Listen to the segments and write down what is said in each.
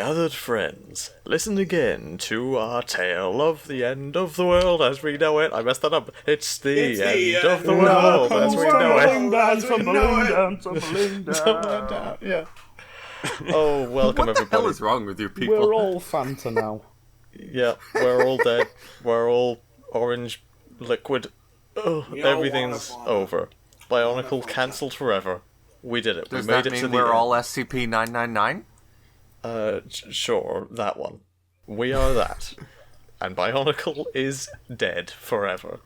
gathered friends, listen again to our tale of the end of the world as we know it. I messed that up. It's the end of the world as we know it. Tumbling down. Yeah. Oh, welcome everybody. What the hell is wrong with you people? We're all Fanta now. Yeah, we're all dead. We're all orange liquid. Oh, everything's over. Bionicle cancelled forever. We did it. Does we made that it to mean the we're end. all SCP-999? Sure, that one. We are that. And Bionicle is dead forever.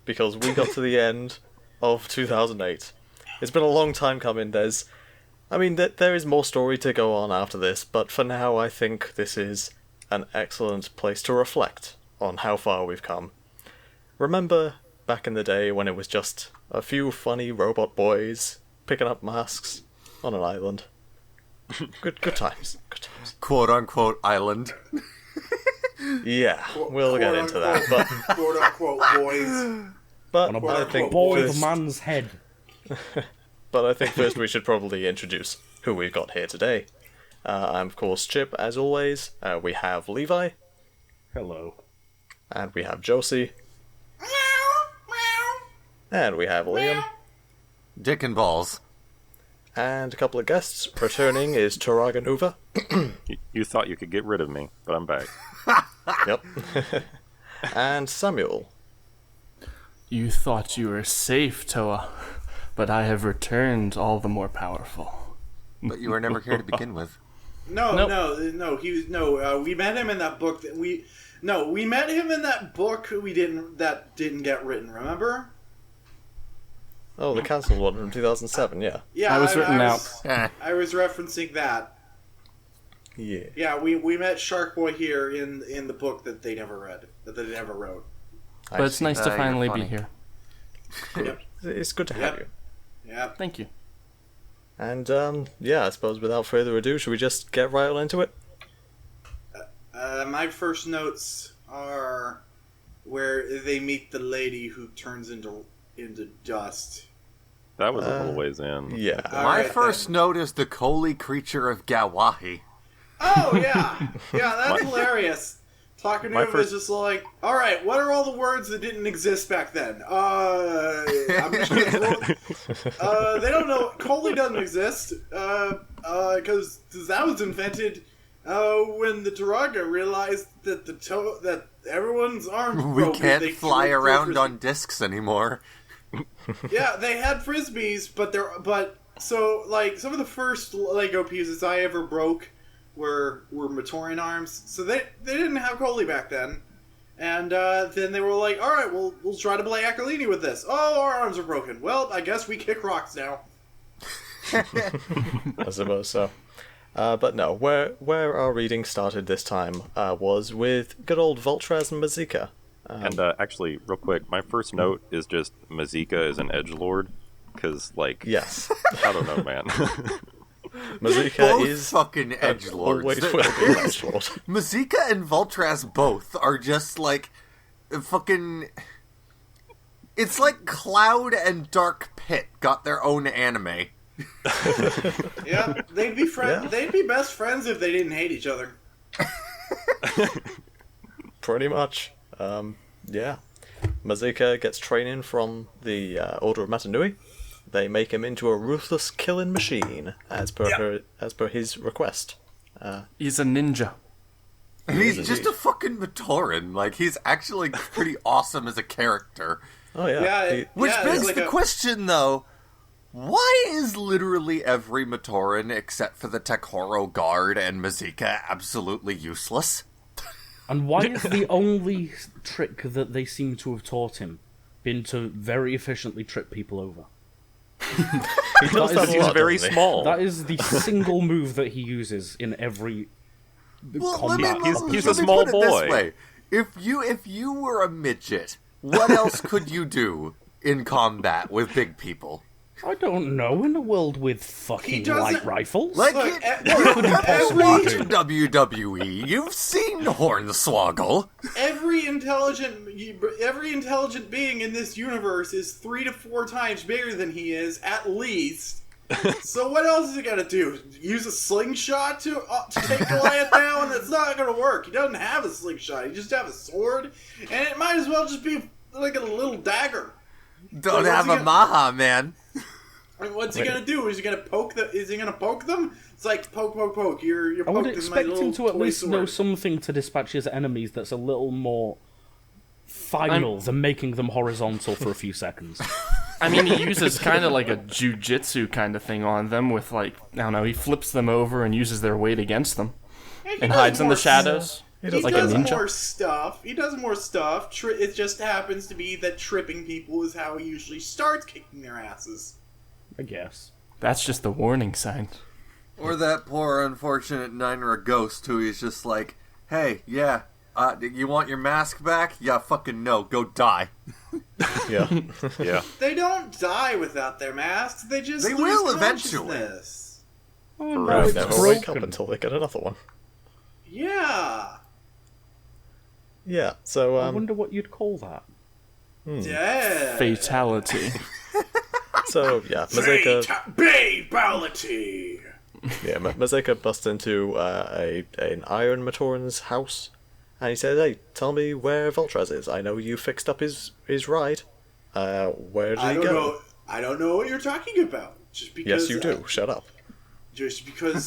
Because we got to the end of 2008. It's been a long time coming. There is more story to go on after this, but for now I think this is an excellent place to reflect on how far we've come. Remember back in the day when it was just a few funny robot boys picking up masks on an island? Good times. Good times. Quote-unquote island. Yeah, we'll get into that. But Quote-unquote boys. But On a I think bald first, man's head. But I think first we should probably introduce who we've got here today. I'm of course Chip, as always. We have Levi. Hello. And we have Josie. And we have Liam. Dick and balls. And a couple of guests. Returning is TuragaNuva. You thought you could get rid of me, but I'm back. Yep. And Samuel. You thought you were safe, Toa, but I have returned all the more powerful. But you were never here to begin with. No. We met him in that book we met him in that book that didn't get written, remember? Oh, the cancelled one from 2007, yeah. Yeah, I was written out. I was referencing that. Yeah. Yeah, we met Shark Boy here in the book that they never read, that they never wrote. But it's nice to finally be here. Yep. It's good to have you. Yep. Thank you. And, I suppose without further ado, should we just get right on into it? My first notes are where they meet the lady who turns into dust. That was a little ways in. Yeah. My first note is the Coley creature of Gawahi. Oh, yeah. Yeah, that's hilarious. TuragaNuva is just like, alright, what are all the words that didn't exist back then? I'm just gonna they don't know. Coley doesn't exist. Because that was invented when the Turaga realized that that everyone's arms We broken. can't They fly threw around on discs anymore. Yeah, they had frisbees, so some of the first Lego pieces I ever broke were Matoran arms. So they didn't have Coley back then. And then they were like, alright, we'll try to play Akalini with this. Oh, our arms are broken. Well, I guess we kick rocks now. I suppose so. But no, where our reading started this time was with good old Voltraz and Mazika. And actually, real quick, my first note is just Mazika is an edgelord. Because, Yes. I don't know, man. Mazika Both is fucking edgelords. always will be an edgelord. Mazika and Voltraz both are just fucking. It's like Cloud and Dark Pit got their own anime. Yeah, they'd be friends. Yeah. They'd be best friends if they didn't hate each other. Pretty much. Yeah. Mazika gets training from the Order of Matanui. They make him into a ruthless killing machine, as per his request. He's a ninja. And he's just a fucking Matoran. He's actually pretty awesome as a character. Oh yeah. Which begs like the question, though. Why is literally every Matoran, except for the Tekoro Guard and Mazika, absolutely useless? And why is the only trick that they seem to have taught him been to very efficiently trip people over? He does that a He's lot, very doesn't he? small. That is the single move that he uses in every combat. He's a let me small put it this boy. way. If you were a midget, what else could you do in combat with big people? I don't know, in a world with fucking doesn't- light rifles. Like, Look, you have every- watched WWE. You've seen Hornswoggle. Every intelligent being in this universe is 3 to 4 times bigger than he is, at least. So what else is he gonna do? Use a slingshot to take Goliath down? That's not gonna work. He doesn't have a slingshot. He just have a sword, and it might as well just be like a little dagger. Don't have a maha, man. I mean, what's he gonna do? Is he gonna poke the? Is he gonna poke them? It's like poke, poke, poke. You're I would poking expect my him little to at toy least sword. know something to dispatch his enemies that's a little more final than making them horizontal for a few seconds. I mean, he uses kind of like a jujitsu kind of thing on them with, like, I don't know, he flips them over and uses their weight against them. And hides in the shadows. He like does a ninja. more stuff. He does more stuff. It just happens to be that tripping people is how he usually starts kicking their asses. I guess. That's just the warning sign. Or that poor unfortunate Nynra ghost who is just like, hey, yeah, you want your mask back? Yeah, fucking no, go die. Yeah. Yeah. They don't die without their masks. They just They lose will eventually. consciousness. Oh, They it's never wake up broken. until they get another one. Yeah. Yeah, so, I wonder what you'd call that. Dead. Fatality. so, yeah, Mazeka... Babality. Yeah, Mazeka busts into an Iron Matoran's house, and he says, "Hey, tell me where Voltraz is. I know you fixed up his ride. Where did he go?" I don't know what you're talking about. Just because Yes, you do. Shut up. Just because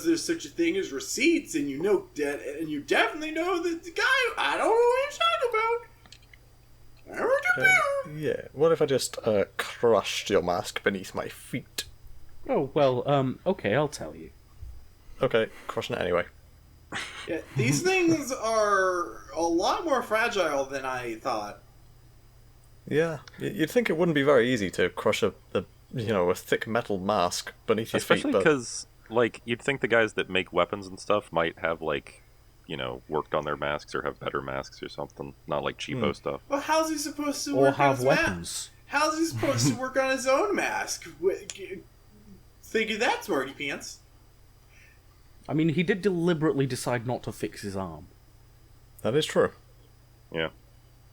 there's such a thing as receipts, and you definitely know that the guy. I don't know what you're talking about. Yeah. What if I just crushed your mask beneath my feet? Oh, well, okay, I'll tell you. Okay, crushing it anyway. Yeah, these things are a lot more fragile than I thought. Yeah, you'd think it wouldn't be very easy to crush a thick metal mask beneath your feet, Especially but because, like, you'd think the guys that make weapons and stuff might have, like, worked on their masks or have better masks or something. Not like cheapo stuff. Well, how's he supposed to Or work on have his mask? weapons. How's he supposed to work on his own mask? Think of that, smarty pants. I mean, he did deliberately decide not to fix his arm. that is true. Yeah.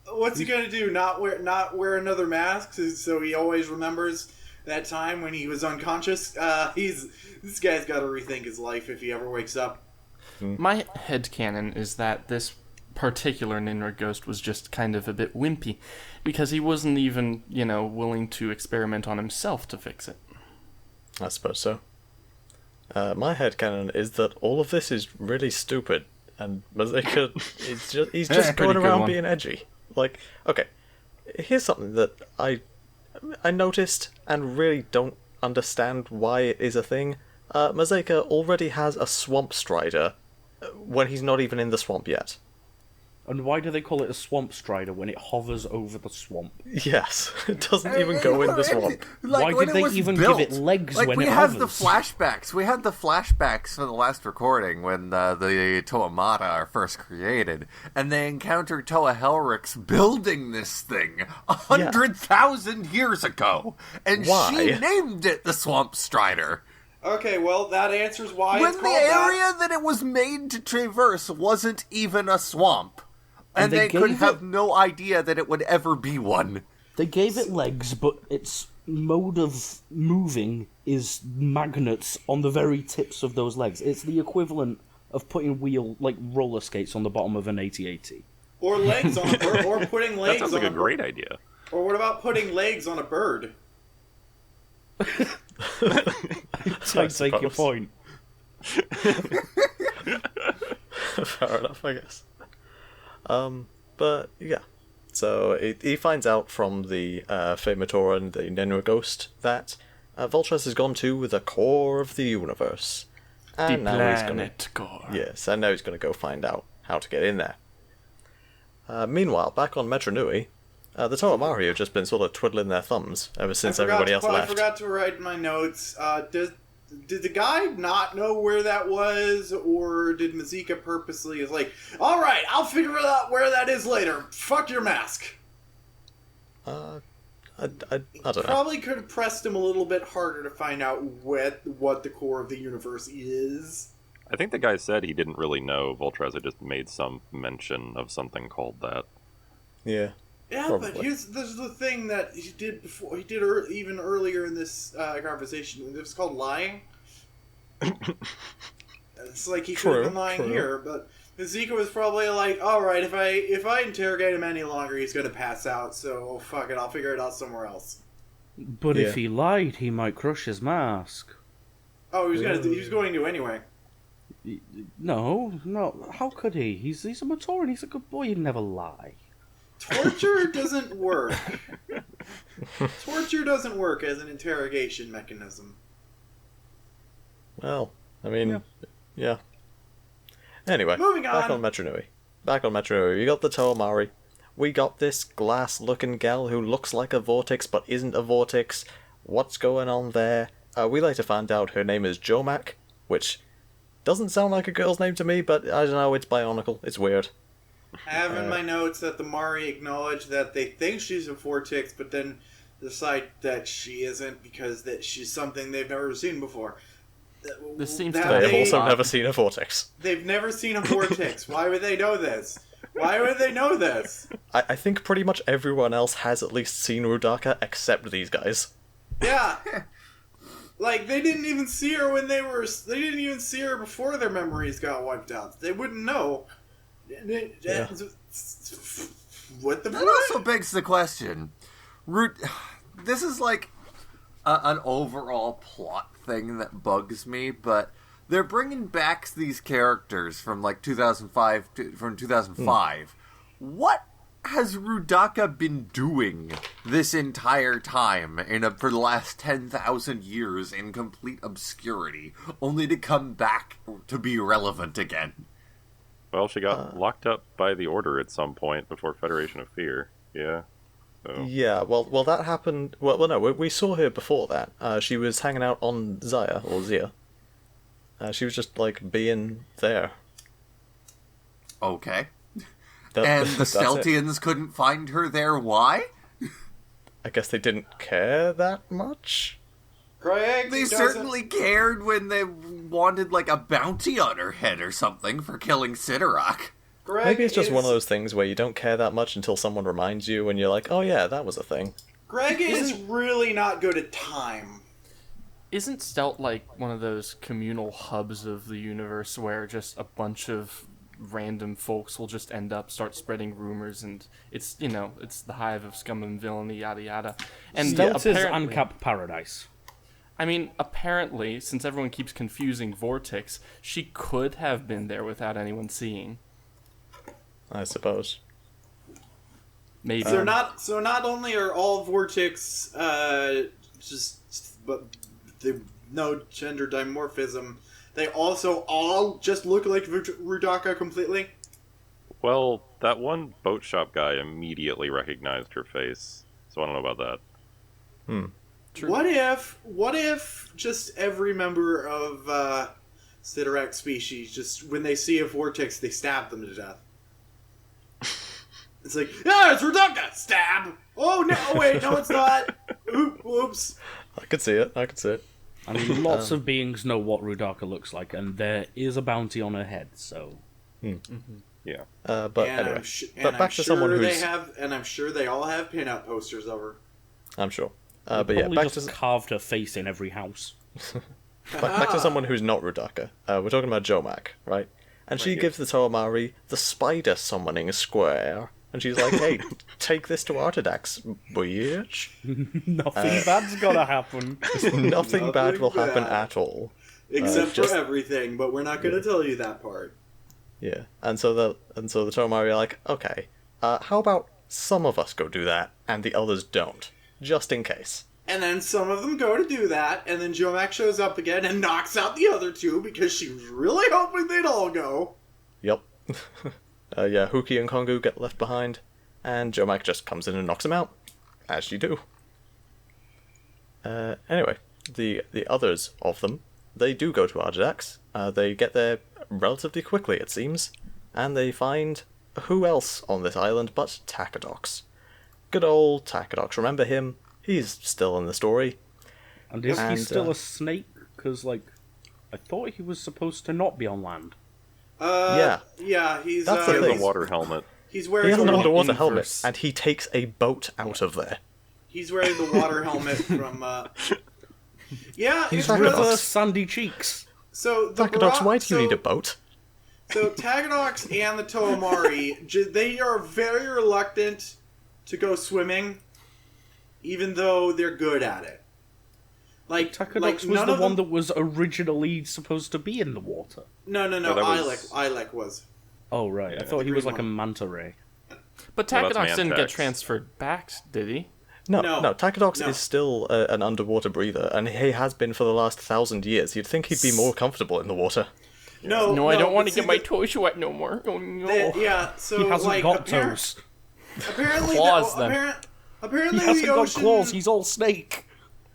What's he gonna do? Not wear another mask, so he always remembers that time when he was unconscious. This guy's got to rethink his life if he ever wakes up. My headcanon is that this particular Ninra ghost was just kind of a bit wimpy, because he wasn't even, willing to experiment on himself to fix it. I suppose so. My headcanon is that all of this is really stupid, and Mazeka he's just Pretty going good around one. being edgy. Like, okay, here's something that I noticed and really don't understand why it is a thing. Mazeka already has a swamp strider when he's not even in the swamp yet. And why do they call it a swamp strider when it hovers over the swamp? Yes, it doesn't even go in the swamp. Why when did it they was even built, give it legs like, when we it have hovers? the flashbacks. We had the flashbacks from the last recording when the Toamata are first created, and they encountered Toa Helrix building this thing 100,000 years ago, and Why? she named it the Swamp Strider. Okay, well, that answers why When it's the called that. area that it was made to traverse wasn't even a swamp. And they they could gave have it- no idea that it would ever be one. They gave it legs, but its mode of moving is magnets on the very tips of those legs. It's the equivalent of putting roller skates on the bottom of an AT-AT. Or legs on a bird, or putting That legs sounds on like a great idea. Or what about putting legs on a bird? I take your point. Fair enough, I guess. But yeah. So he finds out from the Fematoran, the Ninra ghost, that Voltraz has gone to the core of the universe. And the now he's gonna, planet core. yes, and now he's going to go find out how to get in there. Meanwhile, back on Metro Nui, the Toamari have just been sort of twiddling their thumbs ever since everybody else I left. forgot to write in my notes. Did the guy not know where that was, or did Mazika purposely is like, all right, I'll figure out where that is later. Fuck your mask. I don't know. Probably could have pressed him a little bit harder to find out what the core of the universe is. I think the guy said he didn't really know. Voltraz had just made some mention of something called that. Yeah. Yeah, Probably. but this is the thing that he did before. He did even earlier in this conversation. It was called lying. It's like he could have been lying here, but Zika was probably like, "All right, if I interrogate him any longer, he's gonna pass out. So fuck it, I'll figure it out somewhere else." But if he lied, he might crush his mask. Oh, he was going to anyway. No, how could he? He's a Matoran, he's a good boy, he'd never lie. Torture doesn't work. Torture doesn't work as an interrogation mechanism. Well, I mean, yeah. Anyway, Moving on. Back on Metro Nui. You got the Toamari. We got this glass-looking gal who looks like a vortex but isn't a vortex. What's going on there? We later find out her name is Jomak, which doesn't sound like a girl's name to me, but I don't know, it's Bionicle. It's weird. I have in my notes that the Mari acknowledge that they think she's a vortex, but then decide that she isn't because that she's something they've never seen before. This seems They have also never seen a vortex. They've never seen a vortex. Why would they know this? Why would they know this? I think pretty much everyone else has at least seen Rudaka except these guys. Yeah. Like, they didn't even see her they didn't even see her before their memories got wiped out. They wouldn't know. Yeah. What the That also begs the question. This is like an overall plot thing that bugs me, but they're bringing back these characters from like 2005. What has Rudaka been doing this entire time for the last 10,000 years in complete obscurity, only to come back to be relevant again? Well, she got locked up by the Order at some point before Federation of Fear. Yeah. So. Yeah, well, that happened... Well, no, we saw her before that. She was hanging out on Zia. She was just, like, being there. Okay. And the Steltians couldn't find her there, why? I guess they didn't care that much? Craig, They certainly cared when they wanted, like, a bounty on her head or something for killing Sidorak. Greg Maybe it's just one of those things where you don't care that much until someone reminds you and you're like, oh yeah, that was a thing. Greg is really not good at time. Isn't Stelt like one of those communal hubs of the universe where just a bunch of random folks will just start spreading rumors, and it's the hive of scum and villainy, yada yada. And Stelt is Ancap Paradise. I mean, apparently, since everyone keeps confusing Vortex, she could have been there without anyone seeing. I suppose. Maybe. So not only are all Vortex no gender dimorphism, they also all just look like Rudaka completely. Well, that one boat shop guy immediately recognized her face, so I don't know about that. True. What if just every member of Sidorak species, just when they see a vortex, they stab them to death? It's like, yeah, it's Rudaka! Stab! Oh, no, wait, no, it's not! Oops. I could see it. I mean, lots of beings know what Rudaka looks like, and there is a bounty on her head, so... Yeah. But anyway. Back to someone who's... And I'm sure they all have pin-up posters of her. I'm sure. They But yeah, probably just carved her face in every house. back to someone who's not Rudaka. We're talking about Jomak, right? And she gives the Toamari the spider summoning square. And she's like, hey, take this to Artidax, bitch. Nothing bad's gonna happen. Nothing bad will happen at all. Except for everything, but we're not going to tell you that part. Yeah, and so the Toamari are like, okay, how about some of us go do that, and the others don't, just in case. And then some of them go to do that, and then Jomak shows up again and knocks out the other two because she was really hoping they'd all go. Yep. Yeah, Huki and Kongu get left behind, and Jomak just comes in and knocks them out, as you do. Anyway, the others of them, they do go to Artidax. They get there relatively quickly, it seems, and they find who else on this island but Takadox. Good old Takadox, remember him? He's still in the story. And is he still a snake? Because, I thought he was supposed to not be on land. Yeah, he's... That's the He thing. has a water helmet. He's He wearing has an the underwater helmet, inverse. and he takes a boat out of there. He's wearing the water helmet from. Yeah, He's it's Tagadox. because- Reverse sandy cheeks. So the Tagadox, why do so, you need a boat? So Tagadox and the Toomari, they are very reluctant to go swimming, even though they're good at it. Like Takadox was none the of one them... that was originally supposed to be in the water. No, that was- Ilek was. Oh, right. I thought he green was like a one. manta ray. But Well, that's Takadox didn't get Mantax. transferred back, did he? No, No. Tagadox No. is still an underwater breather, and he has been for the last 1,000 years. You'd think he'd be more comfortable in the water. No, I don't want to see, get my toes wet no more. Oh, no. Yeah, so He hasn't like got toes. apparently, Claws, the, then. apparently He hasn't the got ocean. claws. He's all snake.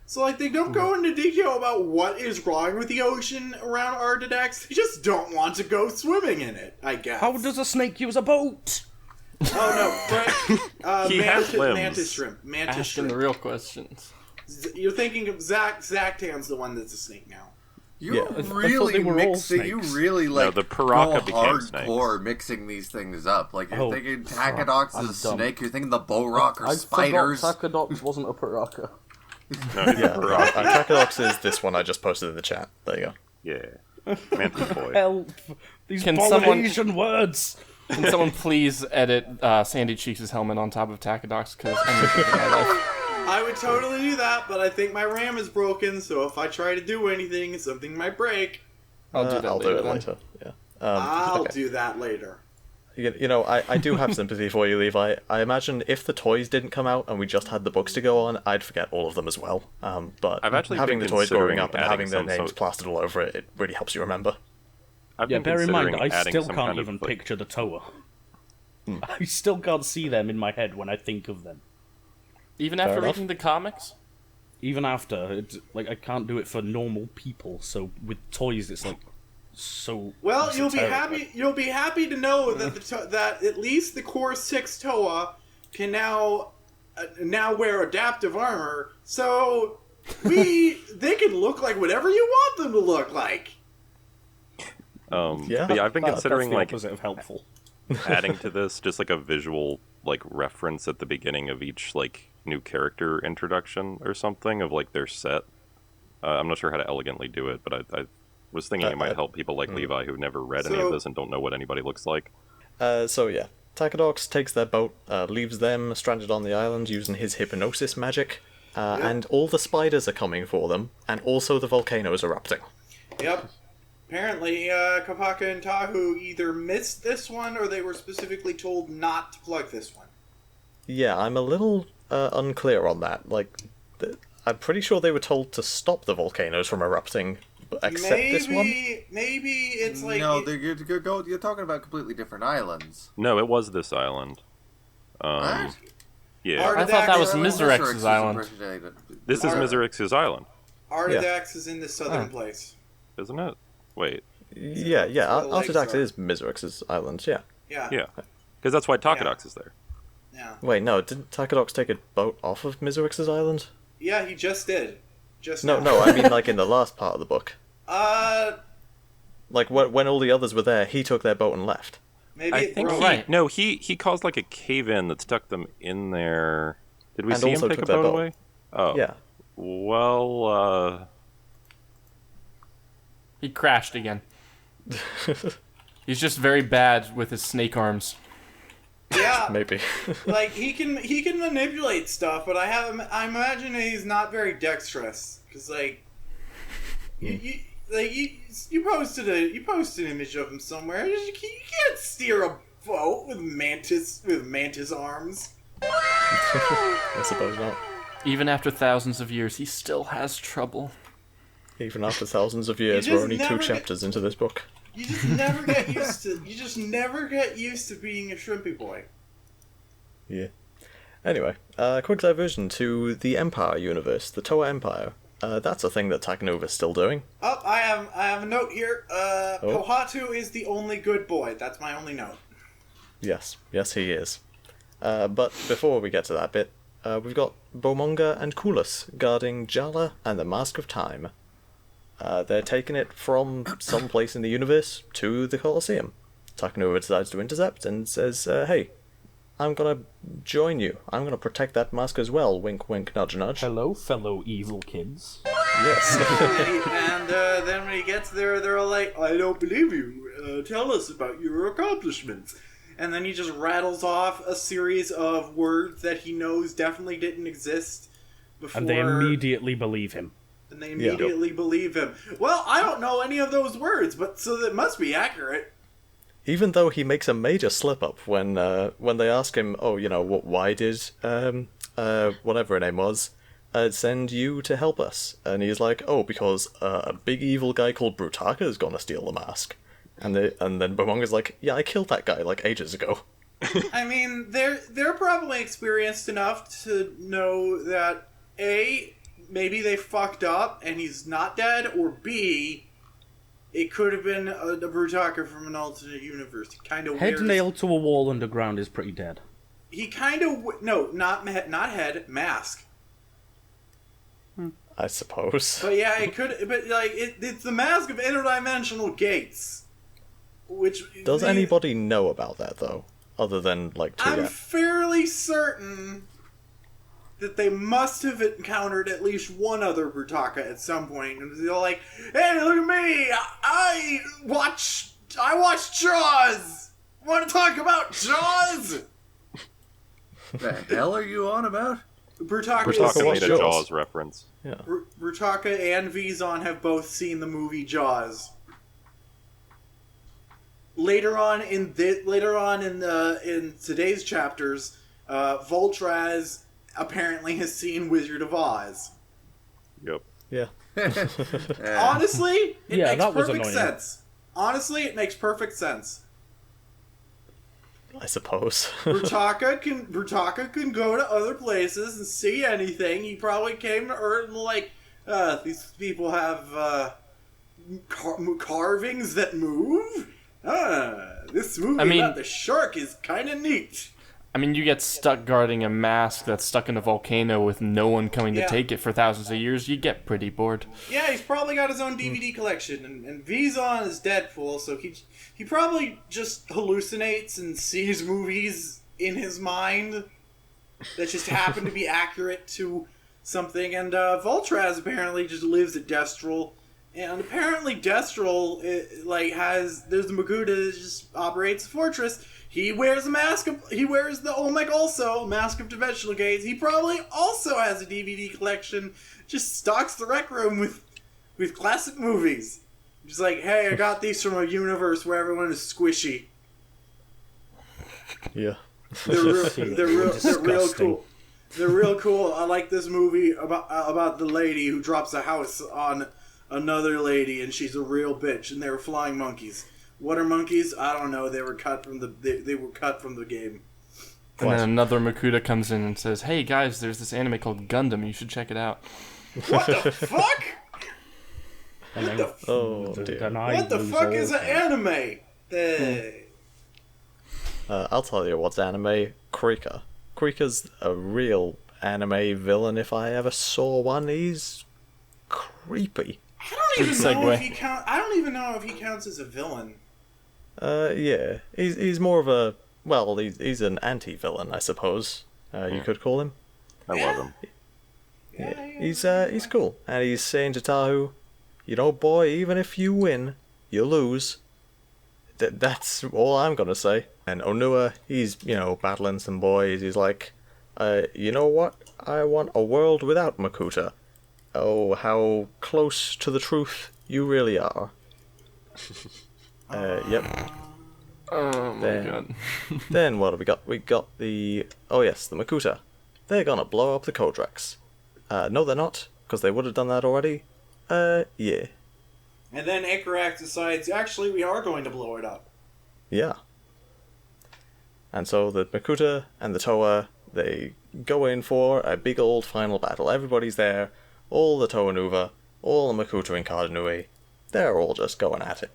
So like they don't go into detail about what is wrong with the ocean around Ardedax. They just don't want to go swimming in it. I guess. How does a snake use a boat? Oh no, Frank. He has limbs. Mantis shrimp. Mantis Asking the shrimp. real questions. You're thinking of Zactan's the one that's a snake now. You Yeah. I thought really they were all mix it. You snakes. really No, the Paraka go became snakes. hardcore mixing these things up. Like you're Oh, thinking fuck. Tagadox I'm is a dumb. snake. You're thinking the Borak or I spiders. forgot Takadox wasn't a Paraka. No, he's Yeah, a Paraka. Tagadox is this one I just posted in the chat. There you go. Yeah. Mantis boy. Help! These Can someone- Polynesian words! Can someone please edit Sandy Cheeks' helmet on top of Takadox? Because I'm looking at my life. I would totally do that, but I think my RAM is broken, so if I try to do anything, something might break. I'll do that I'll later. do it then. later. Yeah. I'll okay. do that later. You know, I do have sympathy for you, Levi. I imagine if the toys didn't come out and we just had the books to go on, I'd forget all of them as well. But I've actually having the been toys growing considering up and adding having their some names sort- plastered all over it, it really helps you remember. I've Yeah, been bear in mind, considering I adding still some can't kind of, even like- picture the Toa. I still can't see them in my head when I think of them. Even after enough. reading the comics? Even after, like, I can't do it for normal people, so with toys it's like, so... Well, it's you'll be terrible. happy. You'll be happy to know that that at least the Core 6 Toa can now wear adaptive armor, so they can look like whatever you want them to look like. Yeah, but yeah, I've been considering that's like the opposite of helpful. adding to this just like a visual like reference at the beginning of each like new character introduction or something of like their set. I'm not sure how to elegantly do it, but I was thinking it might help people like Levi who've never read any of So- this and don't know what anybody looks like. So yeah, Tagadox takes their boat, leaves them stranded on the island using his hypnosis magic, and all the spiders are coming for them, and also the volcano is erupting. Yep. Apparently, Kapaka and Tahu either missed this one or they were specifically told not to plug this one. Yeah, I'm a little unclear on that. Like, I'm pretty sure they were told to stop the volcanoes from erupting, except this one. Maybe it's like no, you're talking about completely different islands. No, it was this island. What? Yeah, I thought that was Ardedax Miserex's island. this is Miserex's island, Ardedax is in the southern place. isn't it? Wait, Yeah, where the legs Artedax are. is Miserex's island, yeah. Yeah. yeah, because that's why Takadox is there. Yeah. Wait, no, didn't Tagadox take a boat off of Miserex's island? Yeah, he just did. Just No, now. no, I mean like in the last part of the book. Uh, Like, when all the others were there, he took their boat and left. maybe I it think broke. Right. no, he caused like a cave in that stuck them in there. Did we And see him also take a took their boat boat. away? Oh, Yeah. Well, He crashed again. He's just very bad with his snake arms. Yeah, Maybe. like he can manipulate stuff, but I imagine he's not very dexterous because like you posted an image of him somewhere. You can't steer a boat with mantis arms. I suppose not. Even after thousands of years, he still has trouble. Even after thousands of years, just we're only 2 never get- chapters into this book. You just never get used to. You just never get used to being a shrimpy boy. Yeah. Anyway, quick diversion to the Empire universe, the Toa Empire. That's a thing that TuragaNuva's still doing. Oh, I have a note here. Pohatu is the only good boy. That's my only note. Yes, he is. But before we get to that bit, we've got Bomonga and Kulus guarding Jala and the Mask of Time. They're taking it from some place in the universe to the Colosseum. TuragaNuva decides to intercept and says, hey, I'm gonna join you. I'm gonna protect that mask as well. Wink, wink, nudge, nudge. Hello, fellow evil kids. Yes. And then when he gets there, they're all like, I don't believe you. Tell us about your accomplishments. And then he just rattles off a series of words that he knows definitely didn't exist before. And they immediately believe him. And they immediately believe him. Well, I don't know any of those words, but so that must be accurate. Even though he makes a major slip-up when they ask him, oh, you know, why did, whatever her name was, send you to help us? And he's like, oh, because a big evil guy called Brutaka is gonna steal the mask. And then Bomonga's like, yeah, I killed that guy, like, ages ago. I mean, they're probably experienced enough to know that, A, maybe they fucked up and he's not dead, or B, it could have been a Brutaka from an alternate universe. He kind of Head nailed to a wall underground is pretty dead. He kind of... No, not head, mask. I suppose. But yeah, it could... But, like, it's the mask of interdimensional gates. Which... Does anybody know about that, though? Other than, like, I'm fairly certain that they must have encountered at least one other Brutaka at some point. And they're like, hey, look at me! I watch Jaws! Want to talk about Jaws? The hell are you on about? Brutaka made a Jaws reference. Yeah. Brutaka and Vizon have both seen the movie Jaws. Later on in today's chapters, Voltraz apparently has seen Wizard of Oz. Yep. Yeah. Honestly, it makes that was perfect annoying. sense. Honestly, it makes perfect sense. I suppose. Brutaka can go to other places and see anything. He probably came to Earth and like, these people have carvings that move. This movie about the shark is kind of neat. I mean, you get stuck guarding a mask that's stuck in a volcano with no one coming to take it for thousands of years, you get pretty bored. Yeah, he's probably got his own DVD collection, and Vizon is Deadpool, so he probably just hallucinates and sees movies in his mind that just happen to be accurate to something, and Voltraz apparently just lives at Destral, and apparently Destral, there's the Makuta that just operates a fortress. He wears a mask he wears the Olmec also, Mask of Dimensional Gates. He probably also has a DVD collection, just stocks the rec room with classic movies. Just like, hey, I got these from a universe where everyone is squishy. Yeah. They're real cool. They're real cool. I like this movie about the lady who drops a house on another lady and she's a real bitch, and they were flying monkeys. What are monkeys? I don't know. They were cut from the game. And then another Makuta comes in and says, "Hey guys, there's this anime called Gundam. You should check it out." What the fuck? And What the fuck is an anime? I'll tell you what's anime. Krika. Krika's a real anime villain if I ever saw one. He's creepy. I don't even know if he counts as a villain. Yeah. He's more of a... Well, he's an anti-villain, I suppose. You could call him. I love him. Yeah. He's cool. And he's saying to Tahu, you know, boy, even if you win, you lose. That's all I'm gonna say. And Onua, he's, battling some boys. He's like, you know what? I want a world without Makuta. Oh, how close to the truth you really are. Yep. Oh my god. Then what have we got? We got the... Oh yes, the Makuta. They're gonna blow up the Kodrax. No they're not, because they would have done that already. Yeah. And then Ikarak decides, actually, we are going to blow it up. Yeah. And so the Makuta and the Toa, they go in for a big old final battle. Everybody's there. All the TuragaNuva, all the Makuta and Kardanui, they're all just going at it.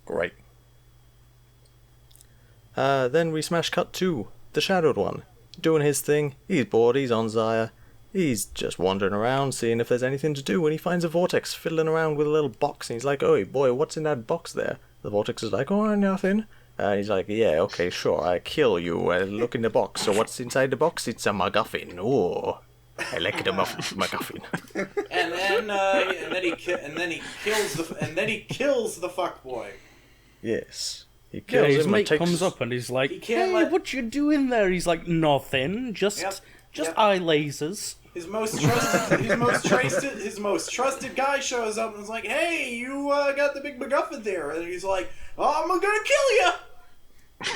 Great. Then we smash cut to the Shadowed One, doing his thing. He's bored, he's on Zaya. He's just wandering around, seeing if there's anything to do, and he finds a Vortex fiddling around with a little box, and he's like, oh boy, what's in that box there? The Vortex is like, oh, nothing. And he's like, yeah, okay, sure, I kill you. Look in the box. So what's inside the box? It's a MacGuffin. Oh, I like the MacGuffin. And then he kills the fuckboy. Yes. He Yeah, kills his him mate and takes... comes up and he's like, can't "Hey, let- what you doing there?" He's like, "Nothing, just Yep. eye lasers." His most trusted guy shows up and is like, "Hey, you got the big MacGuffin there," and he's like, "Oh, I'm gonna kill you."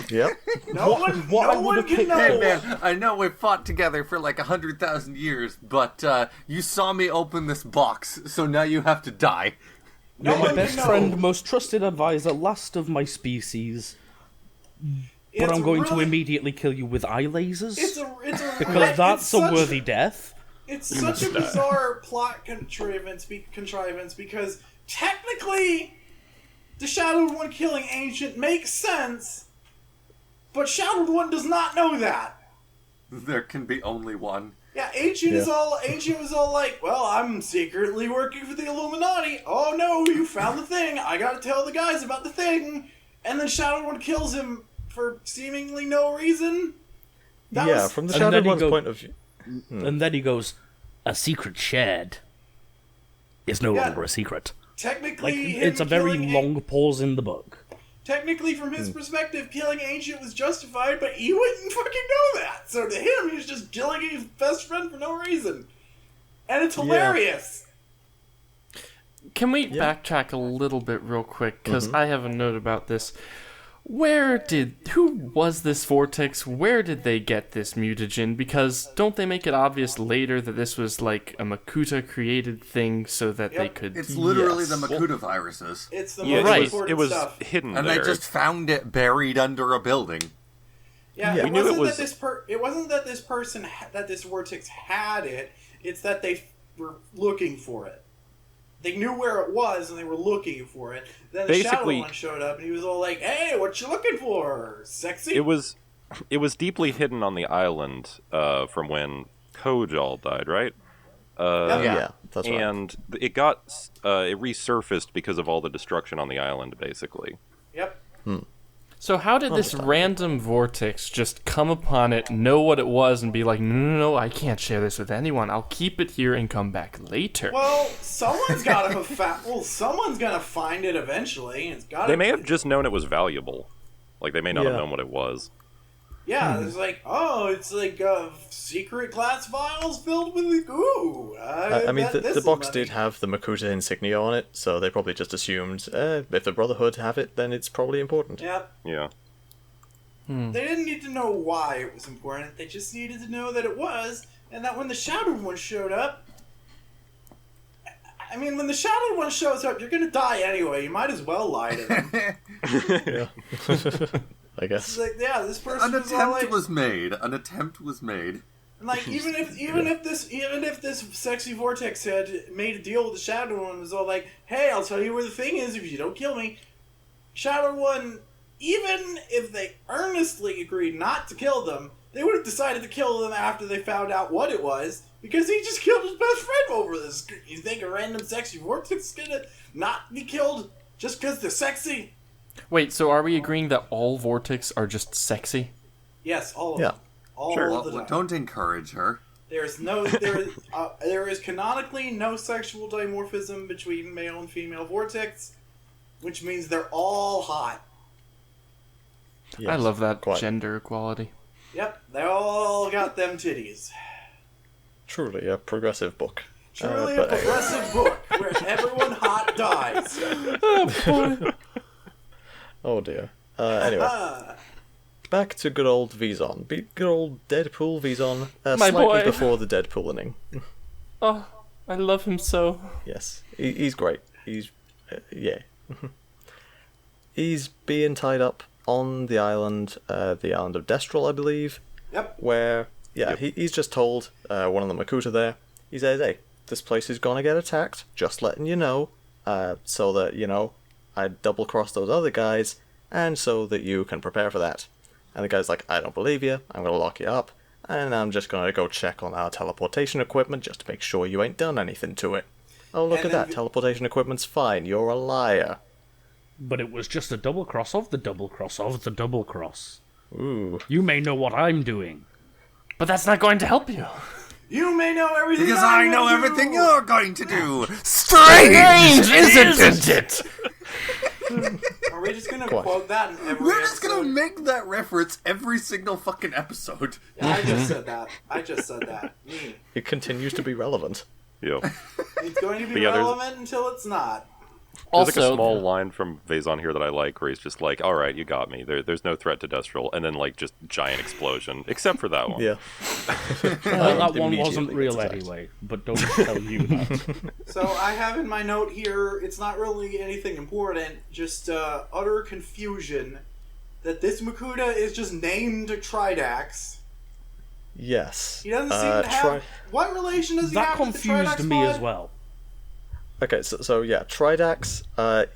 Yep. No one can know. Hey man, I know we fought together for like 100,000 years, but you saw me open this box, so now you have to die. No My one best can know. friend, most trusted advisor, last of my species. But I'm going to immediately kill you with eye lasers? Because that's a worthy death. It's such a bizarre plot contrivance because technically the Shadowed One killing Ancient makes sense, but Shadowed One does not know that. There can be only one. Yeah, Ancient was all like, well, I'm secretly working for the Illuminati. Oh no, you found the thing. I gotta tell the guys about the thing. And then Shadowed One kills him for seemingly no reason. From the Shadowed One's point of view. And then he goes, "A secret shared is no longer a secret." Technically, It's a very long pause in the book. Technically, from his perspective, killing Ancient was justified, but he wouldn't fucking know that. So to him, he was just killing his best friend for no reason. And it's hilarious. Can we backtrack a little bit real quick? Because I have a note about this. Who was this Vortex? Where did they get this mutagen? Because don't they make it obvious later that this was like a Makuta created thing so that they could... It's literally the Makuta viruses. It's the most important it was stuff. hidden And there. they just found it buried under a building. Yeah, we knew it was... It wasn't that this person, that this Vortex had it, it's that they were looking for it. They knew where it was, and they were looking for it. Then the Shadow One showed up, and he was all like, "Hey, what you looking for? Sexy?" It was deeply hidden on the island from when Kojal died, right? Yeah, that's right. And it resurfaced because of all the destruction on the island, basically. Yep. So how did this random Vortex just come upon it, know what it was, and be like, no, I can't share this with anyone. I'll keep it here and come back later. Well, someone's got to someone's gonna find it eventually. It's got. They may have just known it was valuable. Like, they may not have known what it was. Yeah, it's like, it's like secret glass vials filled with goo. I mean, the box did have the Makuta insignia on it, so they probably just assumed, if the Brotherhood have it, then it's probably important. Yep. Yeah. They didn't need to know why it was important. They just needed to know that it was, and that when the Shadowed One showed up... I mean, when the Shadowed One shows up, you're gonna die anyway. You might as well lie to them. Yeah. I guess. It's like, this person An was all like... An attempt was made. Like, even if this sexy Vortex had made a deal with the Shadow One, was all like, "Hey, I'll tell you where the thing is if you don't kill me." Shadow One, even if they earnestly agreed not to kill them, they would have decided to kill them after they found out what it was, because he just killed his best friend over this. You think a random sexy Vortex is gonna not be killed just because they're sexy? Wait, so are we agreeing that all Vortex are just sexy? Yes, all of them. All of them. Don't encourage her. There is canonically no sexual dimorphism between male and female Vortex, which means they're all hot. Yes, I love that quite. gender equality. Yep, they all got them titties. Truly a progressive book. Truly a progressive book where everyone hot dies. Oh dear. Anyway. Back to good old Vizon. Good old Deadpool Vizon. Slightly before the Deadpooling. Oh, I love him so. Yes. He's great. He's... yeah. He's being tied up on the island of Destral, I believe. Yep. Where, he's just told one of the Makuta there, he says, "Hey, this place is gonna get attacked, just letting you know, so that, I double-cross those other guys, and so that you can prepare for that." And the guy's like, "I don't believe you, I'm gonna lock you up, and I'm just gonna go check on our teleportation equipment just to make sure you ain't done anything to it. Oh, look at that, teleportation equipment's fine, you're a liar." But it was just a double cross of the double cross of the double cross. Ooh. You may know what I'm doing. But that's not going to help you. You may know everything Because I'm I know gonna everything do. you're going to do. Strange, Isn't it? Are we just gonna quote that in every We're just episode? gonna make that reference every single fucking episode. Yeah, I just said that. Me. It continues to be relevant. Yeah. It's going to be But yeah, there's- relevant until it's not. There's like a Also, small line from Vaison here that I like, where he's just like, "All right, you got me. There's no threat to Destral," and then like just giant explosion, except for that one. Yeah. Well, that one Immediately wasn't gets real attacked. anyway, but don't tell you that. So I have in my note here, it's not really anything important, just utter confusion that this Makuta is just named Tridax. Yes. He doesn't seem to have... What relation does he That have with the confused Tridax me pod? as well. Okay, so yeah, Tridax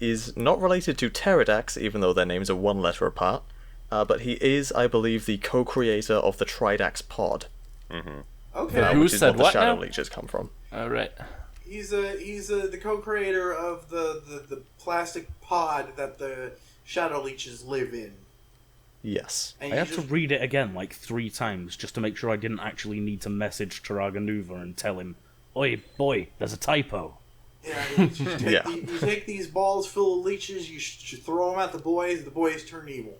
is not related to Pterodax, even though their names are one letter apart. But he is, I believe, the co-creator of the Tridax pod. Okay. Who which is said what the what Shadow now? Leeches come from. all right. He's the co-creator of the plastic pod that the Shadow Leeches live in. Yes. And I you had to read it again like 3 times just to make sure I didn't actually need to message TuragaNuva and tell him, "Oi, boy, there's a typo." Yeah, you take, Yeah. you take these balls full of leeches, you throw them at the boys turn evil.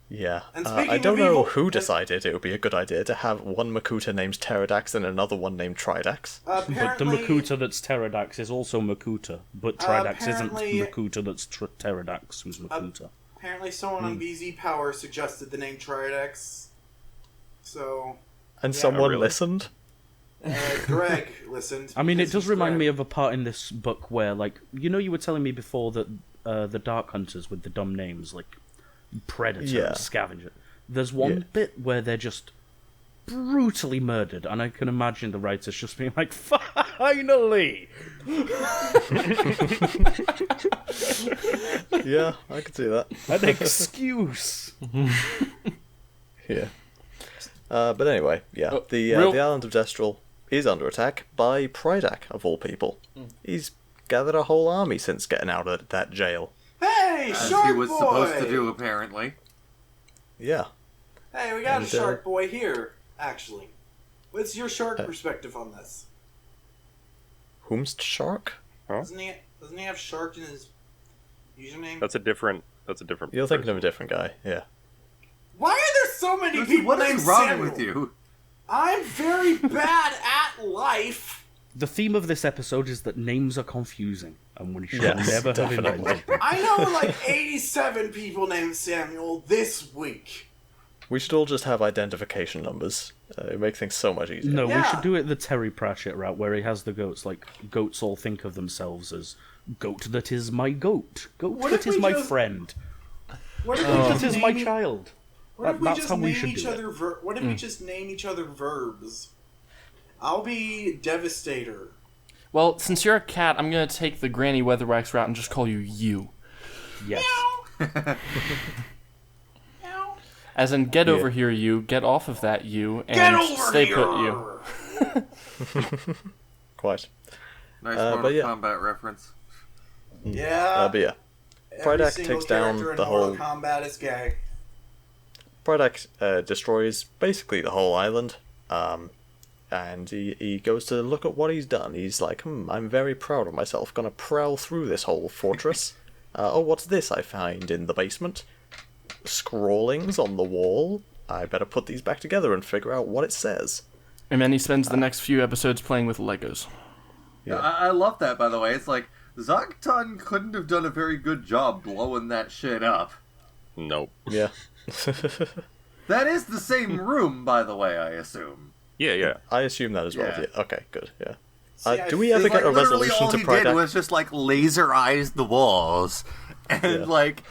Yeah. And I speaking don't of know evil- who decided it would be a good idea to have one Makuta named Pterodax and another one named Tridax. But the Apparently, Makuta that's Pterodax is also Makuta, but Tridax isn't apparently- Makuta that's Pterodax who's Makuta. apparently someone on BZ Power suggested the name Tridax. So, And Yeah. someone Oh, really? listened? Greg listened. I mean, it because does he's remind Greg. me of a part in this book where, like, you know, you were telling me before that the Dark Hunters with the dumb names, like Predator Yeah. and Scavenger. There's one bit where they're just brutally murdered, and I can imagine the writers just being like, "Finally!" Yeah, I could see that. An excuse. Yeah. But anyway, yeah. The island of Destral is under attack by Prydak, of all people. He's gathered a whole army since getting out of that jail. Hey, As Shark he was Boy! supposed to do, apparently. Yeah. Hey, we got And, a Shark Boy here, actually. What's your shark perspective on this? Whom's Shark? Doesn't he have shark in his username? That's a different. You're thinking of a different guy, yeah. Why are there so many people What named is wrong Samuel? with you? I'm very bad at life. The theme of this episode is that names are confusing, and we should Yes, never have definitely. invented them. I know like 87 people named Samuel this week. We should all just have identification numbers. It makes things so much easier. No, we Yeah. should do it the Terry Pratchett route, where he has the goats. Like, goats all think of themselves as, "Goat that is my goat. Goat What that if is we my just- friend. What if we That just is my name- child." What if we That's just how we name should each do it. other? What if we just name each other verbs? I'll be Devastator. Well, since you're a cat, I'm gonna take the Granny Weatherwax route and just call you you. Yes. Meow. As in, get over here, you. Get off of that, you. And Get over stay here. put, you. Quite. Nice but Mortal yeah. Kombat reference. Yeah. But yeah. Every Prydak single takes down character in the Mortal whole... Kombat is gay. Prydak destroys basically the whole island. And he goes to look at what he's done. He's like, I'm very proud of myself. Gonna prowl through this whole fortress. Oh, what's this I find in the basement? Scrawlings on the wall. I better put these back together and figure out what it says. And then he spends the next few episodes playing with Legos. Yeah. I love that, by the way. It's like, Zogton couldn't have done a very good job blowing that shit up. Nope. Yeah. That is the same room, by the way, I assume. Yeah. I assume that as well. Yeah. Yeah. Okay, good. Yeah. See, I Do we feel ever get a literally resolution all to he Prydak? did was just, like, laser eyes the walls. And, Yeah. like,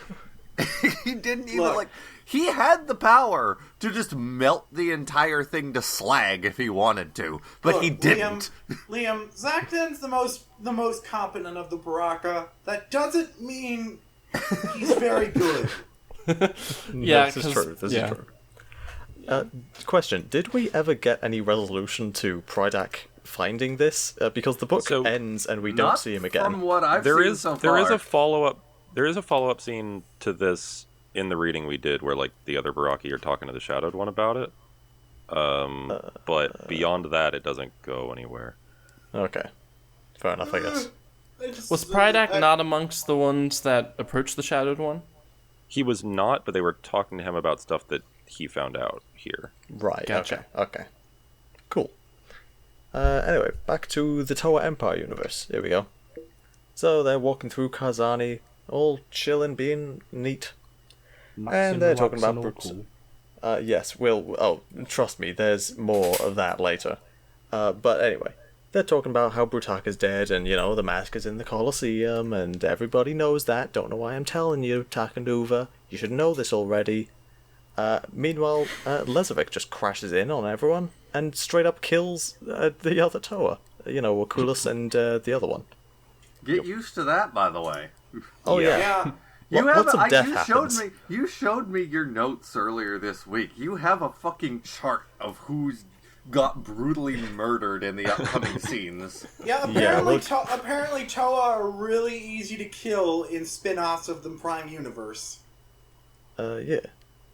he didn't even, Look. like... He had the power to just melt the entire thing to slag if he wanted to, but Look, he didn't. Liam, Zaktan's the most competent of the Baraka. That doesn't mean he's very good. Yeah, this is 'cause- true. This yeah. is true. Question: did we ever get any resolution to Prydak finding this? Because the book So, ends and we don't Not see him from again. what I've There seen is so there is far. a follow up There is a follow-up scene to this in the reading we did where, like, the other Baraki are talking to the Shadowed One about it. But beyond that, it doesn't go anywhere. Okay. Fair enough, I guess. Was Prydak not amongst the ones that approached the Shadowed One? He was not, but they were talking to him about stuff that he found out here. Right, Gotcha. okay. Cool. Anyway, back to the Toa Empire universe. Here we go. So they're walking through Kazani, all chilling, being neat. And they're talking about cool. Yes, trust me, there's more of that later. But anyway, they're talking about how Brutaka's dead, and, you know, the mask is in the Colosseum, and everybody knows that. Don't know why I'm telling you, TuragaNuva. You should know this already. Meanwhile, Lezovic just crashes in on everyone, and straight up kills the other Toa. You know, Oculus and the other one. Get used to that, by the way. Oh, yeah. Yeah. You showed me your notes earlier this week. You have a fucking chart of who's got brutally murdered in the upcoming scenes. Yeah, apparently Toa are really easy to kill in spin-offs of the Prime Universe. Yeah.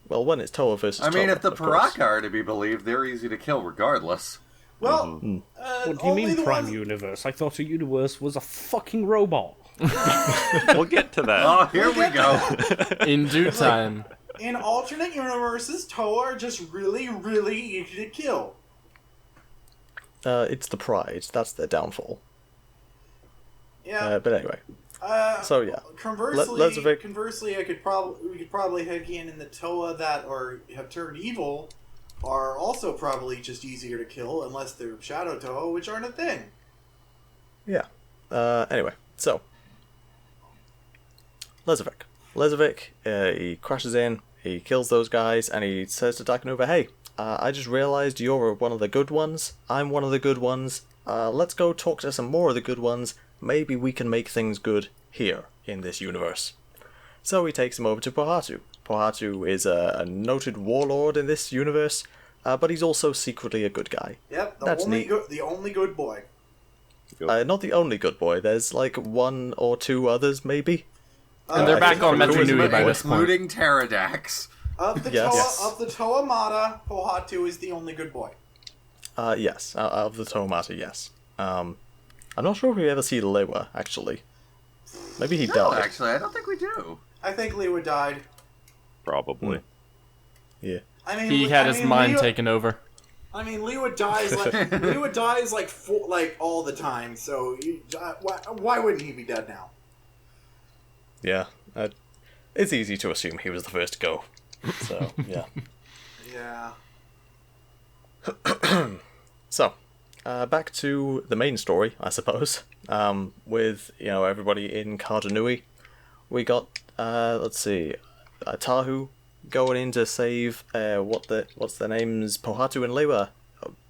Well, when it's Toa versus I mean, Toa, if the of course. Paraka are to be believed, they're easy to kill regardless. Well, What do you mean Prime Universe? I thought a universe was a fucking robot. We'll get to that. Oh, here we go. In due time. In alternate universes, Toa are just really, really easy to kill. It's the pride. That's their downfall. Yeah. But anyway. So yeah. Conversely, we could probably headcanon the Toa that have turned evil are also probably just easier to kill unless they're Shadow Toa, which aren't a thing. Yeah. Anyway, so Lezovic, he crashes in, he kills those guys, and he says to TuragaNuva, "Hey, I just realized you're one of the good ones. I'm one of the good ones. Let's go talk to some more of the good ones. Maybe we can make things good here in this universe." So he takes him over to Pohatu. Pohatu is a noted warlord in this universe, but he's also secretly a good guy. Yep, That's neat. The only good boy. Not the only good boy. There's like one or two others, maybe. And they're back on Metro Nui by this point. Including Pterodax. Of the Toa Mata, Pohatu is the only good boy. Yes. Of the Tomata, yes. I'm not sure if we ever see Lewa, actually. Maybe he No, died. actually, I don't think we do. I think Lewa died. Probably. Yeah. He had his mind taken over. I mean, Lewa dies like all the time. So why wouldn't he be dead now? Yeah. It's easy to assume he was the first to go. So yeah. Yeah. So, back to the main story, I suppose. With everybody in Kardanui, we got Tahu going in to save what's their names, Pohatu and Lewa,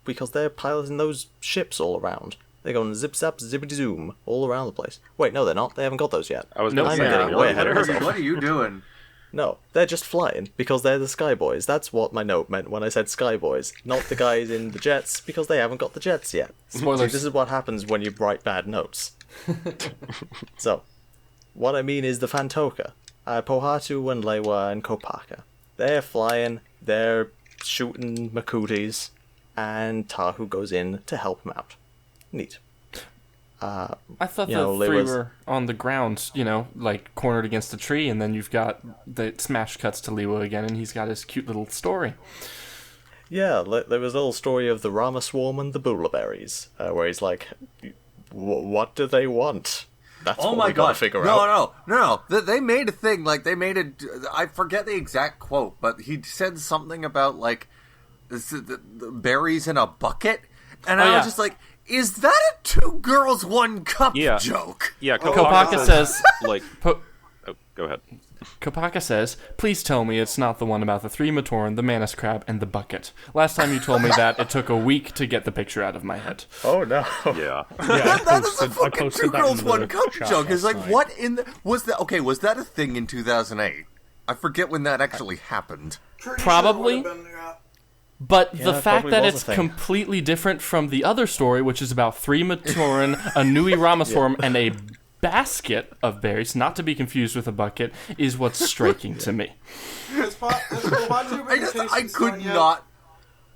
because they're piloting those ships all around. They're going zip zap zippity zoom all around the place. Wait, no, they're not. They haven't got those yet. I was Nope. gonna I'm say, getting way ahead of myself. What are you doing? No, they're just flying, because they're the Skyboys. That's what my note meant when I said Skyboys, not the guys in the jets, because they haven't got the jets yet. Spoilers. See, this is what happens when you write bad notes. So, what I mean is the Fantoka, Pohatu and Lewa and Kopaka. They're flying, they're shooting Makutis, and Tahu goes in to help him out. Neat. I thought the Lewa's... three were on the ground, like cornered against a tree, and then you've got the smash cuts to Lewa again, and he's got his cute little story. Yeah, there was a little story of the Rama Swarm and the Bula Berries, where he's like, what do they want? That's Oh what my we gotta god! figure out. No! They made a thing. Like they made a. I forget the exact quote, but he said something about like the berries in a bucket, and I was just like, "Is that a 2 girls 1 cup joke?" Yeah, Kopaka says, like. Go ahead. Kopaka says, "Please tell me it's not the one about the 3 Matoran, the Manus Crab, and the bucket. Last time you told me that, it took a week to get the picture out of my head." Oh no. Yeah. That is a fucking 2 girls 1 cup chat joke. It's last like, night. what in the... Was that a thing in 2008? I forget when that actually happened. Probably. Sure it would've been, But Yeah, the it fact probably that was a it's thing. completely different from the other story, which is about 3 Matoran, a Nui Ramaswarm, and a basket of berries, not to be confused with a bucket, is what's striking to me.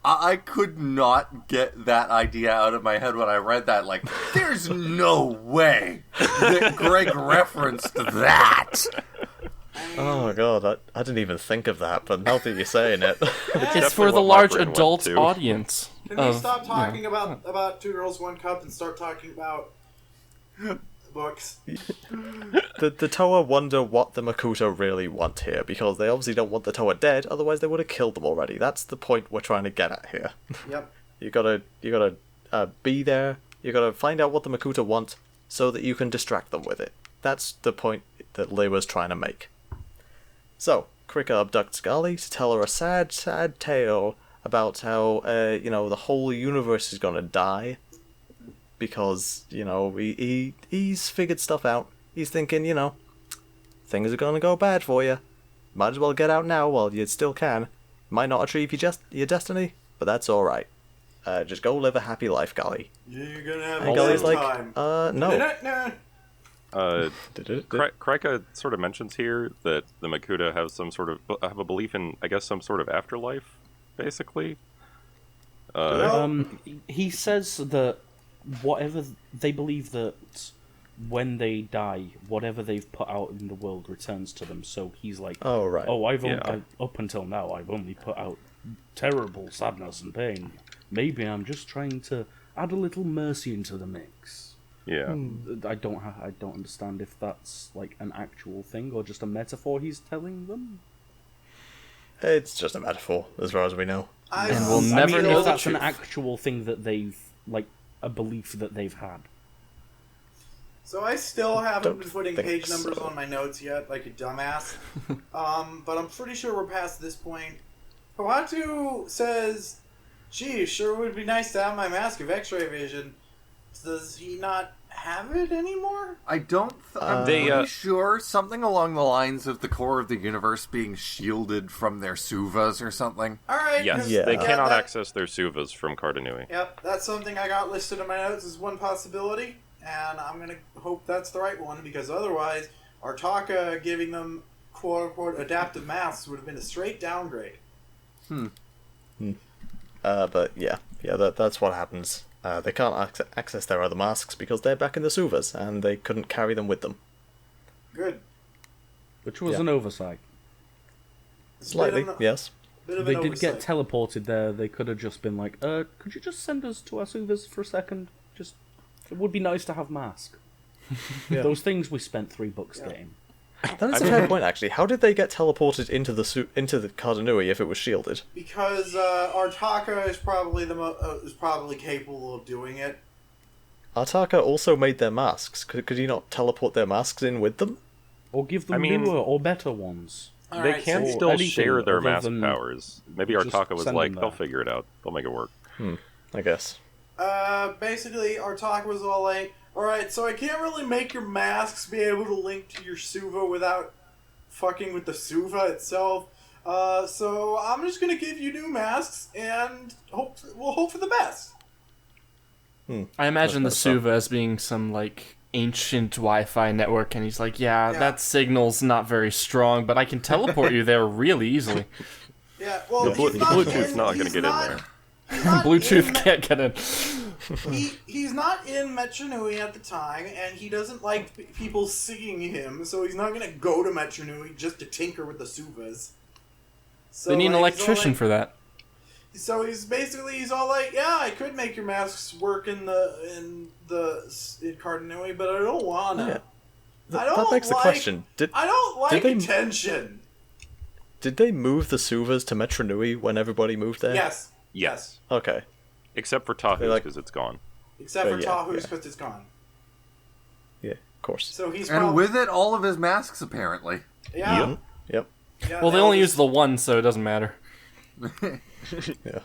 I could not get that idea out of my head when I read that. Like, there's no way that Greg referenced that. Oh god, I didn't even think of that, but now that you're saying it... It's for the large adult audience. Can we stop talking about Two Girls, One Cup and start talking about books? The Toa wonder what the Makuta really want here, because they obviously don't want the Toa dead, otherwise they would have killed them already. That's the point we're trying to get at here. Yep. You gotta be there, you gotta find out what the Makuta want, so that you can distract them with it. That's the point that Lee was trying to make. So, Krika abducts Gali to tell her a sad, sad tale about how, the whole universe is gonna die. Because, he's figured stuff out. He's thinking, things are gonna go bad for you. Might as well get out now while you still can. Might not achieve your destiny, but that's alright. Just go live a happy life, Gali. You're gonna have and Gali's like, time. No. Krika sort of mentions here that the Makuta have a belief in, I guess, some sort of afterlife, basically. He says that whatever they believe that when they die, whatever they've put out in the world returns to them. So he's like, oh right, up until now I've only put out terrible sadness and pain. Maybe I'm just trying to add a little mercy into the mix. Yeah. I don't understand if that's like an actual thing or just a metaphor he's telling them. It's just a metaphor, as far as we know. And we'll never know if the that's truth. an actual thing that they've, like, a belief that they've had. So I still haven't been putting think page numbers so. on my notes yet, like a dumbass. But I'm pretty sure we're past this point. Kawatu says, gee, sure would be nice to have my mask of X-ray vision. Does he not have it anymore? I'm pretty sure something along the lines of the core of the universe being shielded from their suvas or something. Alright. Yes, Yeah. they cannot access their suvas from Cardanui. Yep, that's something I got listed in my notes as one possibility, and I'm gonna hope that's the right one, because otherwise, Artaka giving them quote-unquote adaptive masks would have been a straight downgrade. But that's what happens. They can't access their other masks because they're back in the Suvas, and they couldn't carry them with them. Good. Which was an oversight. Slightly, yes. They did get teleported there. They could have just been like, could you just send us to our Suvas for a second? It would be nice to have masks. Yeah. Those things we spent $3 getting. That is a fair point, actually. How did they get teleported into the Cardanui if it was shielded? Because Artaka is probably capable of doing it. Artaka also made their masks. Could he not teleport their masks in with them? Or give them newer or better ones. They can still share their other mask than powers. Maybe just Artaka was send like, them they'll there. figure it out. They'll make it work. I guess. Basically, Artaka was all like, alright, so I can't really make your masks be able to link to your Suva without fucking with the Suva itself. So I'm just gonna give you new masks and we'll hope for the best. I imagine the That's messed up. Suva as being some, like, ancient Wi-Fi network, and he's like, yeah, that signal's not very strong, but I can teleport you there really easily. Yeah, well, The Bluetooth's not going to get in there. Bluetooth can't get in. He's not in Metronui at the time, and he doesn't like people singing him, so he's not gonna go to Metronui just to tinker with the Suvas. So, They need an like, electrician for that. So he's all like, yeah, I could make your masks work in Cardanui, but I don't wanna. Yeah. That begs the question. I don't like they- attention. Did they move the Suvas to Metronui when everybody moved there? Yes. Yes. Okay. Except for Tahu's, because it's gone. Except for yeah, Tahu's, yeah. because it's gone. Yeah, of course. So he's And probably... with it, all of his masks, apparently. Yeah. Yep. Yeah, Well, they only use the one, so it doesn't matter. Yeah.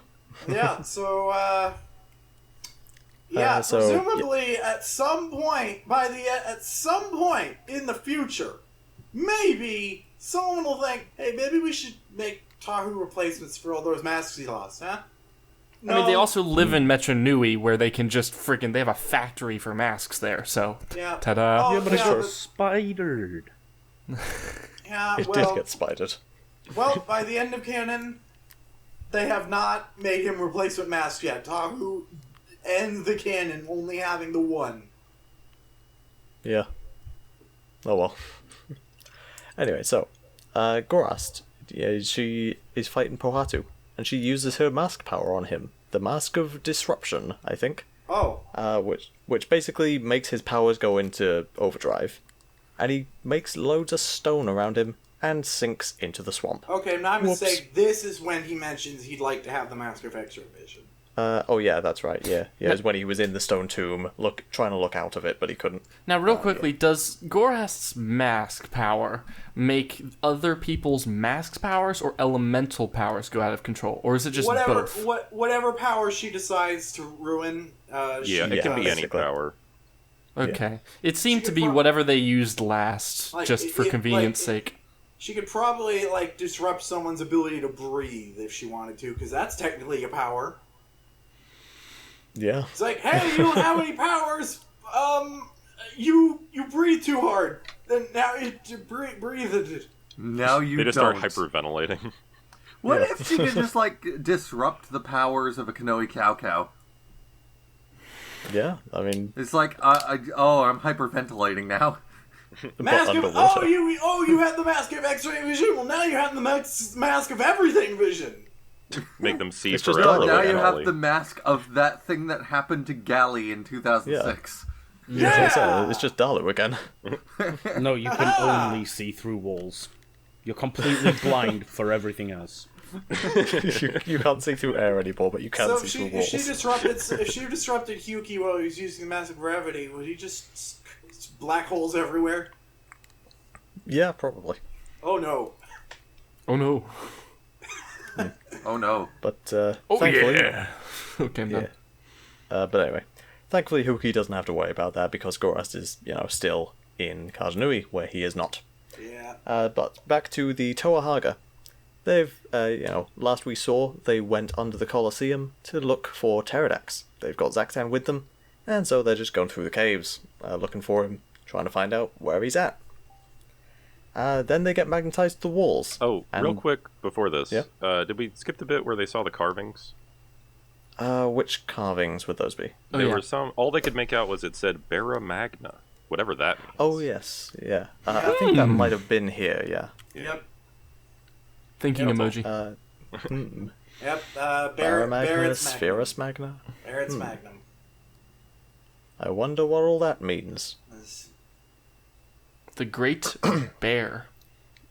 Yeah, so, presumably at some point, at some point in the future, maybe someone will think, hey, maybe we should make Tahu replacements for all those masks he lost, huh? I mean, they also live in Metro Nui, where they can just freaking... They have a factory for masks there, so... Yeah. Ta-da. Yeah, but it got spidered. Yeah, It did get spidered. Well, by the end of canon, they have not made him replacement mask yet. Tahu ends the canon only having the one. Yeah. Oh well. Anyway, so, Gorast, she is fighting Pohatu, and she uses her mask power on him. The Mask of Disruption, I think. Oh. Which basically makes his powers go into overdrive. And he makes loads of stone around him and sinks into the swamp. Okay, not a mistake. This is when he mentions he'd like to have the Mask of Extra Vision. Oh yeah, that's right, yeah. Yeah, it was when he was in the stone tomb, trying to look out of it, but he couldn't. Now, real quickly, does Gorast's mask power make other people's mask powers or elemental powers go out of control? Or is it just both? Whatever power she decides to ruin, it can be any power. Okay. Yeah. It seemed to be whatever they used last, just for convenience sake. She could probably, disrupt someone's ability to breathe if she wanted to, because that's technically a power. Yeah. It's like, hey, you don't have any powers. You breathe too hard. Then now you breathe it. Now you They just don't. start hyperventilating. What if she could just disrupt the powers of a Kanoe cow? Yeah, I mean... It's like, I'm hyperventilating now. Mask of, you had the Mask of X-ray vision. Well, now you have the Mask of everything vision. Make them see It's just forever. Now you have the mask of that thing that happened to Gally in 2006. Yeah! It's just Dalu again. No, you can only see through walls. You're completely blind for everything else. you can't see through air anymore, but you can see through walls. If she disrupted Hyuki while he was using the massive gravity, would he just black holes everywhere? Yeah, probably. Oh no. Oh no. Oh no. But, thankfully... Yeah. Okay, I'm done. But anyway, thankfully Hyuki doesn't have to worry about that because Gorast is, still in Kajanui, where he is not. Yeah. But back to the Toahaga. They've, last we saw, they went under the Colosseum to look for Pterodax. They've got Zaktan with them, and so they're just going through the caves, looking for him, trying to find out where he's at. Then they get magnetized to the walls. Oh, real quick before this, Yeah? did we skip the bit where they saw the carvings? Which carvings would those be? There were some. All they could make out was it said Barra Magna, whatever that means. Oh yes, yeah. I think that might have been here. Yeah. Yep. Thinking emoji. Yep. Barra Magna, Barrett's Spherus Magna. Barrett's Magnum. I wonder what all that means. The Great Bear.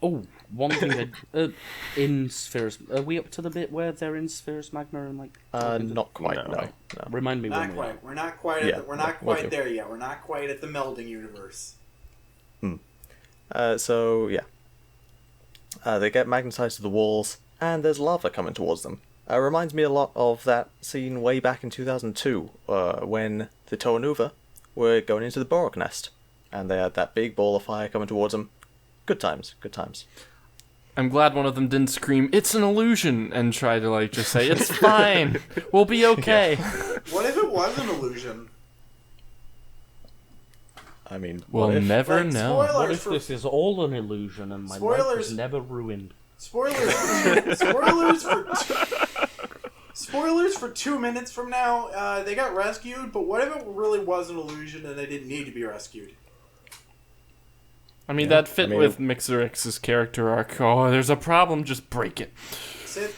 Oh, one thing in Spherus... Are we up to the bit where they're in Spherus Magna and Not quite. No. Remind me Not when we are. quite. We're not quite. We're not quite there yet. We're not quite at the melding universe. So yeah. They get magnetized to the walls, and there's lava coming towards them. Reminds me a lot of that scene way back in 2002, when the TuragaNuva were going into the Borok nest, and they had that big ball of fire coming towards them. Good times, good times. I'm glad one of them didn't scream, "It's an illusion," and try to just say, "It's fine, we'll be okay." What if it was an illusion? I mean, We'll never Like, know. spoilers What if for- this is all an illusion and my life Spoilers. is never ruined? Spoilers for 2 minutes from now. They got rescued, but what if it really was an illusion and they didn't need to be rescued? I mean, that fit with Mixerix's character arc. Oh, there's a problem, just break it.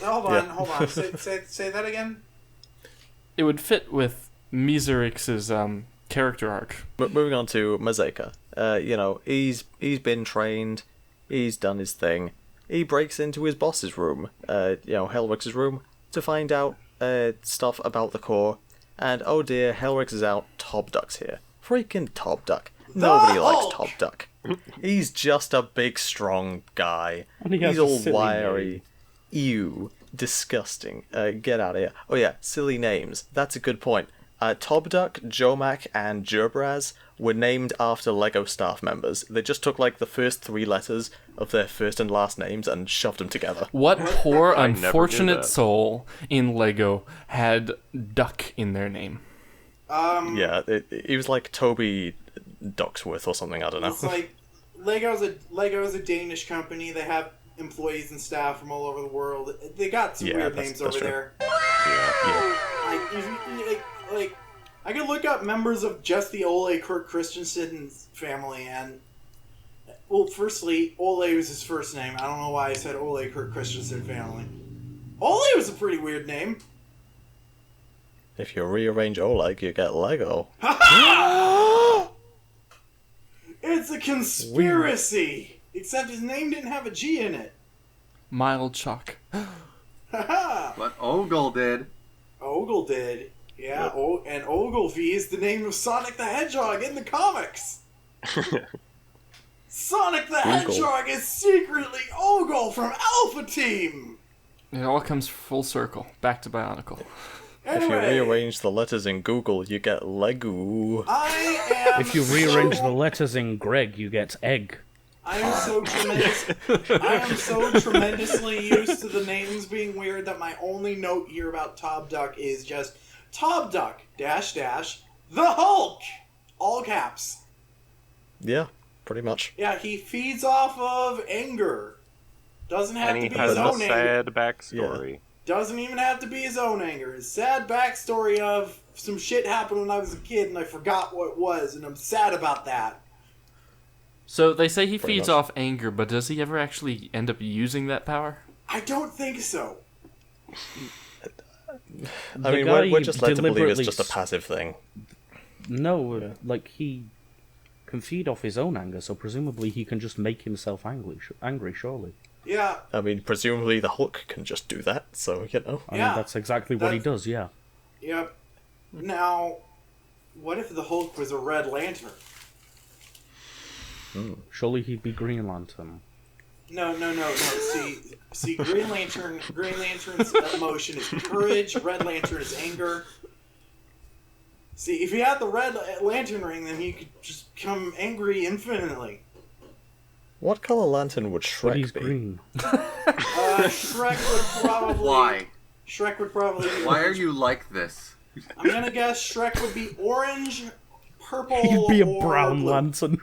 Hold on. Say that again. It would fit with Mixerix's character arc. But moving on to Mazeka. He's been trained. He's done his thing. He breaks into his boss's room, Helrix's room, to find out stuff about the core. And oh dear, Helrix is out. Top Duck's here. Freaking Top Duck. Nobody likes Top Duck. He's just a big, strong guy. And he has He's a all silly wiry. Ew. Disgusting. Get out of here. Oh yeah, silly names. That's a good point. Tobduck, Jomak, and Jurbraz were named after LEGO staff members. They just took, like, the first 3 letters of their first and last names and shoved them together. What poor, I never knew unfortunate that. soul in LEGO had Duck in their name? Yeah, he was like Toby Ducksworth or something, I don't know. It's like Lego's a Danish company. They have employees and staff from all over the world. They got some weird names that's over true. there. Yeah. Like, I could look up members of just the Ole Kurt Christensen's family, and well, firstly, Ole was his first name. I don't know why I said Ole Kurt Christensen family. Ole was a pretty weird name. If you rearrange Oleg, you get Lego. It's a conspiracy! Except his name didn't have a G in it. Mild shock. But Ogle did. Ogle did. Yeah, and Ogilvy is the name of Sonic the Hedgehog in the comics. Sonic the Hedgehog is secretly Ogle from Alpha Team. It all comes full circle. Back to Bionicle. If you Anyway, rearrange the letters in Google, you get Lego. I am If you rearrange the letters in Greg, you get egg. I am so tremendously used to the names being weird that my only note here about Tobduck is just Tobduck -- the Hulk, all caps. Yeah, pretty much. Yeah, he feeds off of anger. Doesn't have And he to be has his a own anger. sad backstory. Doesn't even have to be his own anger. His sad backstory of some shit happened when I was a kid and I forgot what it was, and I'm sad about that. So they say he Pretty feeds much. off anger, but does he ever actually end up using that power? I don't think so. I mean, guy we're just led to believe it's deliberately just a passive thing. No, like he can feed off his own anger, so presumably he can just make himself angry, surely. Yeah, I mean, presumably the Hulk can just do that, so, you know. I Yeah, mean, that's exactly what he that's- does, yeah. yep. Now, what if the Hulk was a Red Lantern? Surely he'd be Green Lantern. No. See, Green Lantern's emotion is courage. Red Lantern is anger. See, if he had the Red Lantern ring, then he could just become angry infinitely. What color lantern would But Shrek he's be? green. Shrek would probably. Why? Shrek would probably. Be Why are you like this? I'm gonna guess Shrek would be orange, purple, He'd be a or brown blue. lantern.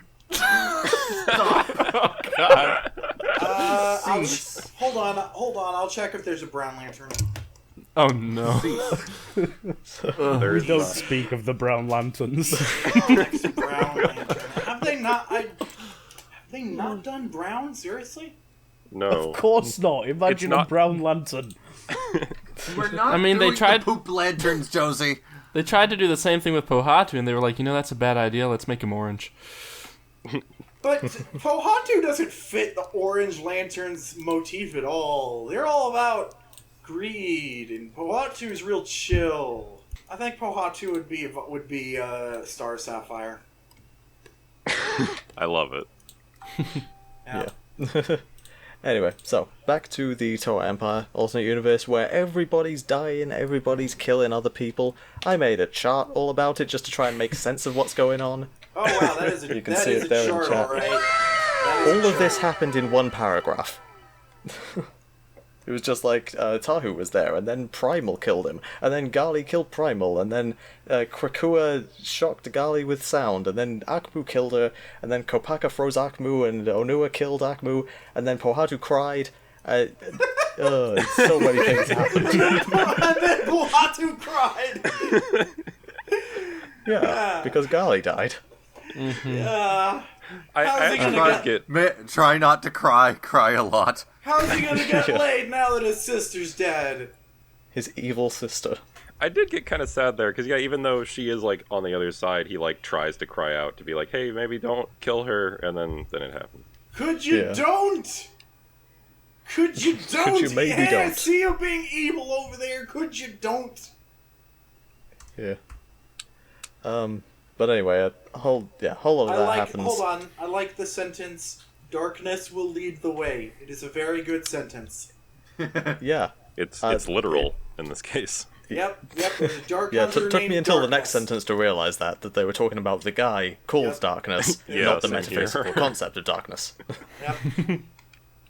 Hold on. I'll check if there's a brown lantern. Oh no. There is Don't not. speak of the brown lanterns. Next to brown lantern. Have they not done brown? Seriously? No. Of course not. Imagine not- a brown lantern. We're not I mean, they doing tried- the poop lanterns, Josie. They tried to do the same thing with Pohatu, and they were like, that's a bad idea. Let's make him orange. But Pohatu doesn't fit the Orange Lantern's motif at all. They're all about greed, and Pohatu's real chill. I think Pohatu would be Star Sapphire. I love it. Yeah. Anyway, so, back to the Toa Empire alternate universe where everybody's dying, everybody's killing other people. I made a chart all about it just to try and make sense of what's going on. Oh wow, that is a, You can that see is it a there in chart, chat. alright. That is a All of this chart. happened in one paragraph. It was just like, Tahu was there, and then Primal killed him, and then Gali killed Primal, and then Krakua shocked Gali with sound, and then Akmu killed her, and then Kopaka froze Akmu, and Onua killed Akmu, and then Pohatu cried. So many things happened. And then Pohatu cried! Yeah, because Gali died. Yeah. I How's he actually gonna think it. Try not to cry. Cry a lot. How's he gonna get Yeah. laid now that his sister's dead? His evil sister. I did get kind of sad there, because, yeah, even though she is, like, on the other side, he, like, tries to cry out to be like, hey, maybe don't kill her, and then it happens. Could you Yeah. don't? Could you don't? you maybe I don't? see you being evil over there. Could you don't? Yeah. But anyway, a whole lot of that happens. Hold on. I like the sentence. Darkness will lead the way. It is a very good sentence. Yeah. It's Uh, literal in this case. Yep. There's a dark Yeah, hunter it took named me until the Darkness. next sentence to realise that they were talking about the guy called Yep. Darkness, Yeah, not the same here. metaphysical concept of darkness. Yep.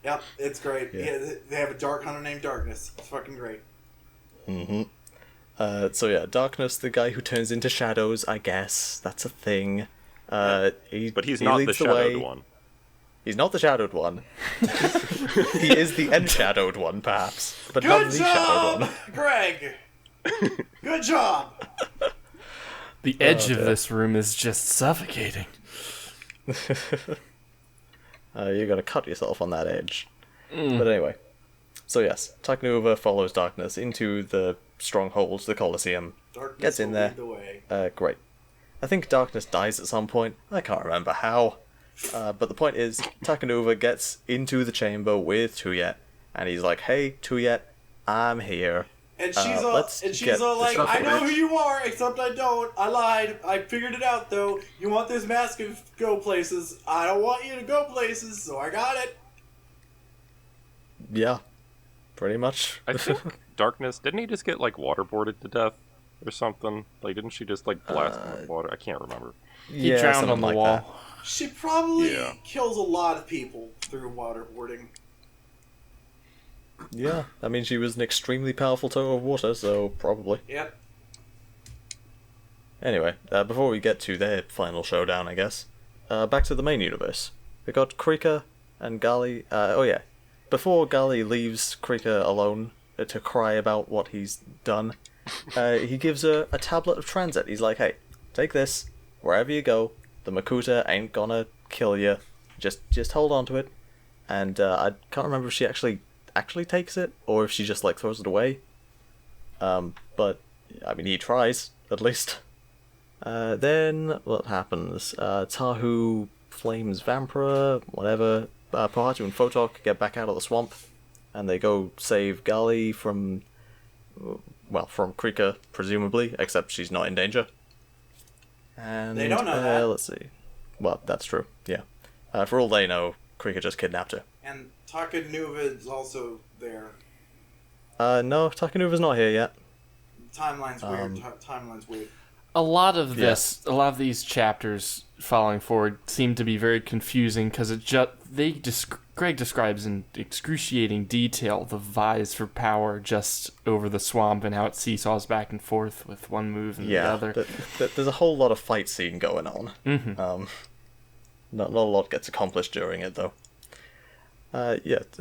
Yep, it's great. Yeah. Yeah, they have a dark hunter named Darkness. It's fucking great. So yeah, Darkness, the guy who turns into shadows, I guess. That's a thing. But he's not the leads shadowed way. one. He's not the shadowed one. He is the enshadowed one, perhaps, but not Good the shadowed job, one. Greg! Good job! The edge of this room is just suffocating. You're gonna cut yourself on that edge. But anyway. So yes, TuragaNuva follows Darkness into the stronghold, the Colosseum. Darkness Gets in will there. lead the way. Great. I think Darkness dies at some point. I can't remember how. But the point is, TuragaNuva gets into the chamber with Tuyet, and he's like, "Hey, Tuyet, I'm here." And she's all, let's get like, stuff I know rich. who you are, except I don't. I lied. I figured it out, though. You want this mask to go places. I don't want you to go places, so I got it. Yeah, pretty much. I think Darkness, didn't he just get, like, waterboarded to death or something? Like, didn't she just, like, blast him with water? I can't remember. He Yeah, drowned something on the like wall. that. She probably Yeah. kills a lot of people through waterboarding. Yeah, I mean, she was an extremely powerful toe of water, so probably. Yep. Anyway, before we get to their final showdown, I guess, back to the main universe. We got Krika and Gali. Oh yeah, before Gali leaves Krika alone to cry about what he's done, he gives her a tablet of transit. He's like, "Hey, take this. Wherever you go, the Makuta ain't gonna kill you. Just hold on to it." And I can't remember if she actually takes it or if she just like throws it away. But I mean, he tries at least. Then what happens? Tahu flames Vampira, whatever. Pahatu and Photok get back out of the swamp, and they go save Gali from Krika, presumably, except she's not in danger. And They don't know that. Let's see. Well, that's true. Yeah. For all they know, Krika just kidnapped her. And TuragaNuva is also there. No, TuragaNuva's not here yet. Timeline's weird. Timeline's weird. A lot of these chapters following forward seem to be very confusing because Greg describes in excruciating detail the vies for power just over the swamp and how it seesaws back and forth with one move and the other. There's a whole lot of fight scene going on. Mm-hmm. Not a lot gets accomplished during it, though.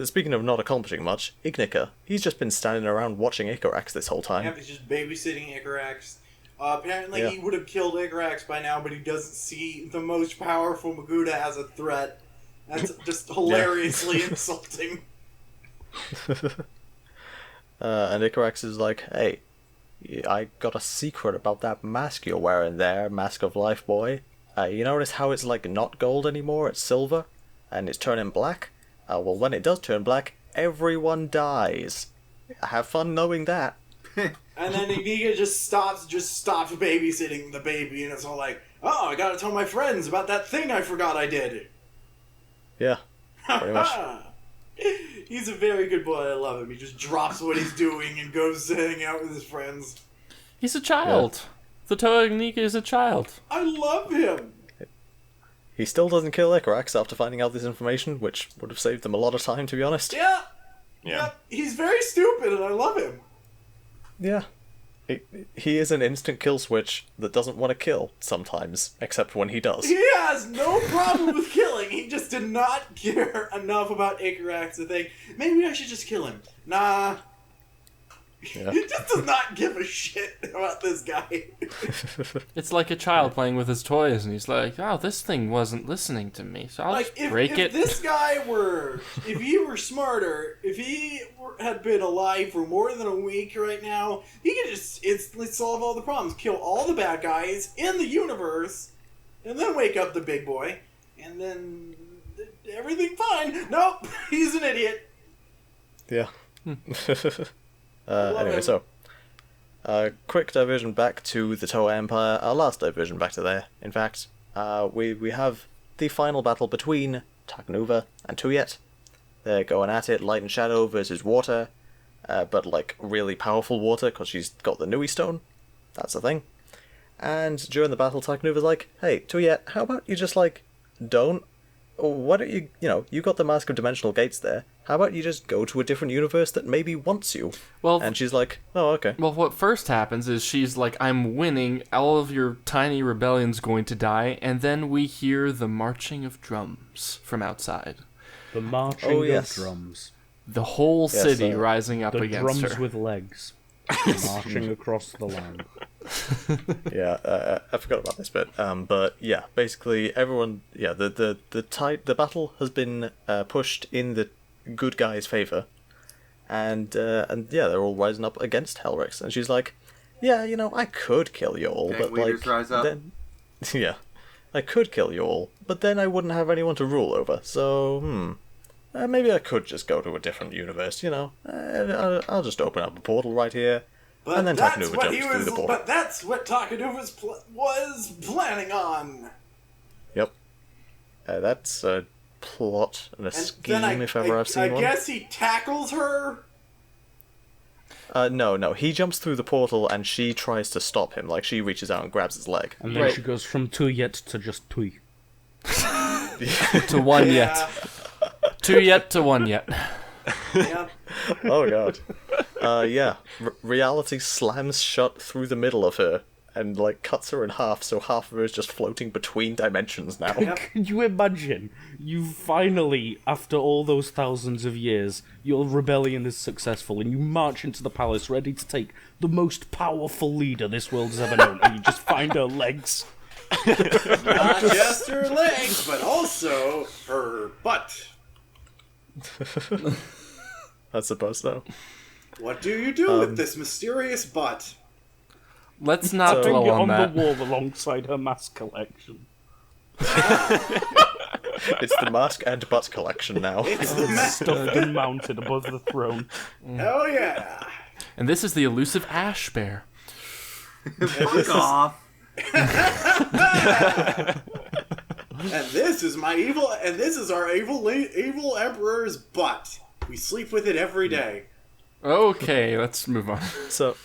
Speaking of not accomplishing much, Ignika, he's just been standing around watching Icarax this whole time. Yeah, he's just babysitting Icarax. Apparently he would have killed Icarax by now, but he doesn't see the most powerful Makuta as a threat. That's just hilariously insulting. And Icarax is like, "Hey, I got a secret about that mask you're wearing there, Mask of Life boy. You notice how it's like not gold anymore, it's silver, and it's turning black? Well, when it does turn black, everyone dies. Have fun knowing that." And then Ignika just stops babysitting the baby, and it's all like, "Oh, I gotta tell my friends about that thing I forgot I did." Yeah, pretty much. He's a very good boy. I love him. He just drops what he's doing and goes to hang out with his friends. He's a child. The TuragaNuva is a child. I love him. He still doesn't kill Icarax after finding out this information, which would have saved them a lot of time, to be honest. Yeah. Yeah. He's very stupid, and I love him. Yeah. He is an instant kill switch that doesn't want to kill sometimes, except when he does. He has no problem with killing. He just did not care enough about Icarax to think, maybe I should just kill him. Nah. Yeah. He just does not give a shit about this guy. It's like a child playing with his toys, and he's like, "Oh, this thing wasn't listening to me, so I'll Like, just break if it." this guy were, if he were smarter, if he had been alive for more than a week right now, he could just instantly solve all the problems, kill all the bad guys in the universe, and then wake up the big boy, and then everything fine. Nope, he's an idiot. Yeah. Love Anyway, him. so quick diversion back to the Toa Empire. Our last diversion back to there. In fact, we have the final battle between TuragaNuva and Tuyet. They're going at it, light and shadow versus water. but like really powerful water because she's got the Nui stone. That's the thing. And during the battle, TuragaNuva's like, hey, Tuyet, how about you just like don't? Or why don't you, you got the Mask of Dimensional Gates there. How about you just go to a different universe that maybe wants you? Well, and she's like, oh, okay. Well, what first happens is she's like, I'm winning, all of your tiny rebellion's going to die, and then we hear the marching of drums from outside. The marching of drums. The whole city rising up the against her. drums with legs. Marching across the land. Yeah, I forgot about this bit. But yeah, basically everyone, the battle has been pushed in the good guy's favor, and they're all rising up against Helrix, and she's like, yeah, I could kill you all, but like, rise up. then, yeah, I could kill you all, but then I wouldn't have anyone to rule over. So, maybe I could just go to a different universe. I'll just open up a portal right here. But and then TuragaNuva jumps through the portal. But that's what TuragaNuva was planning on. Yep. That's a plot and a scheme, if ever I've seen one. I guess he tackles her? No. He jumps through the portal and she tries to stop him. Like, she reaches out and grabs his leg. And then she goes from Tuyet to just Tuy. To one yet. Two yet to one yet. Yeah. Oh god. Reality slams shut through the middle of her and like cuts her in half, so half of her is just floating between dimensions now. Can you imagine? You finally, after all those thousands of years, your rebellion is successful and you march into the palace ready to take the most powerful leader this world has ever known, and you just find her legs. Not just her legs, but also her butt. I suppose so. What do you do with this mysterious butt? Let's not dwell on that. The wall alongside her mask collection. It's the mask and butt collection now. It's the mask. Stuffed and mounted above the throne. Oh yeah. And this is the elusive ash bear. Fuck off. And this is my evil. And this is our evil emperor's butt. We sleep with it every day. Okay, let's move on. So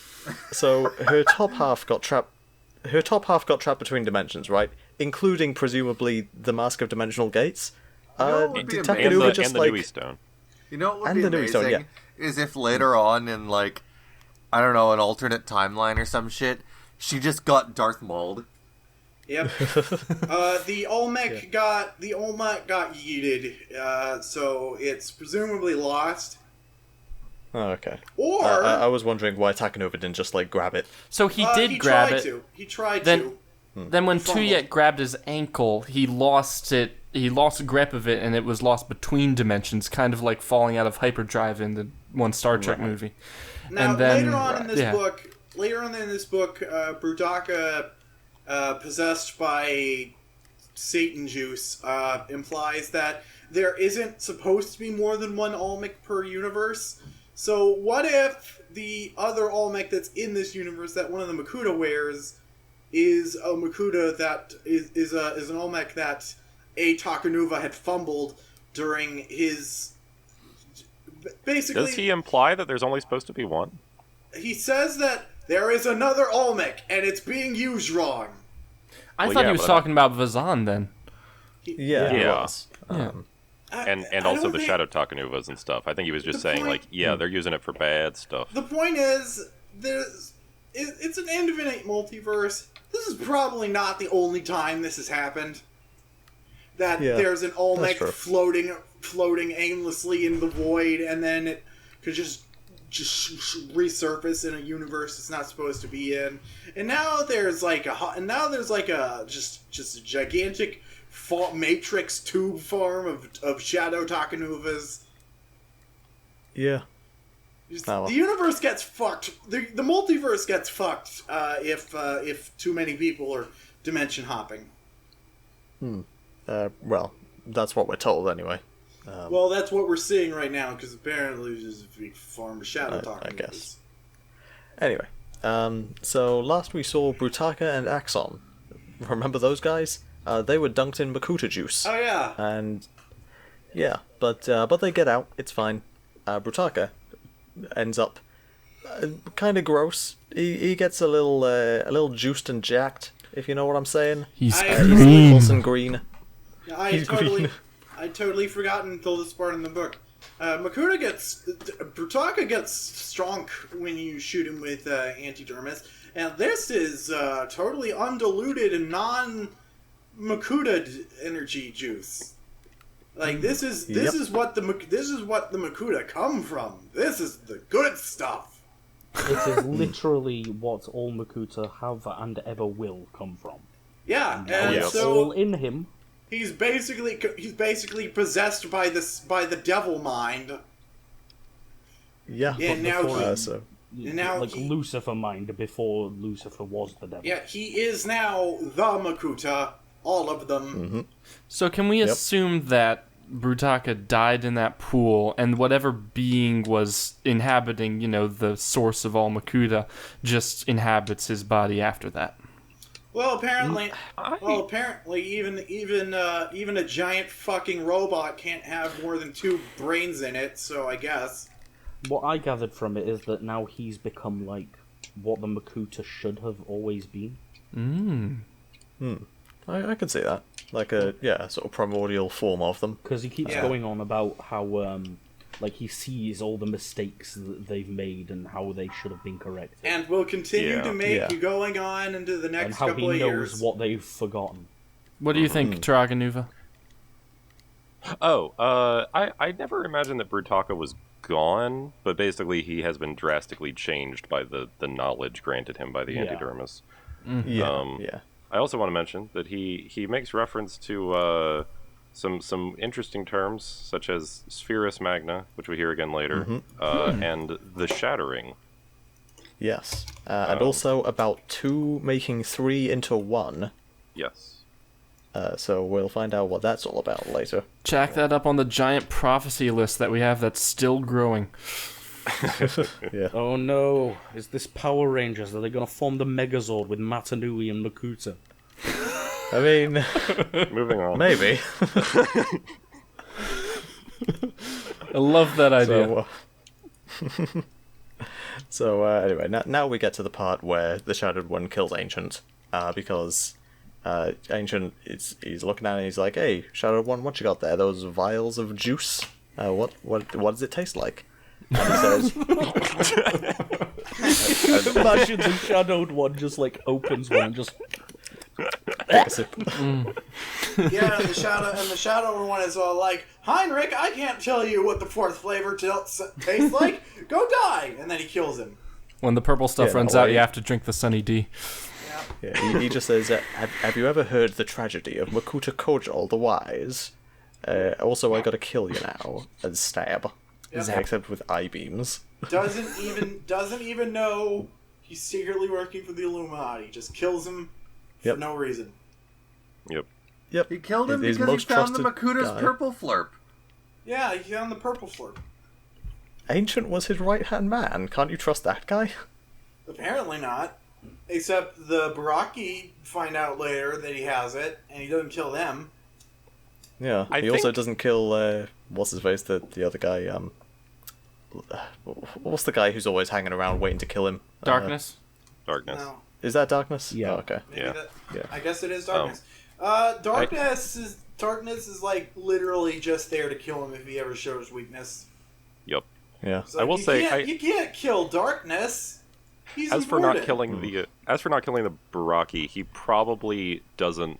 her top half got trapped. Her top half got trapped between dimensions, right? Including presumably the Mask of Dimensional Gates. Would be and the Nui stone. You know what would be amazing is if later on in like, I don't know, an alternate timeline or some shit, she just got Darth Mauled. Yep. The Olmec got yeeted, so it's presumably lost. Oh, okay. Or I was wondering why TuragaNuva didn't just like grab it. So he did grab it. He tried to. Then when Tuyet grabbed his ankle, he lost it. He lost grip of it, and it was lost between dimensions, kind of like falling out of hyperdrive in the one Star Trek movie. Now, and then, later on in this book, Brutaka, possessed by Satan juice, implies that there isn't supposed to be more than one Olmec per universe. So what if the other Olmec that's in this universe that one of the Makuta wears is a Makuta that is an Olmec that TuragaNuva had fumbled during his... Basically... Does he imply that there's only supposed to be one? He says that there is another Olmec, and it's being used wrong. I thought he was talking about Vazan then. Yeah. Yeah. Was. And also the Shadow TuragaNuvas and stuff. I think he was just saying, they're using it for bad stuff. The point is, it's an infinite multiverse. This is probably not the only time this has happened. That there's an Olmec floating aimlessly in the void, and then it could just resurface in a universe it's not supposed to be in. And now there's like a gigantic Matrix tube farm of Shadow TuragaNuvas. Yeah. The universe gets fucked. The multiverse gets fucked if too many people are dimension hopping. Well, that's what we're told anyway. Well, that's what we're seeing right now, because apparently there's a big farm of Shadow TuragaNuvas. I guess. Anyway, so last we saw Brutaka and Axon. Remember those guys? They were dunked in Makuta juice. Oh yeah. And yeah, but they get out. It's fine. Brutaka, ends up kind of gross. He gets a little juiced and jacked, if you know what I'm saying. He's green. He's green. I'd totally forgotten until this part in the book. Brutaka gets strong when you shoot him with antidermis, and this is totally undiluted and non-Makuta energy juice. Like this is what the Makuta come from. This is the good stuff. It is literally what all Makuta have and ever will come from. Yeah, And and it's so all in him. he's basically possessed by the devil mind. Yeah. And now Lucifer mind before Lucifer was the devil. Yeah, he is now the Makuta, all of them. Mm-hmm. So can we assume that Brutaka died in that pool, and whatever being was inhabiting, the source of all Makuta, just inhabits his body after that? Well, apparently, even a giant fucking robot can't have more than 2 brains in it. So I guess What I gathered from it is that now he's become like what the Makuta should have always been. I can see that. Like a sort of primordial form of them. Because he keeps going on about how he sees all the mistakes that they've made and how they should have been corrected. and will continue to make going on into the And next how couple he of knows years. what they've forgotten. What do you think, TuragaNuva? I never imagined that Brutaka was gone, but basically he has been drastically changed by the knowledge granted him by the antidermis. I also want to mention that he makes reference to some interesting terms, such as spherus magna, which we hear again later, and the shattering. Yes. And also about 2 making 3 into 1. Yes. So we'll find out what that's all about later. Jack that up on the giant prophecy list that we have that's still growing. Yeah. Oh no, is this Power Rangers? Are they going to form the Megazord with Matanui and Makuta? I mean, Moving on. maybe. I love that idea. So anyway, now we get to the part where the Shadowed One kills Ancient, because Ancient he's looking at it and he's like, "Hey, Shadowed One, what you got there? Those vials of juice? What does it taste like?" And he says, Imagine the Shadowed One just opens one and just... "Take a sip." Yeah, and the shadow one is all like, Heinrich, I can't tell you what the 4th flavor tastes like. Go die! And then he kills him. When the purple stuff runs out, you have to drink the Sunny D. Yeah, he just says, have you ever heard the tragedy of Makuta Kojal the Wise? Also, I gotta kill you now. And stab. Yep. Except with eye beams. Doesn't even know he's secretly working for the Illuminati. Just kills him for no reason. Yep. He killed him His because he most found the trusted Makuta's guy. purple flurp. Yeah, he found the purple flip. Ancient was his right-hand man. Can't you trust that guy? Apparently not. Except the Baraki find out later that he has it, and he doesn't kill them. Yeah. I He also think- doesn't kill, what's his face, the other guy, what's the guy who's always hanging around waiting to kill him? Darkness? Darkness. No. Is that Darkness? Yeah. Oh, okay. Maybe Yeah. Yeah. I guess it is Darkness. Darkness is like literally just there to kill him if he ever shows weakness. Yep. Yeah. So I will say, you can't kill Darkness. He's as for not important. killing the Baraki, he probably doesn't.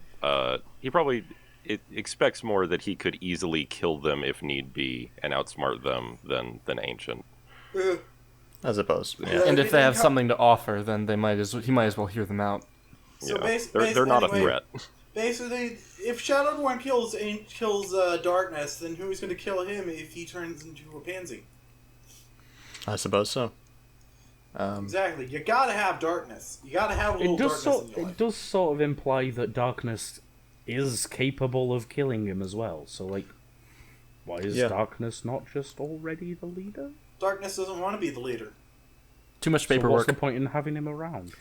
It expects more that he could easily kill them if need be and outsmart them than Ancient. I suppose. Yeah. Yeah. And if they have something to offer, then he might as well hear them out. So Yeah. They're not a threat. Basically, if Shadowed One kills Darkness, then who's going to kill him if he turns into a pansy? I suppose so. Exactly. You gotta have Darkness. You gotta have a little Darkness in your life. It does sort of imply that Darkness is capable of killing him as well. So, why is Darkness not just already the leader? Darkness doesn't want to be the leader. Too much So what's paperwork. the point in having him around?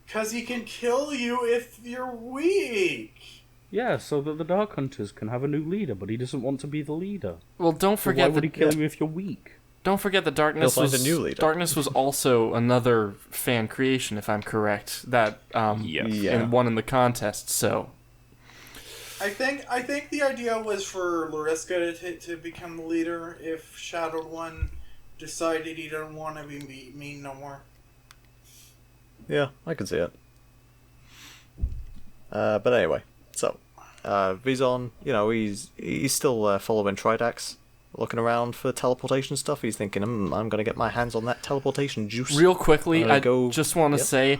Because he can kill you if you're weak. Yeah, so that the Dark Hunters can have a new leader, but he doesn't want to be the leader. Well, don't So forget why would he that kill you if you're weak? Don't forget that Darkness He'll find was a new leader. Darkness was also another fan creation, if I'm correct. That and won in the contest. So I think the idea was for Lariska to become the leader if Shadowed One decided he didn't want to be mean no more. Yeah, I can see it. But anyway, so Vizon, he's still following Tridax, looking around for teleportation stuff. He's thinking, I'm gonna get my hands on that teleportation juice. real quickly, I just want to say,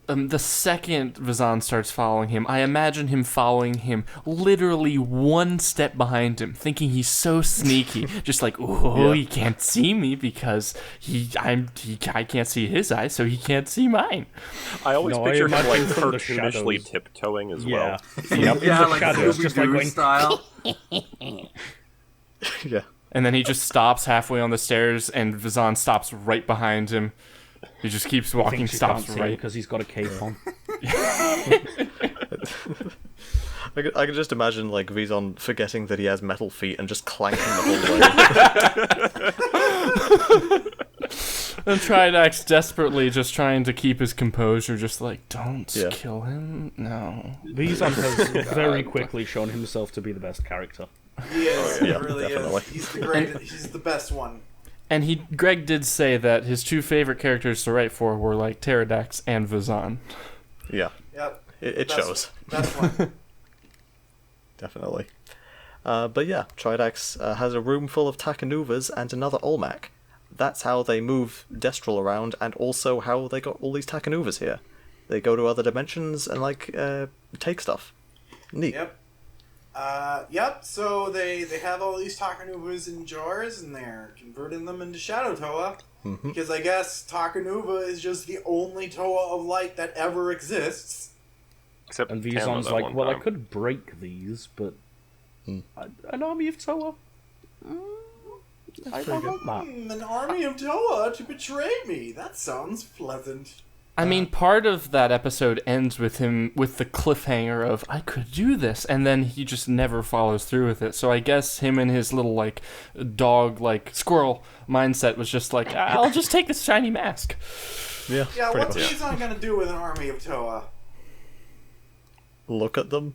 the second Vizon starts following him, I imagine him following him literally one step behind him, thinking he's so sneaky, just like, he can't see me because I can't see his eyes, so he can't see mine. I always picture him like from the cartoonishly shadows. tiptoeing as well. Yep, Yeah, the like shadows, just like Scooby-Doo going, style. Yeah. And then he just stops halfway on the stairs, and Vizon stops right behind him. He just keeps walking, thinks he stops can't see right. because he's got a cape on. I can just imagine like Vizon forgetting that he has metal feet and just clanking the whole way. And Tridax desperately just trying to keep his composure, just like, don't kill him, no. Vizon has very quickly shown himself to be the best character. He is. Yeah, He really definitely. is. He's the greatest. He's the best one. And Greg did say that his two favorite characters to write for were like Pterodax and Vizon. Yeah, Yep. it shows. Best one. Definitely. But yeah, Tridax has a room full of TuragaNuvas and another Olmec. That's how they move Destral around, and also how they got all these TuragaNuvas here. They go to other dimensions and take stuff. Neat. Yep. So they have all these TuragaNuvas in jars, and they're converting them into Shadow Toa. Mm-hmm. Because I guess TuragaNuva is just the only Toa of light that ever exists. Except And Tamla Vizon's that like, one well, I time. could break these, but an army of Toa? I don't want that. An army of Toa to betray me. That sounds pleasant. I mean, part of that episode ends with him with the cliffhanger of, I could do this, and then he just never follows through with it. So I guess him and his little, dog, squirrel mindset was just like, I'll just take this shiny mask. Yeah, Yeah, pretty what's much. Vizon gonna do with an army of Toa? Look at them.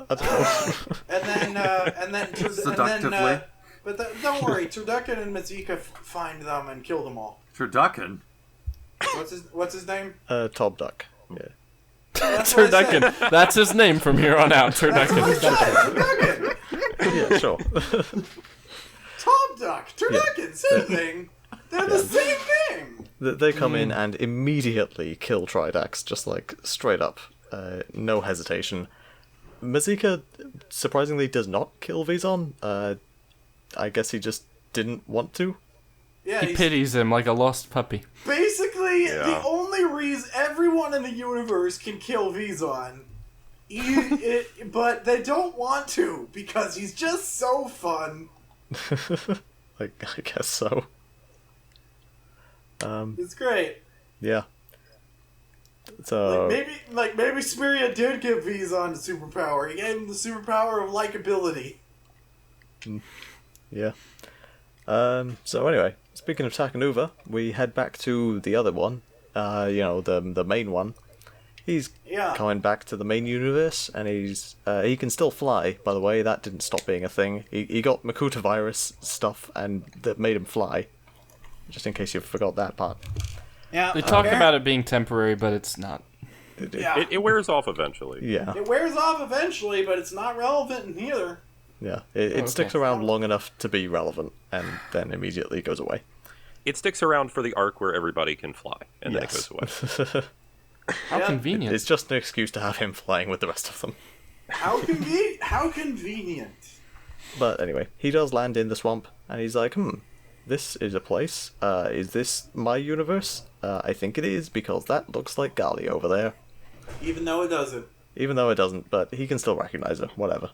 I don't know. Seductively. Don't worry, Turducken and Mazika find them and kill them all. Turducken. What's his name? Top Duck. Yeah. That's what I said. Turducken. That's his name from here on out, Turducken. Turducken. Yeah, sure. Tom Duck. Turducken. Same thing. They're the same thing. They come in and immediately kill Tridax, just straight up. No hesitation. Mazika surprisingly does not kill Vizon. I guess he just didn't want to. Yeah, He pities him like a lost puppy. basically Yeah. the only reason everyone in the universe can kill Vizon. But they don't want to because he's just so fun. I guess so. It's great. Yeah. So Maybe Spiria did give Vizon the superpower. He gave him the superpower of likability. yeah. So anyway, speaking of TuragaNuva, we head back to the other one. The main one. He's coming back to the main universe, and he can still fly. By the way, that didn't stop being a thing. He got Makuta virus stuff, and that made him fly. Just in case you forgot that part. Yeah, They talk about it being temporary, but it's not. Yeah. It wears off eventually. Yeah, It wears off eventually, but it's not relevant in here. yeah. It sticks around long enough to be relevant, and then immediately goes away. It sticks around for the arc where everybody can fly, and then it goes away. How Yeah. convenient. It's just an excuse to have him flying with the rest of them. How convenient! How convenient! But anyway, he does land in the swamp, and he's like, this is a place. Is this my universe? I think it is, because that looks like Gali over there. Even though it doesn't. Even though it doesn't, but he can still recognize her, whatever.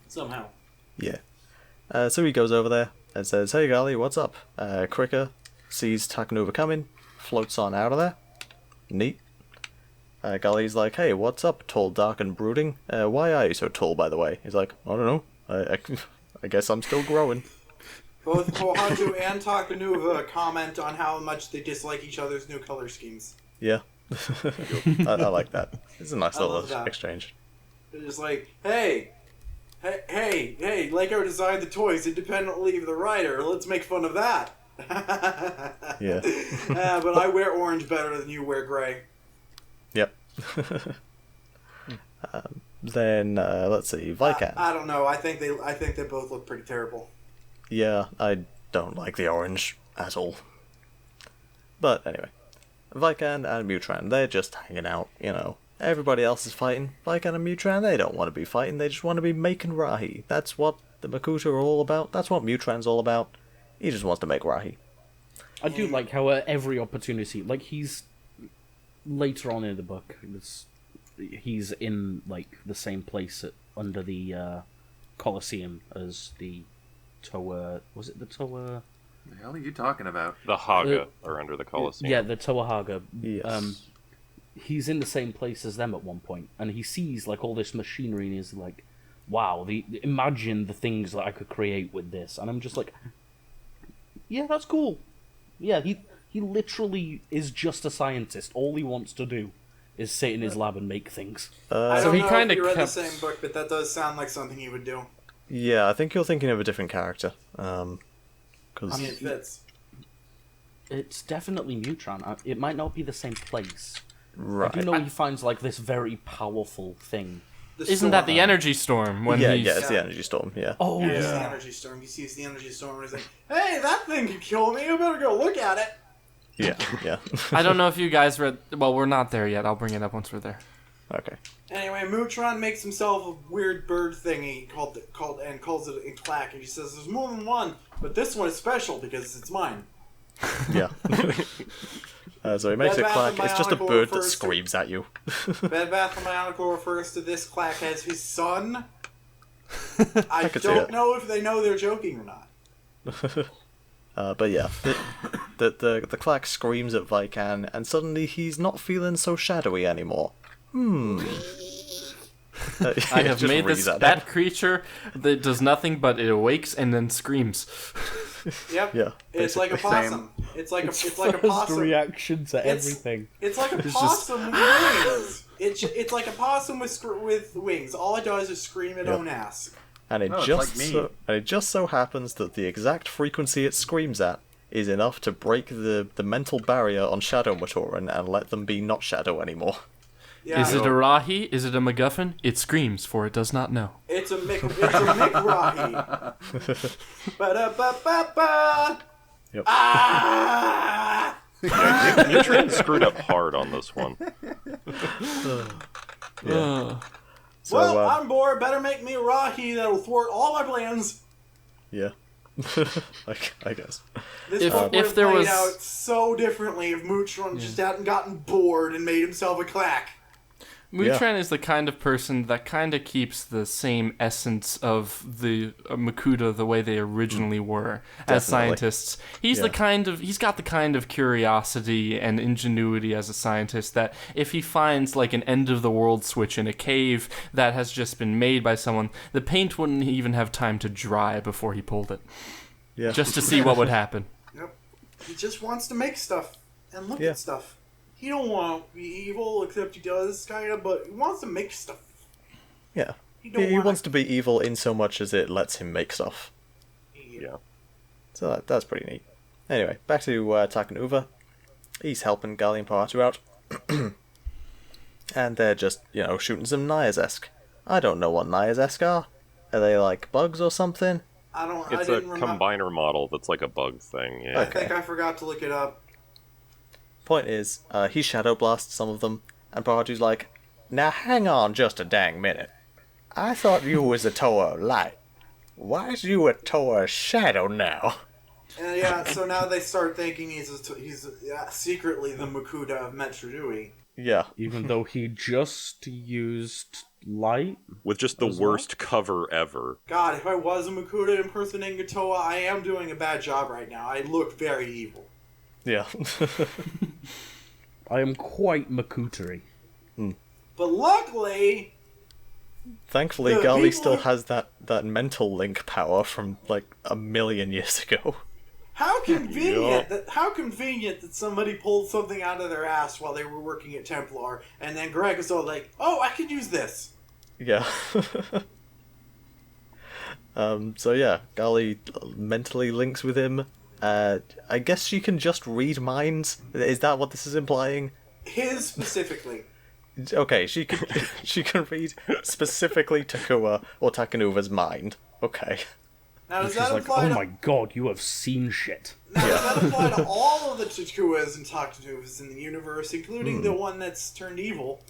Somehow. Yeah. So he goes over there and says, hey Gali, what's up? Cricker sees TuragaNuva coming, floats on out of there. Neat. Gali's like, hey, what's up, tall, dark, and brooding? Why are you so tall, by the way? He's like, I don't know. I guess I'm still growing. Both Pohatu and TuragaNuva comment on how much they dislike each other's new color schemes. Yeah. I like that. It's a nice little exchange. They're just like, hey, Lego designed the toys independently of the writer. Let's make fun of that. Yeah. But I wear orange better than you wear gray. Yep. Then let's see, Vikan. I don't know. I think they both look pretty terrible. Yeah, I don't like the orange at all. But anyway, Vikan and Mutran, they're just hanging out, you know. Everybody else is fighting. Vikan and Mutran, they don't want to be fighting, they just want to be making Rahi. That's what the Makuta are all about. That's what Mutran's all about. He just wants to make Rahi. I do like how every opportunity, like he's later on in the book, he's in like the same place under the Colosseum as the Toa. Was it the Toa? The hell are you talking about? The Haga are under the Colosseum. Yeah, the Toa Haga. Yes. He's in the same place as them at one point, and he sees like all this machinery, and he's like, "Wow! Imagine the things that I could create with this." And I'm just like, "Yeah, that's cool." Yeah, he literally is just a scientist. All he wants to do is sit in his lab and make things. I So don't he know kinda if you read kept- the same book, but that does sound like something he would do. Yeah, I think you're thinking of a different character. 'Cause I mean, it fits. It's definitely Mutran. It might not be the same place. right. I do know he finds like this very powerful thing. Isn't that the energy storm when Yeah, he's... yeah, it's the energy storm, yeah. Oh, It's the energy storm. He sees the energy storm and he's like, "Hey, that thing could kill me. I better go look at it." Yeah, yeah. I don't know if you guys read... Well, we're not there yet. I'll bring it up once we're there. Okay. Anyway, Mutron makes himself a weird bird thingy calls it a clack, and he says, "There's more than one, but this one is special because it's mine." Yeah. So he makes Bed it Bath clack. and It's just a Bionicle bird that refers to- screams at you. Bed Bath and Bionicle refers to this clack as his son. I could see don't it. know if they know they're joking or not. But yeah, the clack screams at Vikan, and suddenly he's not feeling so shadowy anymore. I have made that creature that does nothing but it awakes and then screams. Yep. Yeah, It's like a possum. It's like a first possum. reaction to It's- everything. It's like a possum with wings. It's like a possum with wings. All it does is scream its own ass. And it Oh, it's just like me. just so happens that the exact frequency it screams at is enough to break the mental barrier on Shadow Matoran and let them be not Shadow anymore. Yeah. Is it a Rahi? Is it a MacGuffin? It screams, for it does not know. It's a McRahi. Ba-da-ba-ba-ba. Yep. Ah! Mutran screwed up hard on this one. So, Well, I'm bored. Better make me a Rahi that'll thwart all my plans. yeah. I guess. This If- book would if have there played was- out so differently if Mutron just hadn't gotten bored and made himself a clack. Mutran is the kind of person that kind of keeps the same essence of the Makuta the way they originally were as Definitely. scientists. He's Yeah. he's got the kind of curiosity and ingenuity as a scientist that if he finds like an end of the world switch in a cave that has just been made by someone, the paint wouldn't even have time to dry before he pulled it, Yeah. just to see what would happen. Yep. He just wants to make stuff and look Yeah. at stuff. He don't want to be evil, except he does, kind of, but he wants to make stuff. Yeah. He don't He wanna- wants to be evil in so much as it lets him make stuff. Yeah. So that's pretty neat. Anyway, back to TuragaNuva. He's helping Gali and Pohatu out. And they're just, shooting some Nayas-esque. I don't know what Nayas-esque are. Are they like bugs or something? I It's a didn't remember. combiner model that's like a bug thing. Yeah. I think I forgot to look it up. Point is, he shadow blasts some of them, and Pohatu's like, "Now hang on just a dang minute. I thought you was a Toa of light. Why's you a Toa of shadow now?" And yeah, so now they start thinking he's secretly the Makuta of Metrudui. Yeah. Even though he just used light. With just the As well? worst cover ever. God, if I was a Makuta impersonating a Toa, I am doing a bad job right now. I look very evil. Yeah. I am quite Makutery. But luckily, Thankfully, The Gali people still who- has that mental link power from, like, 1,000,000 years ago. How convenient that somebody pulled something out of their ass while they were working at Templar, and then Greg is all like, "Oh, I could use this." Yeah. So yeah, Gali mentally links with him. I guess she can just read minds. Is that what this is implying? His specifically. Okay, she can read specifically Takua or TuragaNuva's mind. Okay. Now, does She's that like, apply oh to my god, you have seen shit. Now, does that apply to all of the Takuas and TuragaNuvas in the universe, including the one that's turned evil?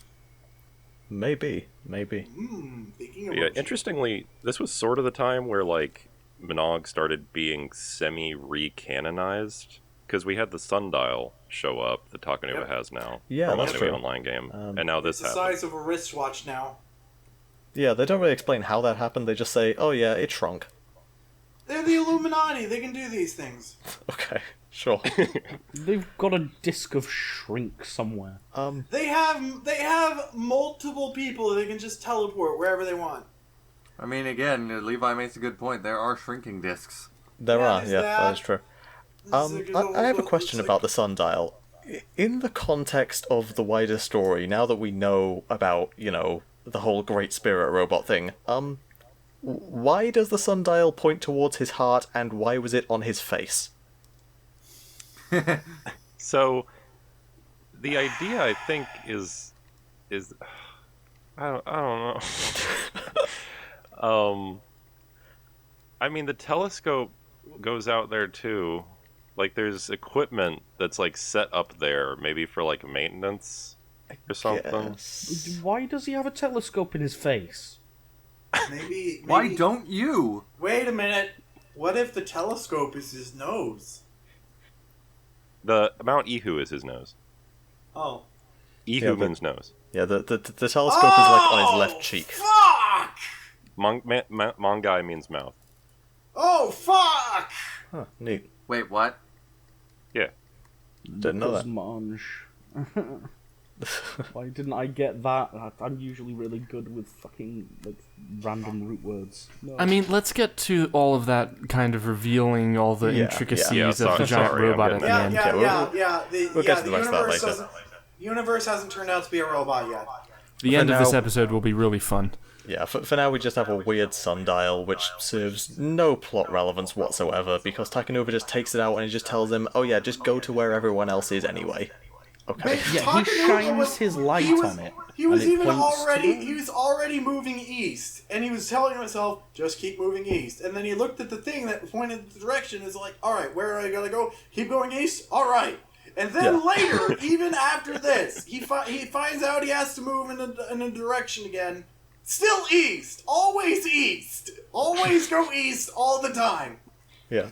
Maybe. Thinking of Yeah, interestingly, this was sort of the time where, like, Mnog started being semi-recanonized, because we had the Sundial show up that TuragaNuva has now. Yeah, from that's the true. online game, and now It's this the happened. size of a wristwatch now. Yeah, they don't really explain how that happened. They just say, "Oh yeah, it shrunk." They're the Illuminati. They can do these things. Okay, sure. They've got a disc of shrink somewhere. They have multiple people that can just teleport wherever they want. I mean, again, Levi makes a good point. There are shrinking discs. There Yeah, are, there's yeah, that. that is true. I have a question about the sundial. In the context of the wider story, now that we know about, the whole Great Spirit robot thing, why does the sundial point towards his heart, and why was it on his face? So, the idea, I think, is I don't know. I mean, the telescope goes out there too. Like, there's equipment that's like set up there, maybe for like maintenance or something. Yes. Why does he have a telescope in his face? Maybe. Why don't you? Wait a minute. What if the telescope is his nose? The Mount Ihu is his nose. Oh. Ihu Yeah, but- means nose. Yeah, the telescope is like on his left cheek. Fuck! Mongai means mouth. Oh, fuck! Huh, neat. Wait, what? Yeah. Didn't know that. Mange. Why didn't I get that? I'm usually really good with fucking random root words. No. I mean, let's get to all of that kind of revealing all the Yeah, intricacies yeah. of the Yeah, giant sorry, I'm robot at getting the that. end. We'll get to the rest of that universe later. The universe hasn't turned out to be a robot yet. The end of this now- episode will be really fun. Yeah, for now we just have a weird sundial, which serves no plot relevance whatsoever, because TuragaNuva just takes it out and he just tells him, "Oh yeah, just go to where everyone else is anyway." Okay. Yeah, he TuragaNuva shines his light on it. He was and it even points already to- he was already moving east, and he was telling himself, "Just keep moving east." And then he looked at the thing that pointed the direction. Is like, "All right, where are I gotta go? Keep going east. All right." And then Yeah. later, even after this, he finds out he has to move in a direction again. Still east, always east, always go east all the time. Yeah.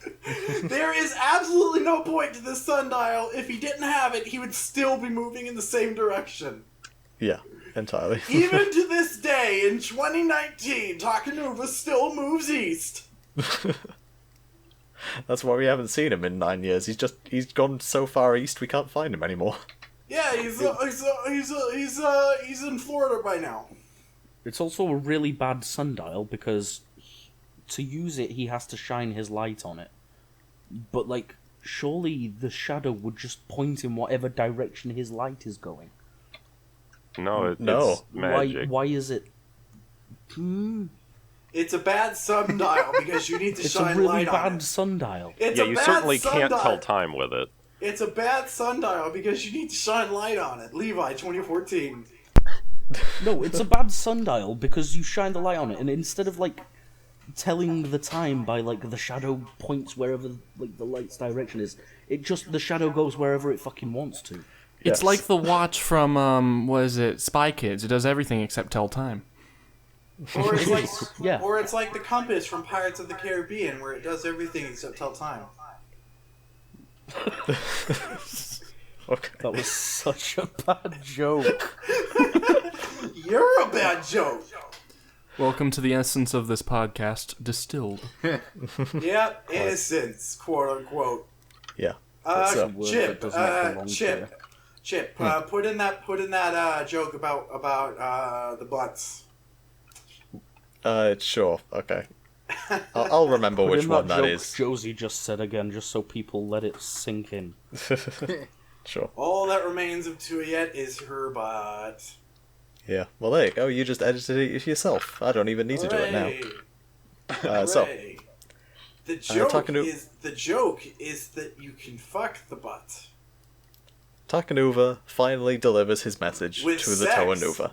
There is absolutely no point to this sundial. If he didn't have it, he would still be moving in the same direction. Yeah, entirely. Even to this day, in 2019, TuragaNuva still moves east. That's why we haven't seen him in 9 years. He's gone so far east we can't find him anymore. Yeah, he's in Florida by now. It's also a really bad sundial because to use it, he has to shine his light on it. But, surely the shadow would just point in whatever direction his light is going. No, No. it's magic. Why is it... It's a bad sundial because you need to It's a shine really light on bad it. sundial. It's Yeah, a you bad certainly sundial. can't tell time with it. It's a bad sundial because you need to shine light on it. Levi, 2014. No, it's a bad sundial because you shine the light on it, and instead of, telling the time by, the shadow points wherever, the light's direction is, the shadow goes wherever it fucking wants to. It's Yes. like the watch from, Spy Kids. It does everything except tell time. Or it's like, Yeah. or it's like the compass from Pirates of the Caribbean, where it does everything except tell time. Okay. That was such a bad joke. You're a bad joke. Welcome to the essence of this podcast, distilled. Yep, innocence, quote unquote. Yeah. That's, a word that does not belong to Chip, put in that joke about the butts. Sure, okay. I'll remember Put which in one that that joke is. Josie just said again, just so people let it sink in. Sure. All that remains of Tuyet is her butt. Yeah, well there you go, you just edited it yourself. I don't even need to do it now. So, Hooray. The joke TuragaNuva is that you can fuck the butt. TuragaNuva finally delivers his message With to the sex. TuragaNuva.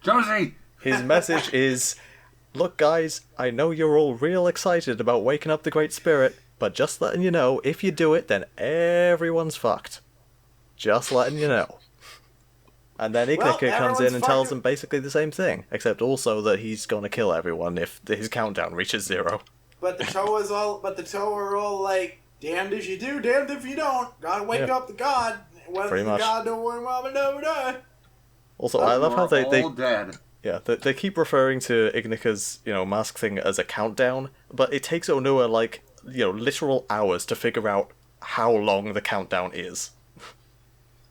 Josie! His message is, look guys, I know you're all real excited about waking up the Great Spirit, but just letting you know, if you do it, then everyone's fucked. Just letting you know. And then Ignika comes in and tells him basically the same thing, except also that he's gonna kill everyone if his countdown reaches 0. But the Toa are all like, damned if you do, damned if you don't. Gotta wake up the god. Pretty much. God don't worry, mama, no. Also, I love how they all dead. yeah, they keep referring to Ignika's, mask thing as a countdown, but it takes Onua, literal hours to figure out how long the countdown is.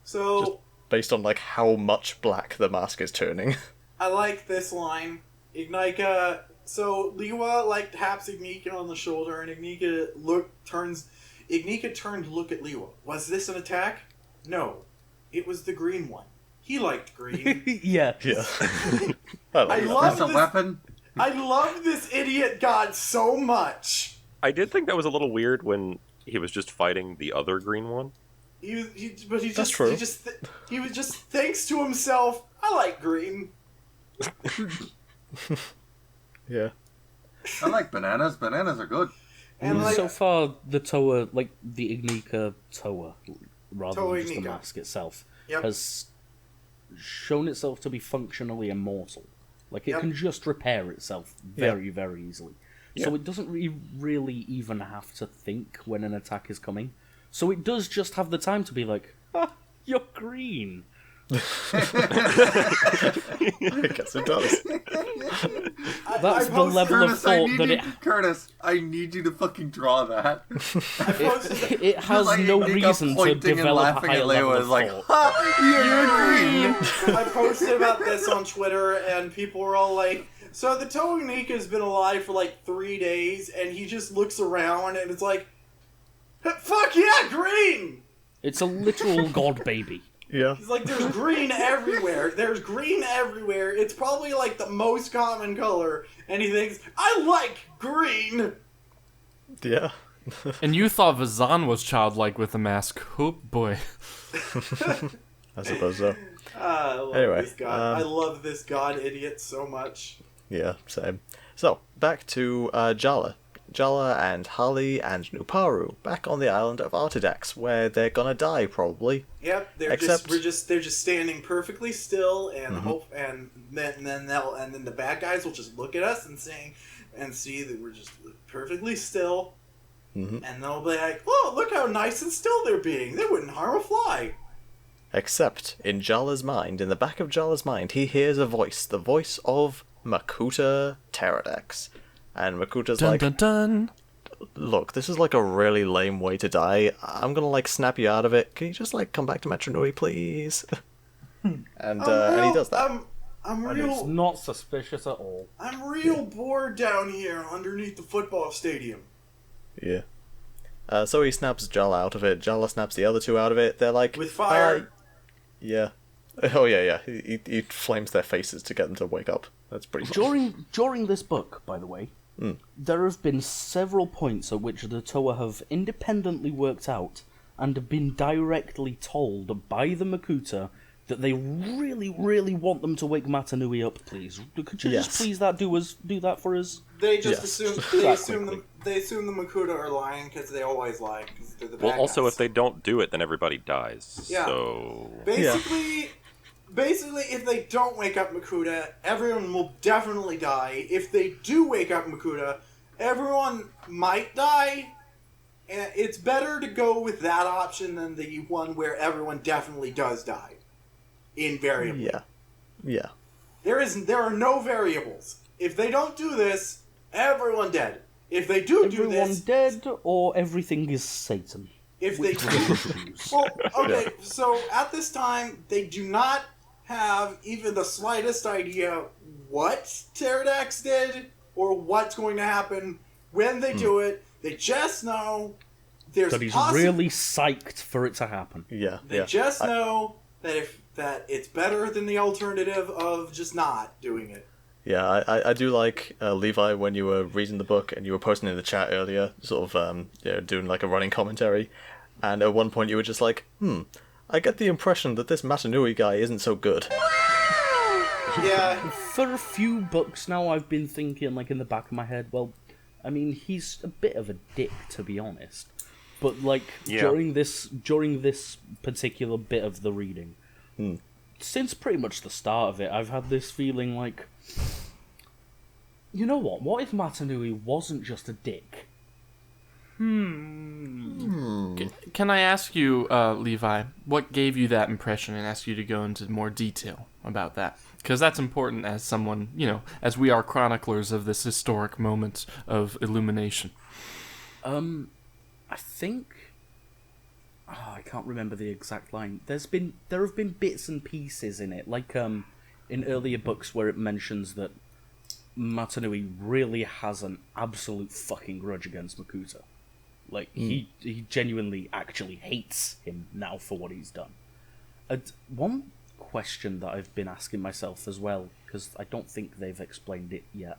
So, Just based on, how much black the mask is turning. I like this line. Ignika, so Liwa, taps Ignika on the shoulder, and Ignika turned to look at Liwa. Was this an attack? No. It was the green one. He liked green. Yeah. Yeah. I love That's a this- weapon? I love this idiot god so much. I did think that was a little weird when he was just fighting the other green one. That's true. He was just thinks to himself, I like green. Yeah. I like bananas. Bananas are good. And So far, the Toa, the Ignika Toa, rather Toa than just the Ignika. mask itself, Yep. has shown itself to be functionally immortal. It Yep. can just repair itself very, very easily. So it doesn't really even have to think when an attack is coming. So it does just have the time to be like, you're green. I guess it does. That's the level of thought that it... Curtis, I need you to fucking draw that. It has no reason to develop a higher level of thought. You're green. I posted about this on Twitter, and people were all like, so the Toa Ignika has been alive for 3 days, and he just looks around, and it's like, fuck yeah, green! It's a literal god baby. Yeah. He's like, there's green everywhere. There's green everywhere. It's probably the most common color. And he thinks, I like green. Yeah. And you thought Vazan was childlike with a mask. Oh boy. I suppose so. I love Anyway, this god. I love this god idiot so much. Yeah, same. So, back to Jala. Jala and Hali and Nuparu back on the island of Artidax, where they're gonna die probably. Yep, they're just standing perfectly still, and then the bad guys will just look at us and see that we're just perfectly still, and they'll be like, "Oh, look how nice and still they're being. They wouldn't harm a fly." Except in Jala's mind, in the back of Jala's mind, he hears a voice, the voice of Makuta Pterodax. And Makuta's Dun dun dun. Look, this is a really lame way to die. I'm gonna snap you out of it. Can you just come back to Metronui, please? and he does that. I'm And it's real. not suspicious at all. I'm real bored down here underneath the football stadium. Yeah. So he snaps Jala out of it. Jala snaps the other two out of it. They're like, With fire. Yeah. Oh yeah. He flames their faces to get them to wake up. That's pretty much. During this book, by the way, there have been several points at which the Toa have independently worked out and have been directly told by the Makuta that they really, really want them to wake Matanui up, please. Could you just please do that for us? They just Yes. assume the Makuta are lying because they always lie because they're the bad Well, also, guys. if they don't do it, then everybody dies. Yeah. So Basically, if they don't wake up Makuta, everyone will definitely die. If they do wake up Makuta, everyone might die. And it's better to go with that option than the one where everyone definitely does die. Invariably. Yeah. There are no variables. If they don't do this, everyone dead. If they do Everyone this, dead, or everything is Satan. if they well, okay, so at this time they do not have even the slightest idea what Pterodax did or what's going to happen when they do it. They just know there's that he's really psyched for it to happen. Yeah. They just know that it's better than the alternative of just not doing it. Yeah, I do like, Levi, when you were reading the book and you were posting in the chat earlier, sort of doing like a running commentary, and at one point you were just like, I get the impression that this Matanui guy isn't so good. Yeah. For a few books now, I've been thinking, like, in the back of my head, well, I mean, he's a bit of a dick, to be honest. But, like, during this particular bit of the reading, since pretty much the start of it, I've had this feeling like, you know what? What if Matanui wasn't just a dick? Can I ask you, Levi, what gave you that impression, and ask you to go into more detail about that? Because that's important as someone, as we are chroniclers of this historic moment of illumination. I think... I can't remember the exact line. There have been bits and pieces in it, like in earlier books where it mentions that Matanui really has an absolute fucking grudge against Makuta. Like, he genuinely actually hates him now for what he's done. And one question that I've been asking myself as well, because I don't think they've explained it yet.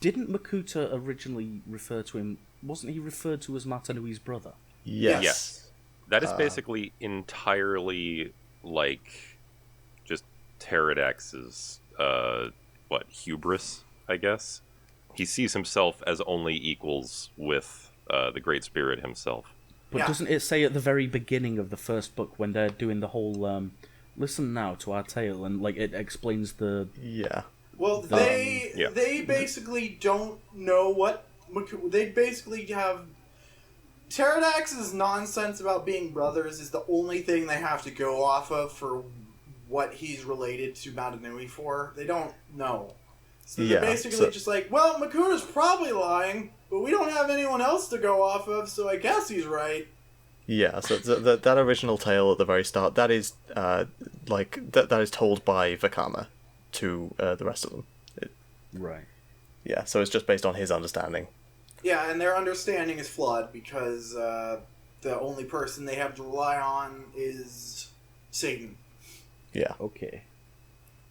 Didn't Makuta originally refer to him... Wasn't he referred to as Matanui's brother? Yes. That is basically entirely, like, just Pterodax's, hubris, I guess? He sees himself as only equals with the Great Spirit himself. But doesn't it say at the very beginning of the first book, when they're doing the whole, listen now to our tale, and, like, it explains the... Yeah. Well, they basically don't know what... They basically have... Pterodax's nonsense about being brothers is the only thing they have to go off of for what he's related to Matanui for. They don't know. So they're basically just like, well, Makuta's probably lying, but we don't have anyone else to go off of, so I guess he's right. Yeah, so that original tale at the very start, that is, that is told by Vakama to the rest of them. Right. Yeah, so it's just based on his understanding. Yeah, and their understanding is flawed because the only person they have to rely on is Satan. Yeah. Okay.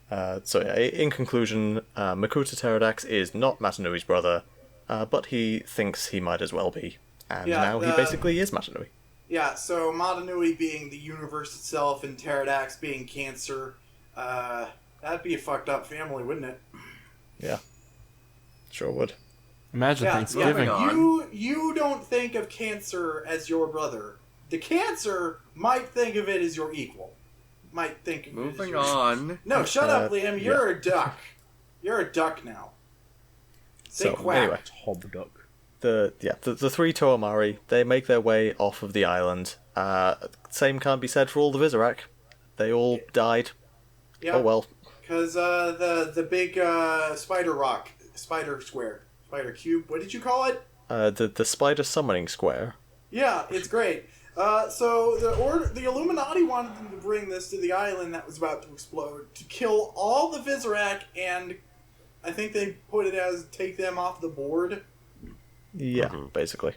In conclusion, Makuta Pterodax is not Matanui's brother, but he thinks he might as well be. And now he basically is Matanui. Yeah, so Matanui being the universe itself and Pterodax being Cancer, that'd be a fucked up family, wouldn't it? Yeah. Sure would. Imagine Thanksgiving. You don't think of Cancer as your brother. The Cancer might think of it as your equal. Might think of Moving it as your on. No, shut up, Liam. You're a duck. You're a duck now. Say quack. Anyway, Hob duck. the three Toamari, they make their way off of the island. Same can't be said for all the Visorak. They all died. Yeah. Oh well. Because the big spider square. Spider cube. What did you call it? The spider summoning square. Yeah, it's great. So the Illuminati wanted them to bring this to the island that was about to explode to kill all the Visorak, and I think they put it as take them off the board. Yeah, basically.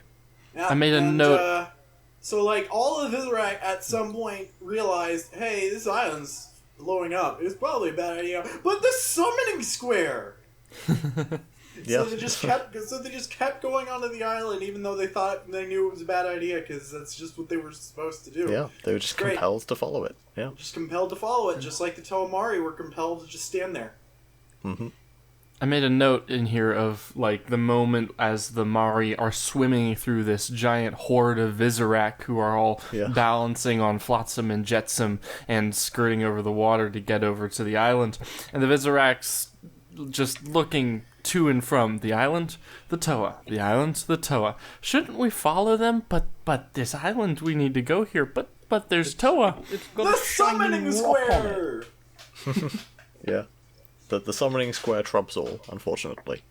Yeah, I made a note. So like all the Visorak at some point realized, hey, this island's blowing up. It's probably a bad idea. But the summoning square. Yeah. So they just kept going onto the island, even though they knew it was a bad idea, because that's just what they were supposed to do. Yeah, they were just compelled to follow it. Yeah, just compelled to follow it, just like the Toamari were compelled to just stand there. Mm-hmm. I made a note in here of like the moment as the Mari are swimming through this giant horde of Visorak who are all balancing on flotsam and jetsam and skirting over the water to get over to the island, and the Visoraks just looking to and from the island, the Toa, the island, the Toa. Shouldn't we follow them? But this island, we need to go here. But there's Toa. It's got The a shining summoning rock on square. it. Yeah. The summoning square trumps all, unfortunately.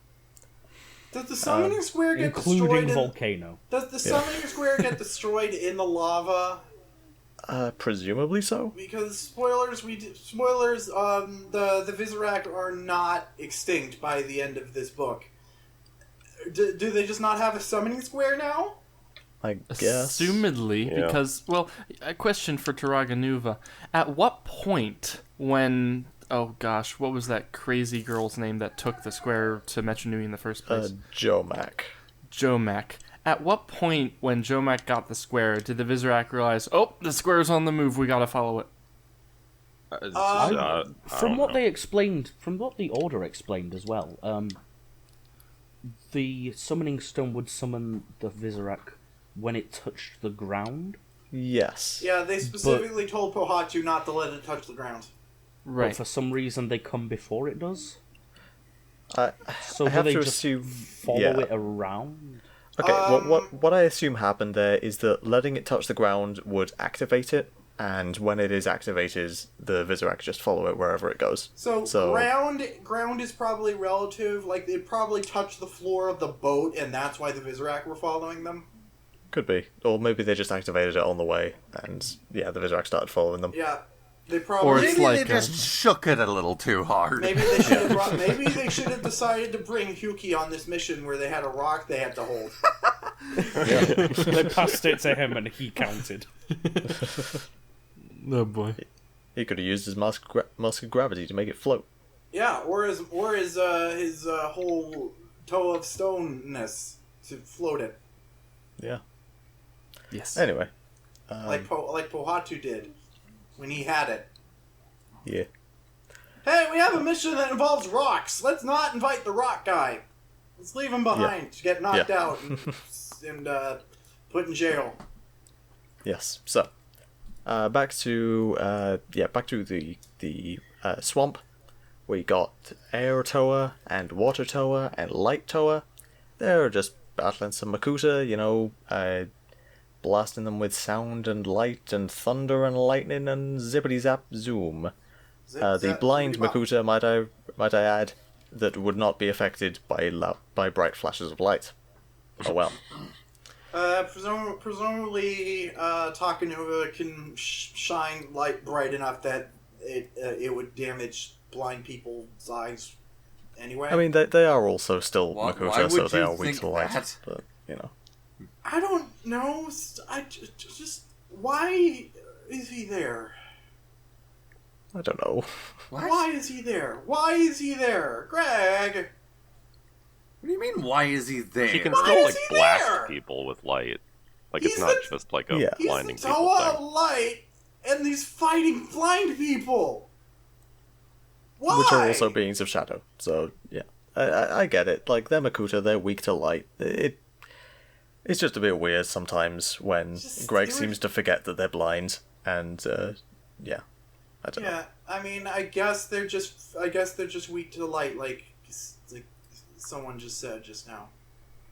Does the summoning square get Including destroyed? Volcano. Does the summoning square get destroyed in the lava? Presumably so. Because spoilers, the Vizirac are not extinct by the end of this book. Do they just not have a summoning square now? I guess. Assumedly, Yeah. because, well, a question for TuragaNuva. At what point when, oh gosh, what was that crazy girl's name that took the square to Metronui in the first place? Jomac. Jomac. At what point when Jomac got the square did the Vizirac realize, oh, the square's on the move, we gotta follow it? From what they explained, from what the Order explained as well, the summoning stone would summon the Vizirac when it touched the ground. Yes. Yeah, they specifically told Pohatu not to let it touch the ground. Right. But for some reason, they come before it does. I So have do they to just assume. follow it around? Okay, what I assume happened there is that letting it touch the ground would activate it, and when it is activated, the Vizirac just follow it wherever it goes. So ground is probably relative. Like, it probably touched the floor of the boat, and that's why the Vizirac were following them. Could be. Or maybe they just activated it on the way, and yeah, the Vizirac started following them. Yeah, they probably. Or it's Maybe like they just shook it a little too hard. Maybe they should have. Maybe they should have decided to bring Hyuki on this mission where they had a rock they had to hold. They passed it to him and he counted. Oh boy. He could have used his mask of gravity to make it float. Yeah, or his whole toe of stoneness to float it, Yeah. Yes. Anyway. like Pohatu did when he had it. Yeah. Hey, we have a mission that involves rocks. Let's not invite the rock guy. Let's leave him behind to get knocked out and put in jail. Yes. So, back to the swamp. We got air Toa and water Toa and light Toa. They're just battling some Makuta, blasting them with sound and light and thunder and lightning and zippity zap zoom. The blind Makuta, might I add, that would not be affected by bright flashes of light. Oh well. Presumably, TuragaNuva can shine light bright enough that it would damage blind people's eyes anyway. I mean, they are also still Why Makuta, so would they you are weak think to light. that? But, I don't know. Just why is he there? I don't know. What? Why is he there? Why is he there, Greg? What do you mean, why is he there? He can Why still, is like, he blast there? people with light. Like, He's it's not the- just, like, a Yeah. He's blinding the people Toa of thing. light, and he's fighting blind people. Why? Which are also beings of shadow. So, yeah. I get it. Like, they're Makuta, they're weak to light. It's just a bit weird sometimes when Greg seems to forget that they're blind, and, yeah. I don't know. Yeah, I mean, I guess they're just weak to light, like someone just said just now.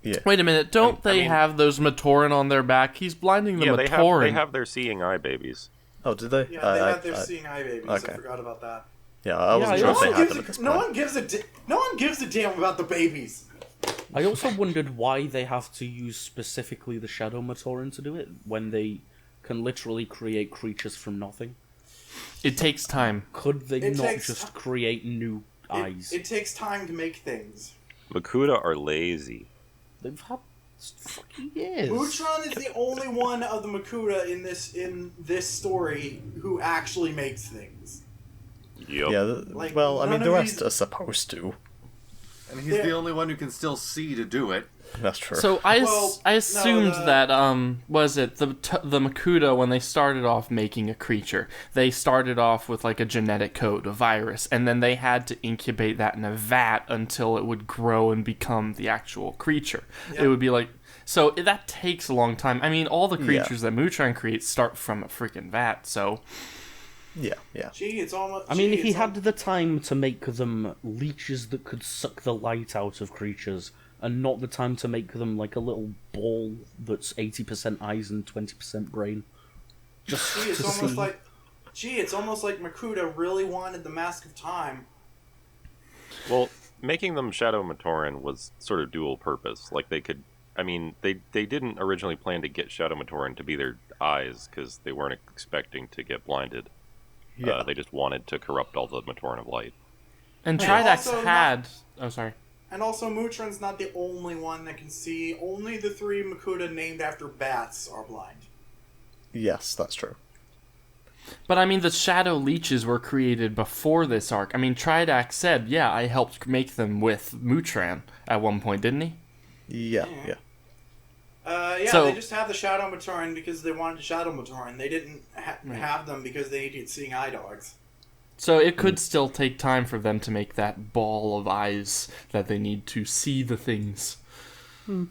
Yeah. Wait a minute, don't I they mean- have those Matoran on their back? He's blinding the Yeah, Matoran. they have their seeing eye babies. Oh, did they? Yeah, they had their seeing eye babies. okay. I forgot about that. Yeah, I wasn't Yeah, sure if they no had them at this No point. one gives a damn about the babies. I also wondered why they have to use specifically the Shadow Matoran to do it, when they can literally create creatures from nothing. It takes time. Could they It not takes just create new eyes? It takes time to make things. Makuta are lazy. They've had fucking years. Mutron is the only one of the Makuta in this story who actually makes things. Yep. Yeah, Like, well, I mean, none the of rest these- are supposed to. And he's the only one who can still see to do it. That's true. So I Well, assumed no, that was it the Makuta, when they started off making a creature, they started off with like a genetic code, a virus, and then they had to incubate that in a vat until it would grow and become the actual creature. It would be like, so that takes a long time. I mean, all the creatures that Mutron creates start from a freaking vat. So yeah. Gee, it's almost. I mean, gee, he it's had the time to make them leeches that could suck the light out of creatures, and not the time to make them like a little ball that's 80% eyes and 20% brain. Just Gee, it's to almost see. like. Gee, it's almost like Makuta really wanted the Mask of Time. Well, making them Shadow Matoran was sort of dual purpose. Like, they could... I mean, they didn't originally plan to get Shadow Matoran to be their eyes because they weren't expecting to get blinded. Yeah. They just wanted to corrupt all the Matoran of Light. And And Tridax also had... Oh, sorry. And also, Mutron's not the only one that can see. Only the 3 Makuta named after bats are blind. Yes, that's true. But I mean, the Shadow Leeches were created before this arc. I mean, Tridax said, yeah, I helped make them with Mutran at one point, didn't he? Yeah. So- they just have the Shadow Matoran because they wanted the Shadow Matoran. They didn't have them because they needed seeing eye dogs. So it could still take time for them to make that ball of eyes that they need to see the things.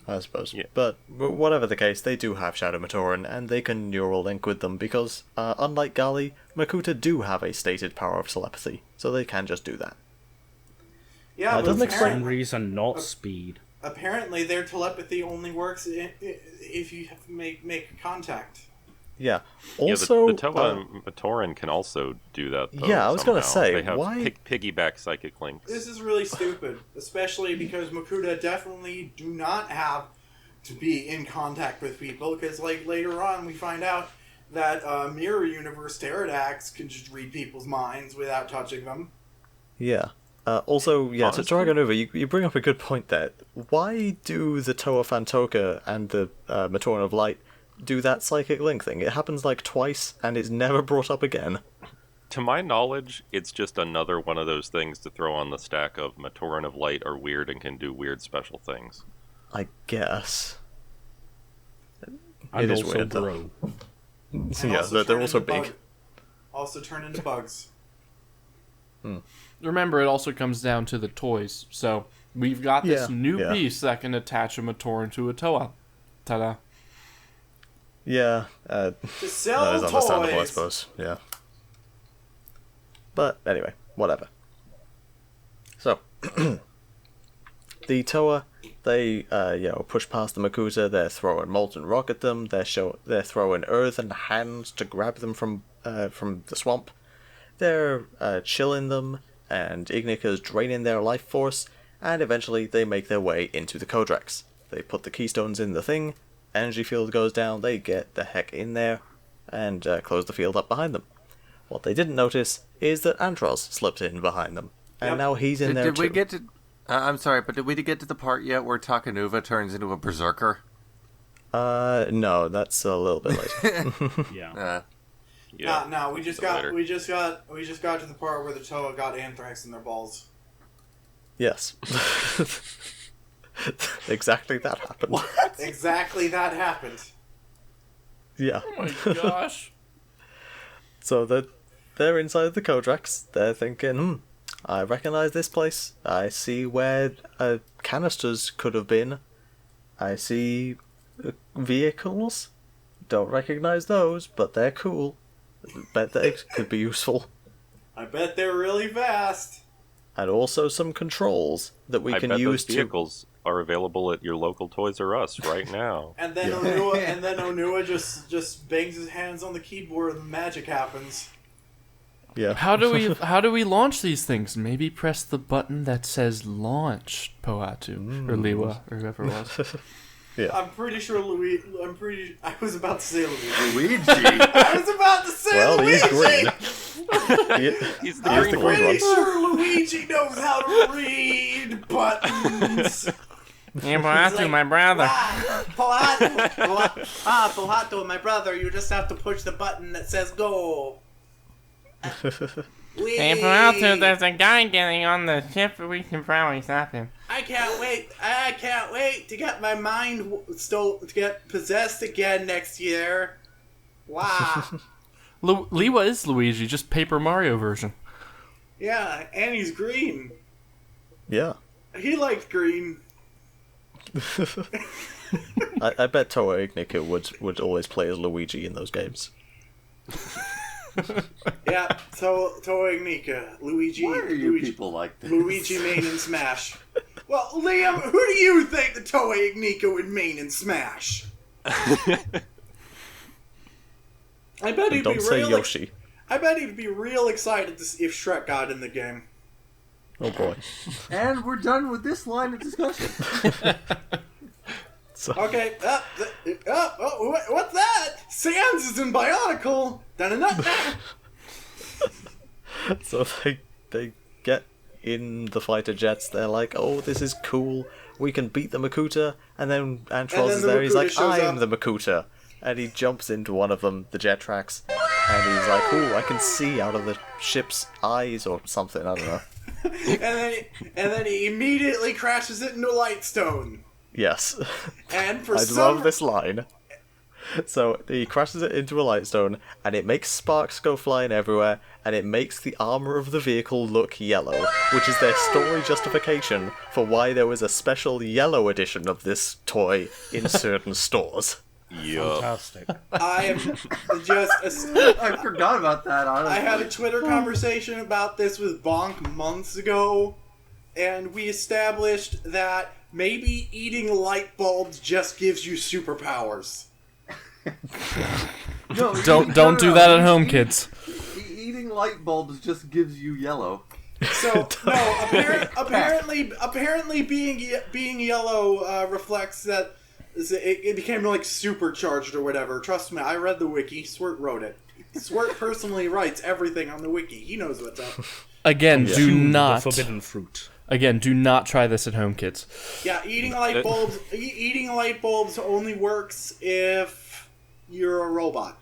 I suppose. Yeah. But whatever the case, they do have Shadow Matoran, and they can neural link with them because, unlike Gali, Makuta do have a stated power of telepathy, so they can just do that. Yeah, It but doesn't explain- Same reason, not speed. apparently their telepathy only works if you have to make contact. Yeah. Also, the Toa Matoran can also do that, though, Yeah, I was gonna somehow. say, they have why- piggyback psychic links. This is really stupid, especially because Makuta definitely do not have to be in contact with people, because like later on we find out that Mirror Universe Pterodax can just read people's minds without touching them. yeah. Also, yeah, to Honestly- TuragaNuva, you bring up a good point there. Why do the Toa Fantoka and the Matoran of Light do that psychic link thing? It happens like twice, and it's never brought up again. To my knowledge, it's just another one of those things to throw on the stack of Matoran of Light are weird and can do weird special things. I guess. And It is also weird, though. grow. And Yeah, they're turn also into big. Also turn into bugs. Remember, it also comes down to the toys. So we've got this Yeah, new yeah. piece that can attach a Matoran to a Toa. Ta-da. Yeah, To that sell is understandable, I toys. suppose. Yeah. But anyway, whatever. So, the Toa, they push past the Makuta. They're throwing molten rock at them. They're throwing earth and hands to grab them from the swamp. They're chilling them, and Ignika's draining their life force. And eventually, they make their way into the Codex. They put the keystones in the thing. Energy field goes down. They get the heck in there, and close the field up behind them. What they didn't notice is that Antros slipped in behind them, and Yep. now he's in there Did too. we get to... I'm sorry, but did we get to the part yet where TuragaNuva turns into a berserker? No, that's a little bit later. Yeah. Yeah. No, we just So got later. we just got to the part where the Toa got anthrax in their balls. Yes. Exactly that happened. Exactly that happened. Yeah. Oh my gosh. So they're inside the Codex. They're thinking, I recognize this place. I see where canisters could have been. I see vehicles. Don't recognize those, but they're cool. Bet they could be useful. I bet they're really fast. And also some controls that we I can bet use those vehicles are available at your local Toys R Us right now. And then Onua just bangs his hands on the keyboard and magic happens. Yeah. How do we launch these things? Maybe press the button that says launch, Poatu or Liwa or whoever it was. I'm pretty sure I was about to say Luigi. Luigi! I was about to say Well, Luigi! he's green. He's the He's green the one. green Pretty one. sure Luigi knows how to read buttons. Hey, Poatu, my brother. Pohato, my brother, you just have to push the button that says go. Hey, Poatu, there's a guy getting on the ship. We can probably stop him. I can't wait to get my mind to get possessed again next year. Wow. Liwa is Luigi, just Paper Mario version. Yeah, and he's green. Yeah. He liked green. I bet Toa Ignika would always play as Luigi in those games. Yeah, so Toa Ignika, Luigi. Why are you Luigi, people like this? Luigi main and Smash. Well, Liam, who do you think the Toa Ignika would main and Smash? I bet he'd Don't be say real. Yoshi. I bet he'd be real excited to see if Shrek got in the game. Oh boy. And we're done with this line of discussion. Okay. What's that? Sans is in Bionicle. Da-na-na-na. So they get in the fighter jets. They're like, "Oh, this is cool. We can beat the Makuta." And then Antros is there. He's like, "I'm the Makuta," and he jumps into one of them, the jet tracks, and he's like, "Oh, I can see out of the ship's eyes or something. I don't know." and then he immediately crashes it into a light stone. Yes. And for I love this line. So he crashes it into a light stone, and it makes sparks go flying everywhere, and it makes the armor of the vehicle look yellow, which is their story justification for why there was a special yellow edition of this toy in certain stores. Yeah. Fantastic. I am just. I forgot about that, honestly. I had a Twitter conversation about this with Bonk months ago, and we established that maybe eating light bulbs just gives you superpowers. No, Don't do that at home, kids. Eating light bulbs just gives you yellow. So no, apparently being yellow reflects that it became like supercharged or whatever. Trust me, I read the wiki. Swirt wrote it. Swirt personally writes everything on the wiki. He knows what's up. Again, do not. The forbidden fruit. Again, do not try this at home, kids. Yeah, eating light bulbs only works if you're a robot.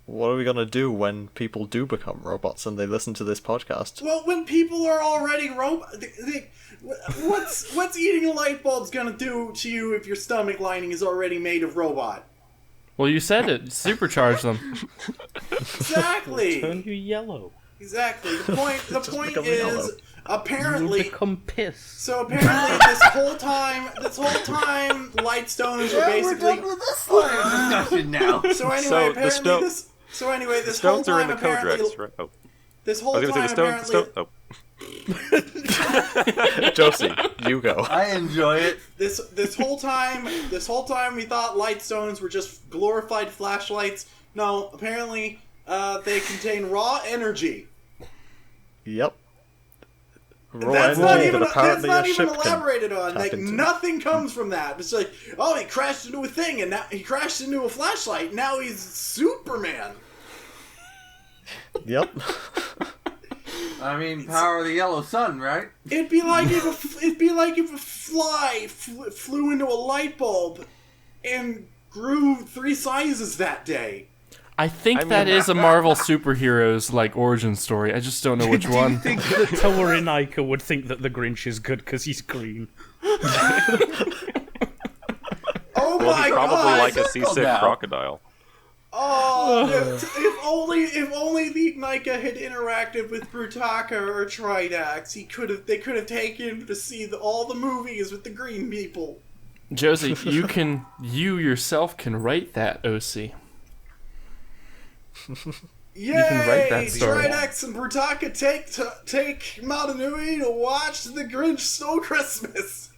What are we gonna do when people do become robots and they listen to this podcast? Well, when people are already what's eating light bulbs gonna do to you if your stomach lining is already made of robot? Well, you said it. Supercharge them. Exactly. Turn you yellow. Exactly. The point become is yellow. apparently. You become piss. So apparently, this whole time, light stones were basically. We're done with this line discussion now. So anyway, So the apparently sto- this. So anyway, this The whole stones are in time the code apparently. recs, right? Oh. This I whole was gonna say time the stone. apparently. Oh. Josie, you go. I enjoy it. This whole time we thought light stones were just glorified flashlights. No, apparently they contain raw energy. Yep. Raw That's energy not that even apparently a even ship can elaborated on. tap Like into. nothing comes from that. It's like, oh, he crashed into a thing, and now he crashed into a flashlight. Now he's Superman. Yep. I mean, power of the yellow sun, right? It'd be like if a fly flew into a light bulb and grew 3 sizes that day. I think that is a Marvel superhero's like origin story. I just don't know which one. Think that Toa NICO would think that the Grinch is good because he's green. Oh Well, my he probably god! like a seasick now. crocodile. Oh, if only the NICO had interacted with Brutaka or Tridax, they could have taken him to see all the movies with the green people. Josie, you yourself can write that OC. Yay! can write that story. Tridax and Brutaka take Madanui to watch the Grinch Stole Christmas.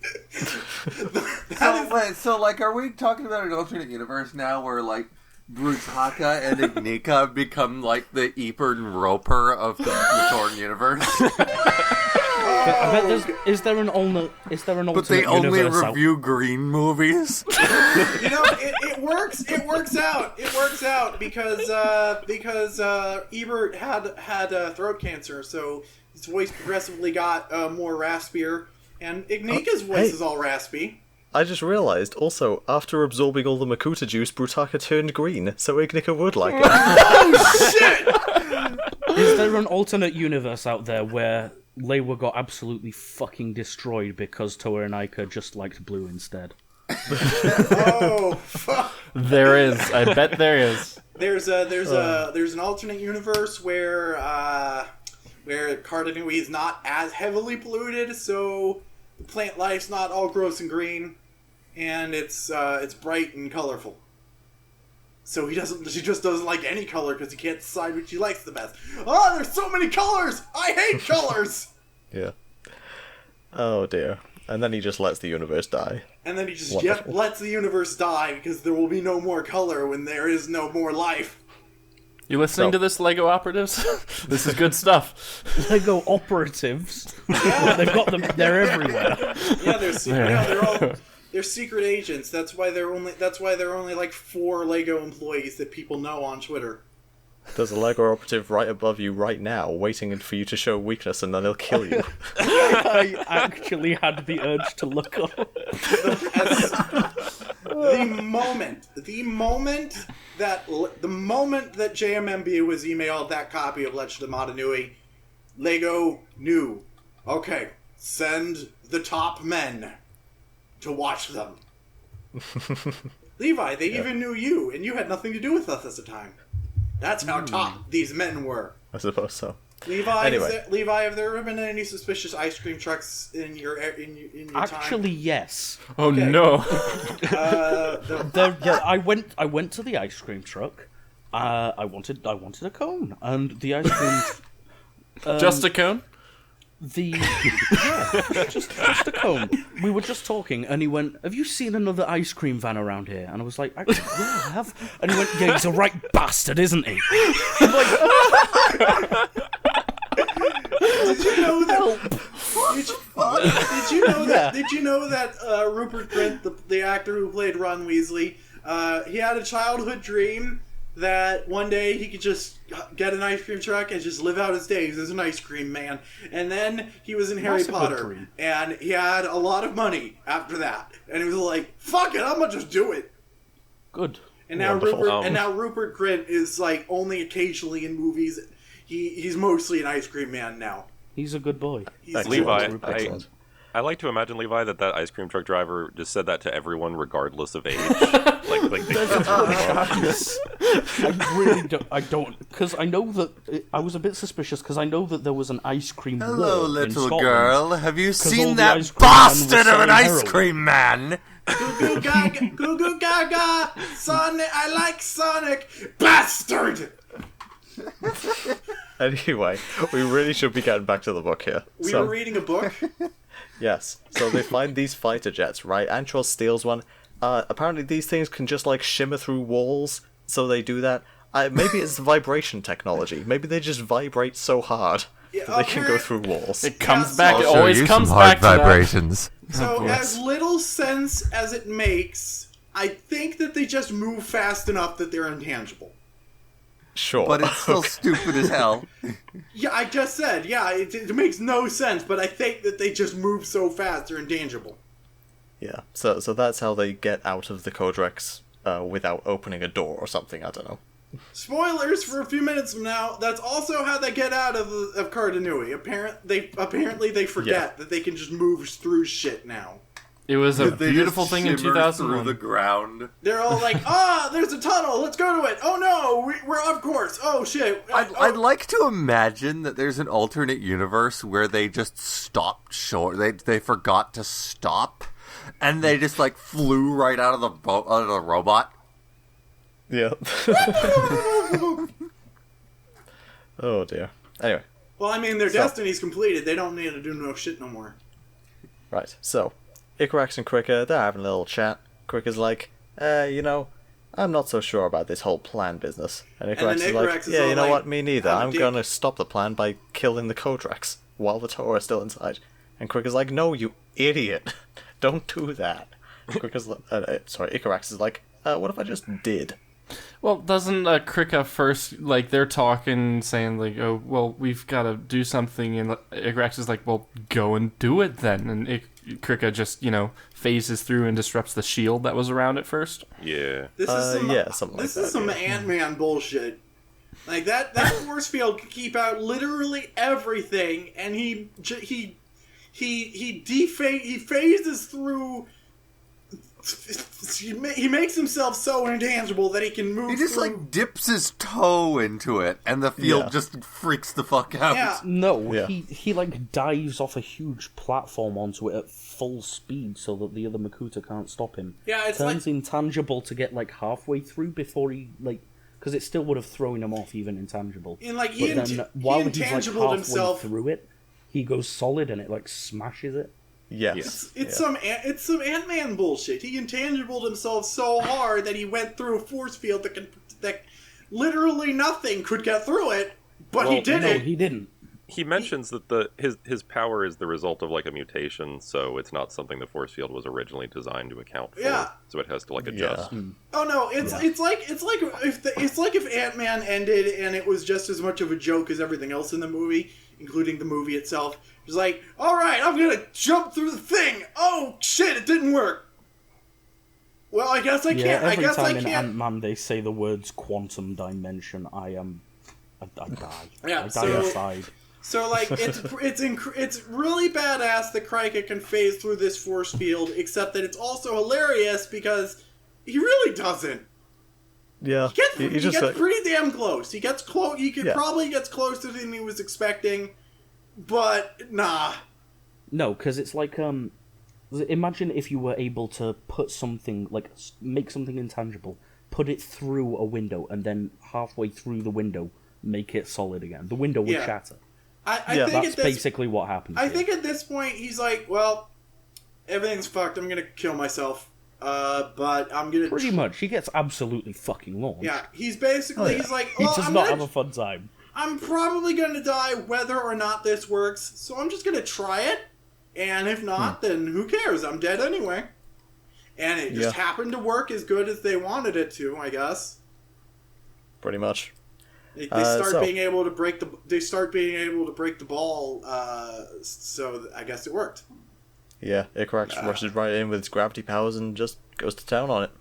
So like, are we talking about an alternate universe now where, like, Brutaka and Ignika become, like, the Eper and Roper of the Torn universe? I bet is there an alternate But they only universe review green movies? You know, it works. It works out. It works out because Ebert had throat cancer, so his voice progressively got more raspier, and Ignika's voice is all raspy. I just realised, also, after absorbing all the Makuta juice, Brutaka turned green, so Ignika would like it. Oh shit! Is there an alternate universe out there where Leiwa got absolutely fucking destroyed because Toa and Ica just liked blue instead? Oh fuck! There is. I bet there is. There's an alternate universe where Cardanui is not as heavily polluted, so the plant life's not all gross and green, and it's bright and colorful. So he just doesn't like any color because he can't decide which he likes the best. Oh, there's so many colors! I hate colors! Yeah. Oh dear. And then he just lets the universe die. And then he just Wonderful. lets the universe die because there will be no more color when there is no more life. You listening to this, Lego operatives? This is good stuff. Lego operatives. They've got them. They're everywhere. Yeah, they're secret agents. That's why there are only like 4 Lego employees that people know on Twitter. There's a Lego operative right above you right now, waiting for you to show weakness, and then he'll kill you. I actually had the urge to look up. The moment that JMMB was emailed that copy of Legend of Matanui, Lego knew, okay, send the top men to watch them. Levi, they even knew you, and you had nothing to do with us at the time. That's how top these men were. I suppose so. Levi, Anyway. Levi, have there ever been any suspicious ice cream trucks in your time? Actually, yes. Oh Okay. no. I went to the ice cream truck. I wanted a cone, and the ice cream. Just a cone? Just a cone. We were just talking, and he went, "Have you seen another ice cream van around here?" And I was like, "Yeah, I have." And he went, "Yeah, he's a right bastard, isn't he?" I'm like, Did you know that? Did you know that Rupert Grint, the actor who played Ron Weasley, he had a childhood dream that one day he could just get an ice cream truck and just live out his days as an ice cream man. And then he was in Harry That's a good Potter, dream. and he had a lot of money after that, and he was like, "Fuck it, I'm gonna just do it." Good. And now Wonderful. Rupert Grint is like only occasionally in movies. He's mostly an ice cream man now. He's a good boy. He's Levi, Excellent. I like to imagine, Levi, that ice cream truck driver just said that to everyone regardless of age. like they I really don't. I don't, because I know that I was a bit suspicious because I know that there was an ice cream. Hello, war in little Scotland. girl. Have you all seen the that ice cream man was bastard of an selling ice heroin. cream man? Goo goo gaga, goo goo gaga, Sonic. I like Sonic, bastard. Anyway, we really should be getting back to the book here. We were reading a book. Yes, so they find these fighter jets, right? Antros steals one. Apparently these things can just, like, shimmer through walls, so they do that. Maybe it's vibration technology. Maybe they just vibrate so hard that they can go through walls. It comes Yeah, back. so- It I'll show always you comes some hard back to that. vibrations. So, Yes. as little sense as it makes, I think that they just move fast enough that they're intangible. Sure. But it's still stupid as hell. Yeah, I just said, yeah, it makes no sense, but I think that they just move so fast they're intangible. Yeah, so that's how they get out of the Codrex without opening a door or something, I don't know. Spoilers for a few minutes from now, that's also how they get out of Cardanui. Apparently they forget that they can just move through shit now. It was a They beautiful just thing in shimmer 2001. through the ground. They're all like, there's a tunnel, let's go to it. Oh no, we're off course. Oh shit. I'd like to imagine that there's an alternate universe where they just stopped short. They forgot to stop, and they just like flew right out of the robot. Yeah. Oh dear. Anyway, Well, I mean, their destiny's completed. They don't need to do no shit no more. right, so Icarax and Cricker, they're having a little chat. Cricker's like, I'm not so sure about this whole plan business. And then Icarax is like, Icarax is yeah, all you know like, what, me neither. I'm a I'm dick." gonna stop the plan by killing the Codrex while the Torah is still inside. And Cricker's like, no, you idiot. Don't do that. Icarax is like, what if I just did? Well, doesn't Krika first, like, they're talking, saying, like, oh, well, we've got to do something, and Igrax is like, well, go and do it then, and Krika just, phases through and disrupts the shield that was around it first. Yeah. This is some, something like this that. is some yeah. Ant-Man bullshit. Like, that force field can keep out literally everything, and he phases through. He makes himself so intangible that he can move. He just through. like dips his toe into it, and the field just freaks the fuck out. Yeah. No, Yeah. he like dives off a huge platform onto it at full speed so that the other Makuta can't stop him. Yeah, it's Turns like intangible to get like halfway through before he because it still would have thrown him off even intangible. and like But then while he's like intangibled halfway himself. through it, he goes solid and it like smashes it. Yes. It's some Ant-Man bullshit. He intangibled himself so hard that he went through a force field that literally nothing could get through it, but he did No, it. he didn't. He mentions that his power is the result of like a mutation, so it's not something the force field was originally designed to account for. Yeah. So it has to like adjust. Yeah. Oh no, it's like if Ant-Man ended and it was just as much of a joke as everything else in the movie, including the movie itself. It's like, all right, I'm gonna jump through the thing. Oh shit, it didn't work. Well, I guess I can't. Every I guess I time in can't. Ant-Man they say the words quantum dimension, I die. Yeah, I die inside. So like it's really badass that Krika can phase through this force field, except that it's also hilarious because he really doesn't. Yeah. He gets pretty damn close. He gets close. Probably gets closer than he was expecting, but nah. No, because it's like imagine if you were able to put something like make something intangible, put it through a window, and then halfway through the window make it solid again. The window would shatter. I think that's basically what happens. I think at this point he's like, well, everything's fucked. I'm gonna kill myself. But I'm gonna pretty much. He gets absolutely fucking launched. Yeah, he's basically he's like, well, he does not have a fun time. I'm probably gonna die whether or not this works, so I'm just gonna try it. And if not, then who cares? I'm dead anyway. And it just happened to work as good as they wanted it to, I guess. Pretty much. They start being able to break the. They start being able to break the ball. So I guess it worked. Yeah, Icarax rushes right in with its gravity powers and just goes to town on it.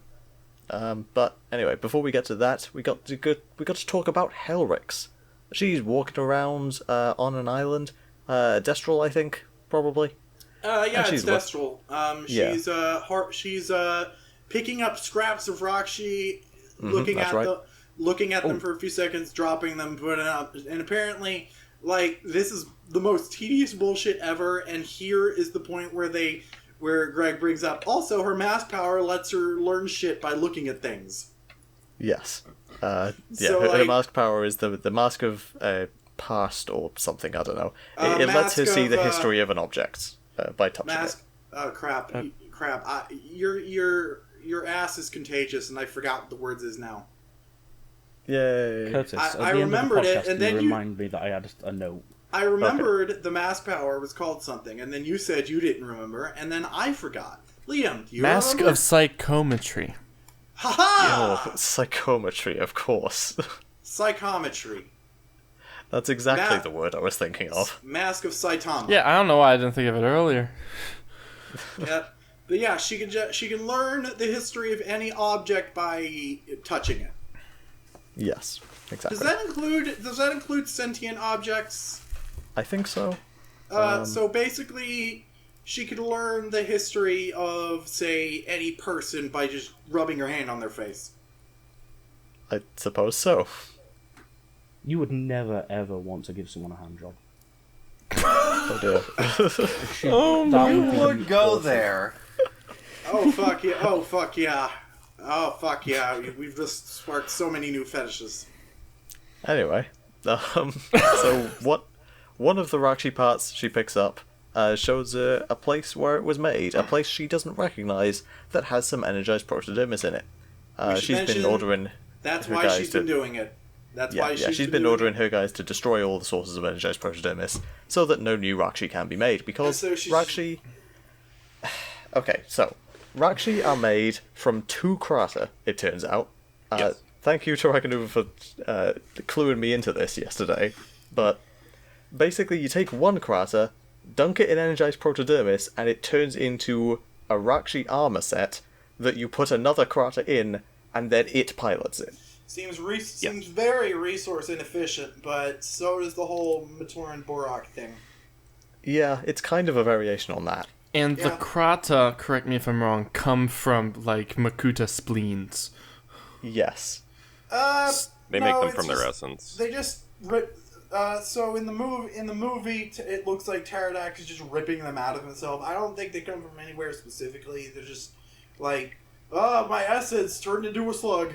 But anyway, before we get to that, we got to talk about Helrix. She's walking around on an island, Destral, I think, probably. Yeah, it's Destral. She's picking up scraps of Rakshi, looking at them for a few seconds, dropping them, putting it up, and apparently, like, this is the most tedious bullshit ever. And here is the point where Greg brings up, also her mask power lets her learn shit by looking at things. Yes. Her mask power is the mask of past or something. I don't know. It lets her see the history of an object by touching it. Oh crap! Your ass is contagious, and I forgot what the words is now. Yay! Curtis, I remembered it, and then you remind me that I had a note. I remembered the mask power was called something, and then you said you didn't remember, and then I forgot. Liam, do you Mask remember? of psychometry. Ha-ha! Oh, psychometry, of course. Psychometry. That's exactly the word I was thinking of. Mask of Saitama. Yeah, I don't know why I didn't think of it earlier. Yep. But yeah, she can learn the history of any object by touching it. Yes, exactly. Does that include sentient objects? I think so. So basically, she could learn the history of, say, any person by just rubbing her hand on their face. I suppose so. You would never ever want to give someone a hand job. Oh dear. You would go there. Oh fuck yeah! Oh fuck yeah! Oh fuck yeah! We've just sparked so many new fetishes. Anyway, so one of the Rakshi parts she picks up shows her a place where it was made, a place she doesn't recognize that has some energized protodermis in it. She's been ordering. That's why she's been doing it. That's why she's been ordering her guys to destroy all the sources of energized protodermis so that no new Rakshi can be made, because Rakshi... Okay, so, Rakshi are made from 2 krater, it turns out. Yes. Thank you, TuragaNuva, for cluing me into this yesterday, but basically you take 1 krater, dunk it in energized protodermis, and it turns into a Rakshi armor set that you put another krater in, and then it pilots it. Seems very resource inefficient, but so does the whole Matoran Borak thing. Yeah, it's kind of a variation on that. And the krata, correct me if I'm wrong, come from, like, Makuta spleens. Yes. They make them from their essence. They just rip. So in the movie, it looks like Pterodax is just ripping them out of himself. I don't think they come from anywhere specifically. They're just like, oh, my essence turned into a slug.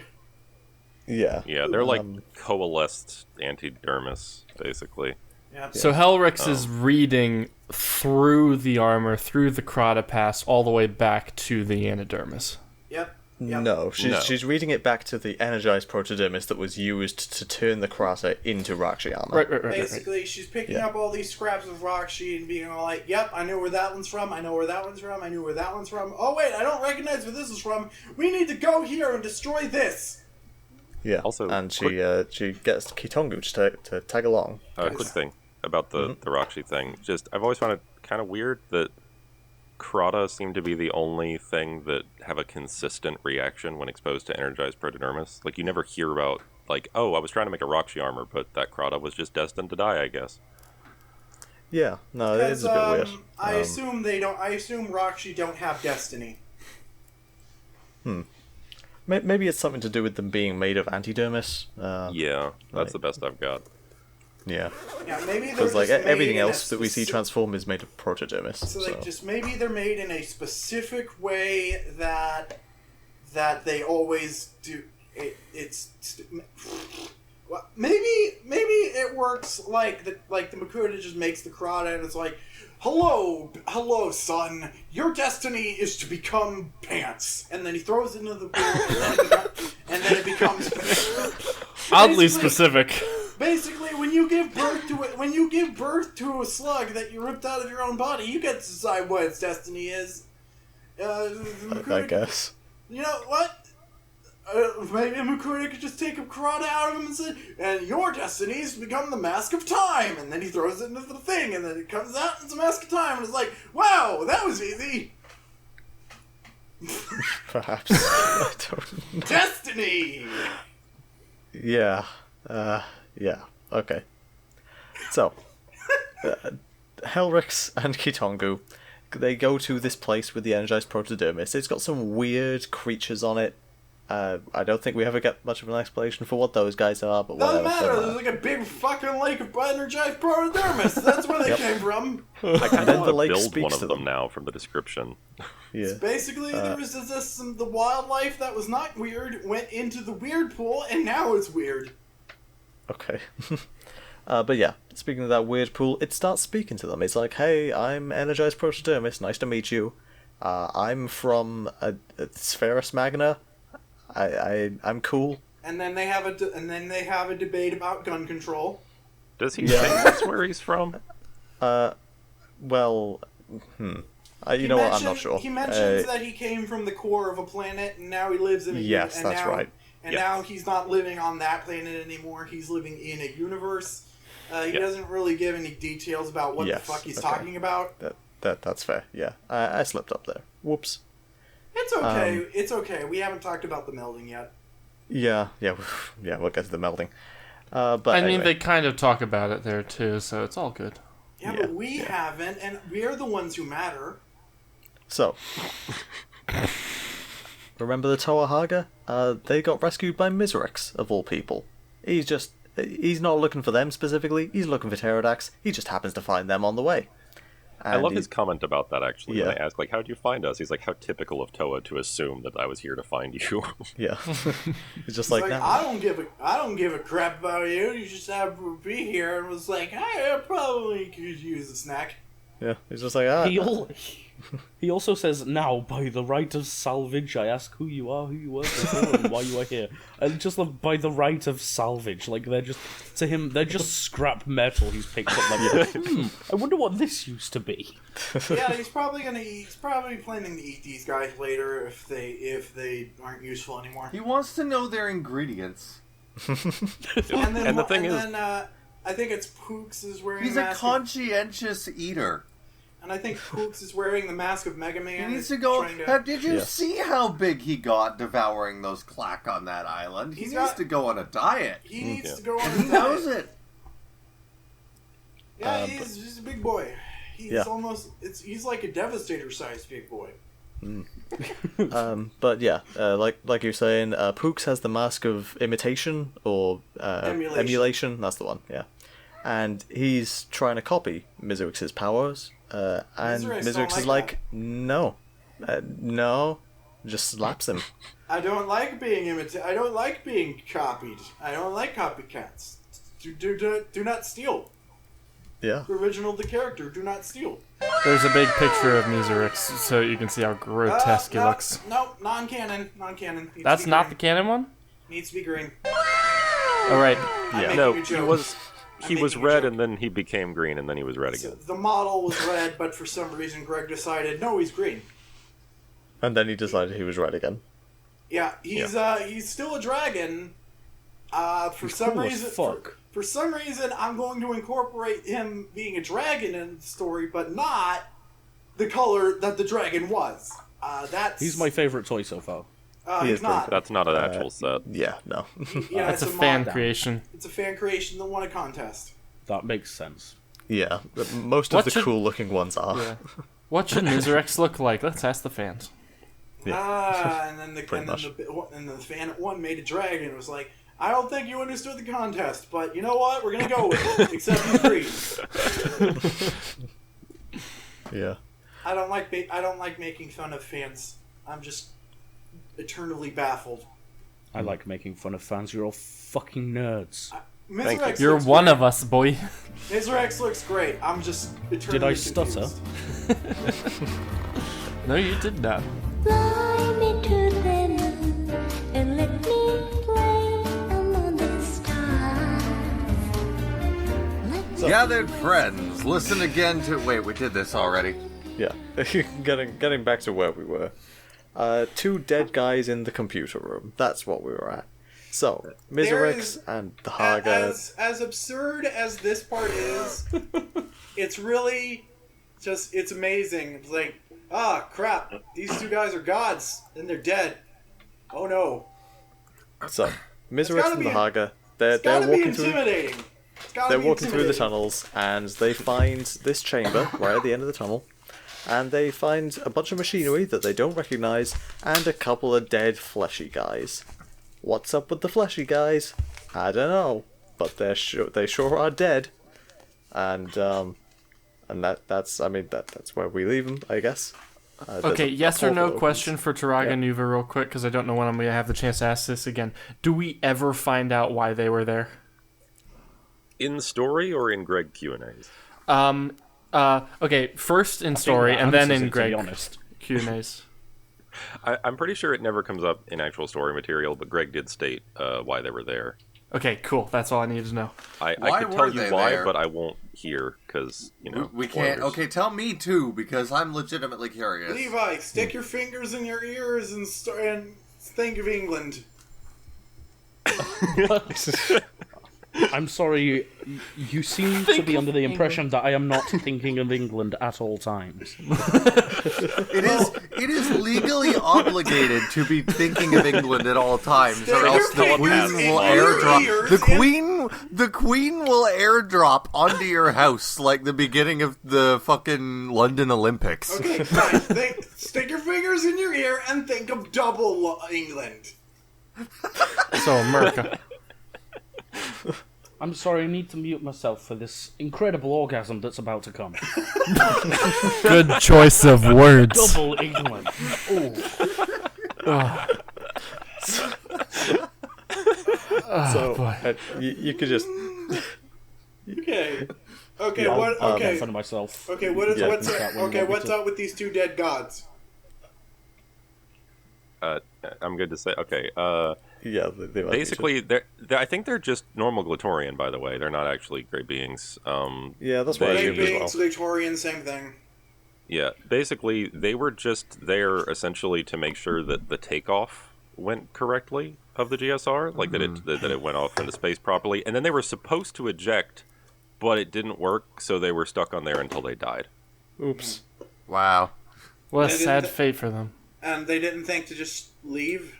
Yeah. Yeah, they're like coalesced antidermis, basically. Yep. So Helrix is reading through the armor, through the krata pass, all the way back to the anadermis. Yep. No, she's reading it back to the energized protodermis that was used to turn the Krata into Rakshi armor. Right. Basically, she's picking up all these scraps of Rakshi and being all like, yep, I know where that one's from, I know where that one's from, I know where that one's from. Oh wait, I don't recognize where this is from. We need to go here and destroy this. Yeah, also, and she gets Kitongu to tag along. Quick thing about the Rakshi thing. I've always found it kind of weird that Krata seem to be the only thing that have a consistent reaction when exposed to energized protodermis. Like, you never hear about, like, oh, I was trying to make a Rakshi armor, but that Krata was just destined to die, I guess. Yeah, no, it is a bit weird. I assume they don't. I assume Rakshi don't have destiny. Maybe it's something to do with them being made of antidermis. Yeah, that's the best I've got. Yeah. Yeah, maybe they're Because like just everything made in else that we see transform is made of protodermis. So like, just maybe they're made in a specific way that they always do. Well, maybe it works like the Makuta just makes the Krata and it's like, hello, son, your destiny is to become pants, and then he throws it into the pool, and then it becomes Oddly specific. Basically, when you give birth to a slug that you ripped out of your own body, you get to decide what its destiny is. I guess. You know what? Maybe Makuta could just take a Krata out of him and say, and your destiny is to become the Mask of Time, and then he throws it into the thing, and then it comes out and it's a Mask of Time, and it's like, wow, that was easy. Perhaps. I don't... Destiny. Yeah. Yeah. Okay. So, Helrix and Kitongu, they go to this place with the energized protodermis. It's got some weird creatures on it. I don't think we ever get much of an explanation for what those guys are, but doesn't whatever. matter. There's like a big fucking lake of energized protodermis. That's where they came from. I kind then of the want lake to build speaks one to of them. them now from the description. Yeah. Basically, there was just the wildlife that was not weird went into the weird pool, and now it's weird. Okay. But yeah, speaking of that weird pool, it starts speaking to them. It's like, hey, I'm energized protodermis. Nice to meet you. I'm from Spherus Magna. I'm cool. And then they have a debate about gun control. Does he say that's where he's from? Well, you know what? I'm not sure. He mentions that he came from the core of a planet, and now he lives in a Yes, and that's now, right. And Yes. now he's not living on that planet anymore. He's living in a universe. He doesn't really give any details about what the fuck he's talking about. That's fair. Yeah, I slipped up there. Whoops. It's okay. It's okay. We haven't talked about the melding yet. Yeah. We'll get to the melding. But I mean, anyway. they kind of talk about it there too, so it's all good. Yeah, but we haven't, and we're the ones who matter. So, remember the Toahaga? They got rescued by Mizrax, of all people. He's not looking for them specifically, he's looking for pterodax. He just happens to find them on the way. I love his comment about that, actually, Yeah. when they ask, like, how'd you find us? He's like, how typical of Toa to assume that I was here to find you. Yeah. He's just It's like, like, nah. I don't give a crap about you. You just have to be here. And was like, hey, I probably could use a snack. Yeah, he's just like, ah. He also says, now, by the right of salvage, I ask who you are, who you were before, and why you are here. And just by the right of salvage, like, they're just, to him, they're just scrap metal he's picked up. Like, I wonder what this used to be. Yeah, he's probably planning to eat these guys later if they aren't useful anymore. He wants to know their ingredients. And then, the thing is, I think it's Pooks is wearing. He's a conscientious eater. And I think Pooks is wearing the mask of Mega Man. He needs to go. Did you Yeah. see how big he got devouring those clack on that island? He needs to go on a diet. He needs to go on. He knows it. Yeah, he's a big boy. He's Yeah. he's like a Devastator-sized big boy. But yeah, like you're saying, Pooks has the mask of imitation or emulation. That's the one. Yeah, and he's trying to copy Mizrax's powers. And Mizrax is like, no, just slaps him. I don't like being imitated. I don't like being copied. I don't like copycats. Do not steal. Yeah. The original of the character. Do not steal. There's a big picture of Miserix, so you can see how grotesque he looks. No, non-canon. Non-canon. That's not the canon one? Needs to be green. Alright. I'm No, making a he joke. was red and then he became green and then he was red again. The model was red, but for some reason Greg decided, no, he's green. And then he decided he was red again. Yeah, he's still a dragon. For He's some cool as reason, fuck. for some reason, I'm going to incorporate him being a dragon in the story, but not the color that the dragon was. He's my favorite toy so far. He's not. That's not an actual set. Yeah, no. Yeah, That's a it's fan mod. creation. It's a fan creation that won a contest. That makes sense. Yeah, most What of the should- cool-looking ones are. Yeah. What should Miserix look like? Let's ask the fans. And then the Pretty much. the fan at one made a dragon and was like, I don't think you understood the contest, but you know what? We're gonna go with it. Except he's green. Yeah. I don't like making fun of fans. I'm just eternally baffled. I like making fun of fans. You're all fucking nerds. Miserex You're looks one great. of us, boy. Miserex looks great. I'm just eternally Did I confused. stutter? No, you did not. Fly me to the moon and let me play among the stars. Gathered friends, listen again to... Wait, we did this already. Yeah. Getting back to where we were. Two dead guys in the computer room. That's what we were at. So, Miserex and the Haga... As absurd as this part is, it's really just, it's amazing. It's like, crap, these two guys are gods, and they're dead. Oh no. So, Miserex gotta and be- the Haga, they're It's gotta be walking through... intimidating. It's gotta They're be walking through the intimidating. tunnels, and they find this chamber right at the end of the tunnel, and they find a bunch of machinery that they don't recognize, and a couple of dead fleshy guys. What's up with the fleshy guys? I don't know, but they sure are dead, and that's where we leave them, I guess. There's Okay, a yes or portal no opens. question for TuragaNuva real quick, because I don't know when I'm going to have the chance to ask this again. Do we ever find out why they were there? In story or in Greg Q&As? Okay, first in story, that and then answers in it, to be Greg honest. Q&As. I'm pretty sure it never comes up in actual story material, but Greg did state why they were there. Okay, cool. That's all I needed to know. I Why could were tell they you why, there? but I won't hear, because, We can't... spoilers. Okay, tell me too, because I'm legitimately curious. Levi, stick your fingers in your ears and think of England. I'm sorry, you seem to be under the impression that I am not thinking of England at all times. It is legally obligated to be thinking of England at all times, or else the Stick your Queen fingers will in your airdrop. ears The Queen will airdrop onto your house like the beginning of the fucking London Olympics. Okay, fine. Stick your fingers in your ear and think of double England. So, America. I'm sorry, I need to mute myself for this incredible orgasm that's about to come. Good choice of words. Double England. So, you could just... Okay. Okay, Yeah, what I'll okay. make fun of myself. Okay, what's that one, okay, want me what's to- up with these two dead gods? I'm good to say. Okay, Yeah, they might be basically, I think they're just normal Glatorian, by the way. They're not actually great beings. Yeah, that's what I They- assumed as Being well. Victorian, same thing. Yeah, basically, they were just there essentially to make sure that the takeoff went correctly of the GSR, like that it went off into space properly, and then they were supposed to eject, but it didn't work, so they were stuck on there until they died. Oops. Wow. What a They didn't sad th- fate for them. And they didn't think to just leave.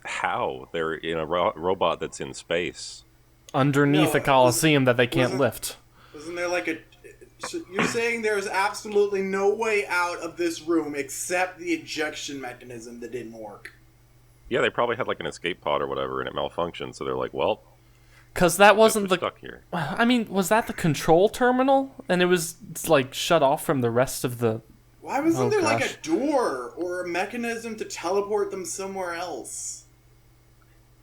How? They're in a robot that's in space. Underneath No, a coliseum that they can't wasn't- lift. Wasn't there like a? So you're saying there's absolutely no way out of this room except the ejection mechanism that didn't work. Yeah, they probably had like an escape pod or whatever, and it malfunctioned, so they're like, well, Because that guess wasn't we're the... stuck here. I mean, was that the control terminal? And it was, like, shut off from the rest of the... Why wasn't Oh, there like gosh. a door or a mechanism to teleport them somewhere else?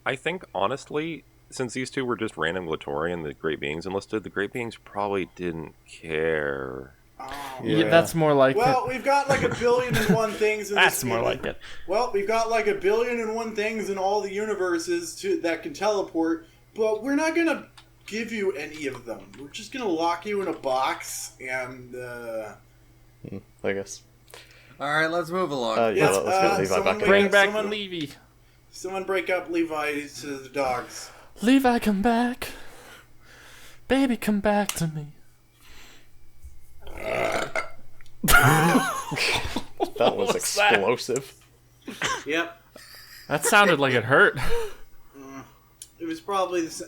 I think, honestly, since these two were just random Glatori and the Great Beings enlisted, the Great Beings probably didn't care. Oh, Yeah, that's more like well, it. we've got like 1,000,000,001 things in That's this more like it. Well, we've got like 1,000,000,001 things in all the universes that can teleport, but we're not going to give you any of them. We're just going to lock you in a box and... I guess. Alright, let's move along. Yeah, let's get Levi back in. Bring back someone- Levi. Someone break up Levi to the dogs. Levi, come back. Baby, come back to me. That was explosive. Yep. That sounded like it hurt. It was probably it's,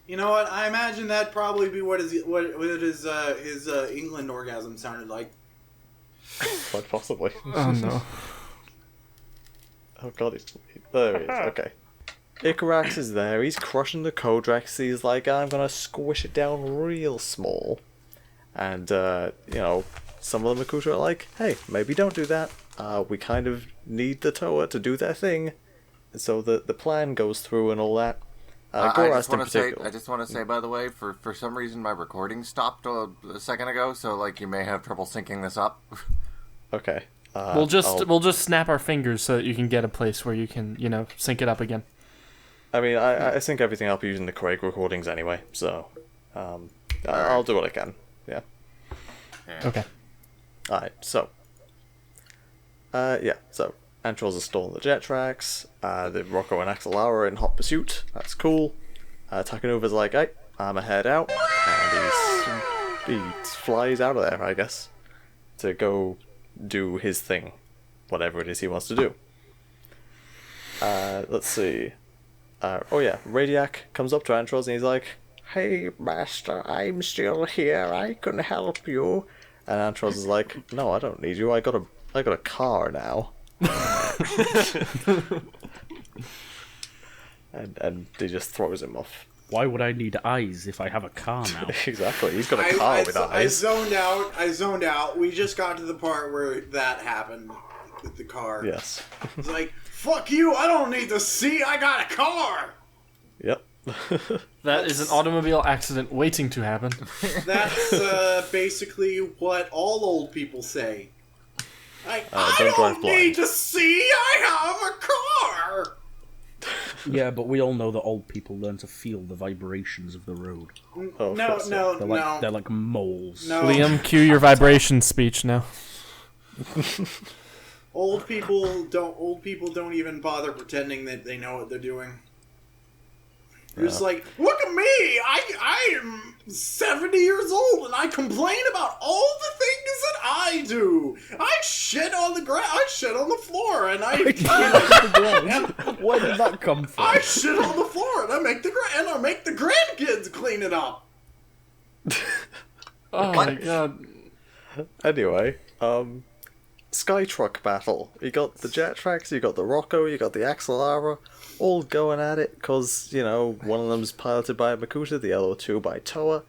you know what? I imagine that'd probably be what his England orgasm sounded like. Quite possibly. Oh no. Oh god, there he is. Okay. Icarax is there. He's crushing the Codex. He's like, I'm gonna squish it down real small. And some of the Makuta are like, hey, maybe don't do that. We kind of need the Toa to do their thing. And so the plan goes through and all that. I Gorast in particular. just want to say, by the way, for some reason my recording stopped a second ago, so like you may have trouble syncing this up. Okay. We'll just snap our fingers so that you can get a place where you can, sync it up again. I mean, I sync everything up using the Craig recordings anyway, so I'll do what I can. Yeah. Okay. Alright, so. So Antrols are still on the jet tracks. The Rocco and Axelara are in hot pursuit. That's cool. TuragaNuva's like, hey, I'm a head out. And he flies out of there, I guess, to go do his thing. Whatever it is he wants to do. Let's see. Radiac comes up to Antrols and he's like, hey, master, I'm still here. I can help you. And Antrols is like, no, I don't need you. I got a car now. and he just throws him off. Why would I need eyes if I have a car now? Exactly, he's got a car with eyes. I zoned out. We just got to the part where that happened with the car. Yes. It's like, fuck you, I don't need to see, I got a car! Yep. That is an automobile accident waiting to happen. That's basically what all old people say. I don't drive don't blind. need to see, I have a car! Yeah, but we all know that old people learn to feel the vibrations of the road. Oh, of course, yeah. They're like moles. No. Liam, cue your vibration speech now. Old people don't even bother pretending that they know what they're doing. You're just like, look at me! I am 70 years old and I complain about all the things that I do! I shit on the ground, I shit on the floor, and I Where did that come from? I shit on the floor and I make the grandkids clean it up! Oh my god. Anyway, Skytruck battle. You got the jet tracks, you got the Rocco, you got the Axelara, all going at it, because, one of them's piloted by Makuta, the other two by Toa.